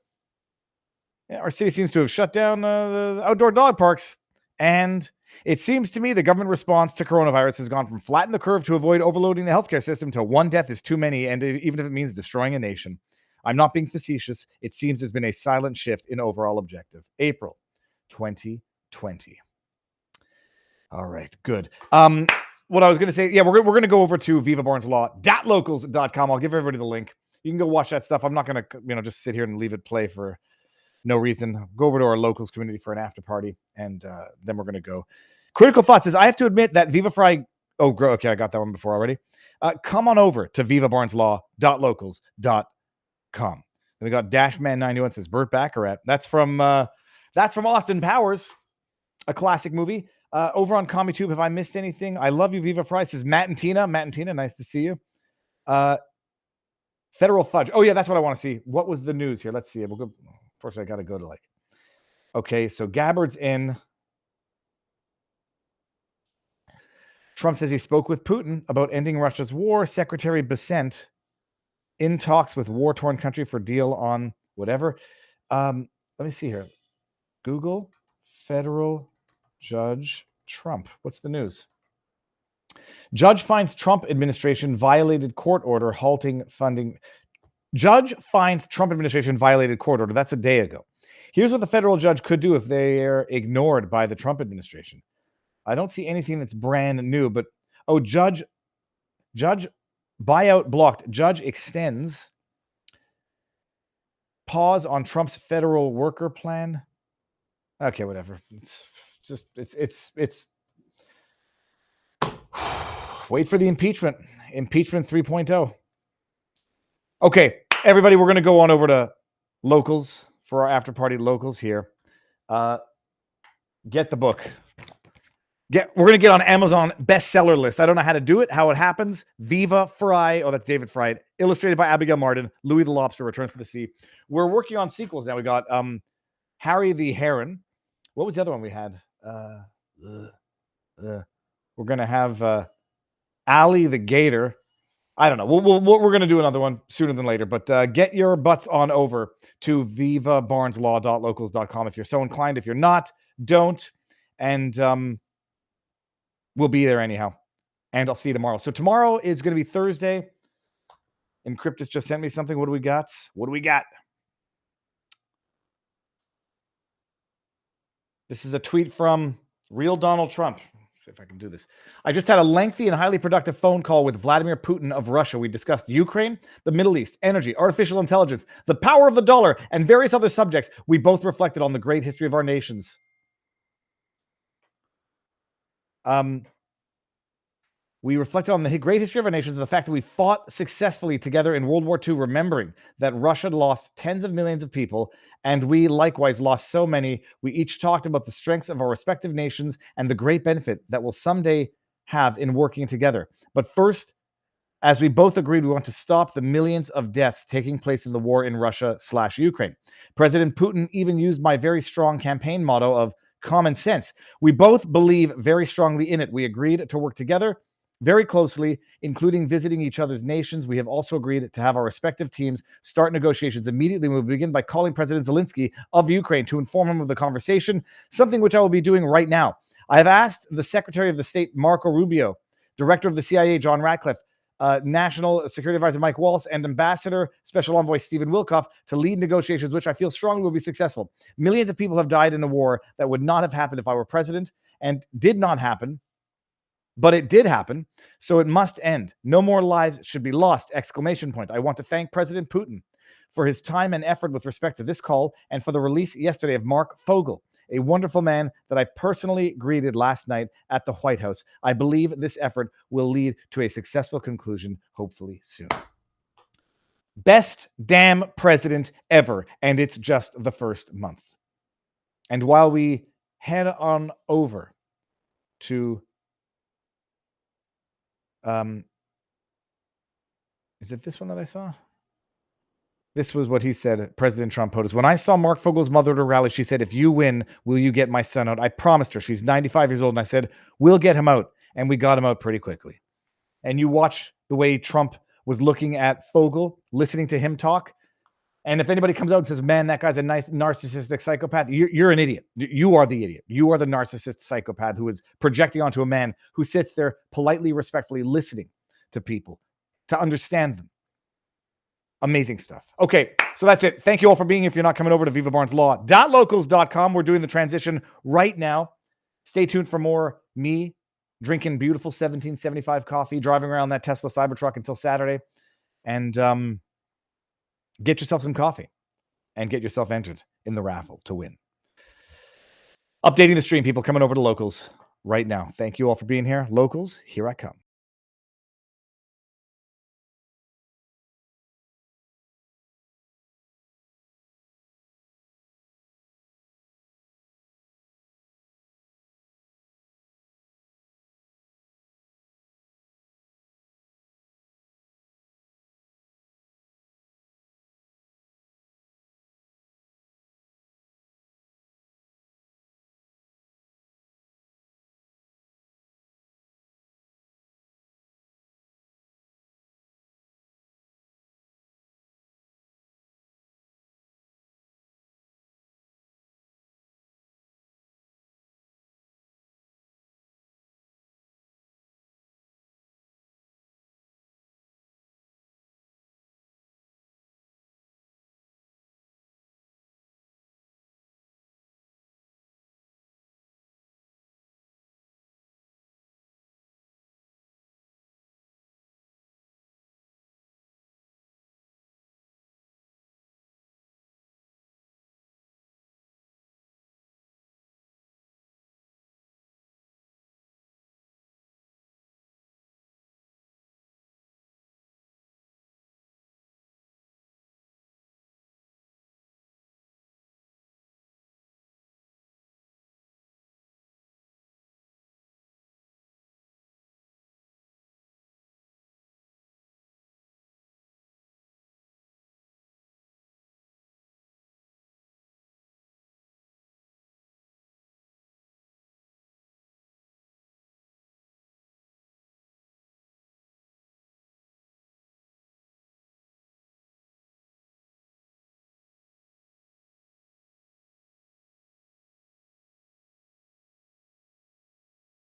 Yeah, our city seems to have shut down the outdoor dog parks. And it seems to me the government response to coronavirus has gone from flatten the curve to avoid overloading the healthcare system to one death is too many, and even if it means destroying a nation. I'm not being facetious. It seems there's been a silent shift in overall objective. April 2020. All right, good. What I was going to say, yeah, we're going to go over to vivabarneslaw.locals.com. I'll give everybody the link. You can go watch that stuff. I'm not going to just sit here and leave it play for no reason. Go over to our locals community for an after party, and then we're going to go. Critical Thought says, I have to admit that Viva Frei... Oh, okay, I got that one before already. Come on over to vivabarneslaw.locals.com. Then we got Dashman91 says, Burt Baccarat. That's from Austin Powers, a classic movie. Over on CommiTube, have I missed anything? I love you, Viva Frei, says Matt and Tina. Matt and Tina, nice to see you. Federal fudge. Oh, yeah, that's what I want to see. What was the news here? Let's see. We'll go. Unfortunately, I got to go to okay, so Gabbard's in. Trump says he spoke with Putin about ending Russia's war. Secretary Bessent in talks with war-torn country for deal on whatever. Let me see here. Google federal judge Trump. What's the news? Judge finds Trump administration violated court order halting funding. Judge finds Trump administration violated court order. That's a day ago. Here's what the federal judge could do if they are ignored by the Trump administration. I don't see anything that's brand new, but judge buyout blocked. Judge extends pause on Trump's federal worker plan. Okay, whatever. It's wait for the impeachment 3.0. Okay, everybody, we're going to go on over to locals for our after party locals here. Get the book. We're going to get on Amazon bestseller list. I don't know how to do it, how it happens. Viva Frei. Oh, that's David Frei. Illustrated by Abigail Martin. Louis the Lobster Returns to the Sea. We're working on sequels now. We got Harry the Heron. What was the other one we had? We're going to have Ali the Gator. I don't know. We're going to do another one sooner than later. But get your butts on over to vivabarneslaw.locals.com if you're so inclined. If you're not, don't. And we'll be there anyhow. And I'll see you tomorrow. So tomorrow is going to be Thursday. Encryptus just sent me something. What do we got? This is a tweet from real Donald Trump. see if I can do this. I just had a lengthy and highly productive phone call with Vladimir Putin of Russia. We discussed Ukraine, the Middle East, energy, artificial intelligence, the power of the dollar, and various other subjects. We both reflected on the great history of our nations. We reflected on the great history of our nations and the fact that we fought successfully together in World War II, remembering that Russia lost tens of millions of people, and we likewise lost so many. We each talked about the strengths of our respective nations and the great benefit that we'll someday have in working together. But first, as we both agreed, we want to stop the millions of deaths taking place in the war in Russia/Ukraine. President Putin even used my very strong campaign motto of common sense. We both believe very strongly in it. We agreed to work together very closely, including visiting each other's nations. We have also agreed to have our respective teams start negotiations immediately. We'll begin by calling President Zelensky of Ukraine to inform him of the conversation, something which I will be doing right now. I have asked the Secretary of the State, Marco Rubio, Director of the CIA, John Ratcliffe, National Security Advisor Mike Waltz, and Ambassador Special Envoy Stephen Witkoff to lead negotiations, which I feel strongly will be successful. Millions of people have died in a war that would not have happened if I were president, and did not happen. But it did happen, so it must end. No more lives should be lost! ! I want to thank President Putin for his time and effort with respect to this call and for the release yesterday of Mark Fogel, a wonderful man that I personally greeted last night at the White House. I believe this effort will lead to a successful conclusion, hopefully soon. Best damn president ever, and it's just the first month. And while we head on over to is it this one that I saw? This was what he said, President Trump POTUS. When I saw Mark Fogel's mother at a rally, she said, if you win, will you get my son out? I promised her. She's 95 years old. And I said, we'll get him out. And we got him out pretty quickly. And you watch the way Trump was looking at Fogel, listening to him talk. And if anybody comes out and says, man, that guy's a nice narcissistic psychopath, you're an idiot. You are the idiot. You are the narcissist psychopath who is projecting onto a man who sits there politely, respectfully listening to people to understand them. Amazing stuff. Okay, so that's it. Thank you all for being here. If you're not coming over to vivabarneslaw.locals.com, we're doing the transition right now. Stay tuned for more me drinking beautiful 1775 coffee, driving around that Tesla Cybertruck until Saturday. And get yourself some coffee and get yourself entered in the raffle to win. Updating the stream, people coming over to Locals right now. Thank you all for being here. Locals, here I come.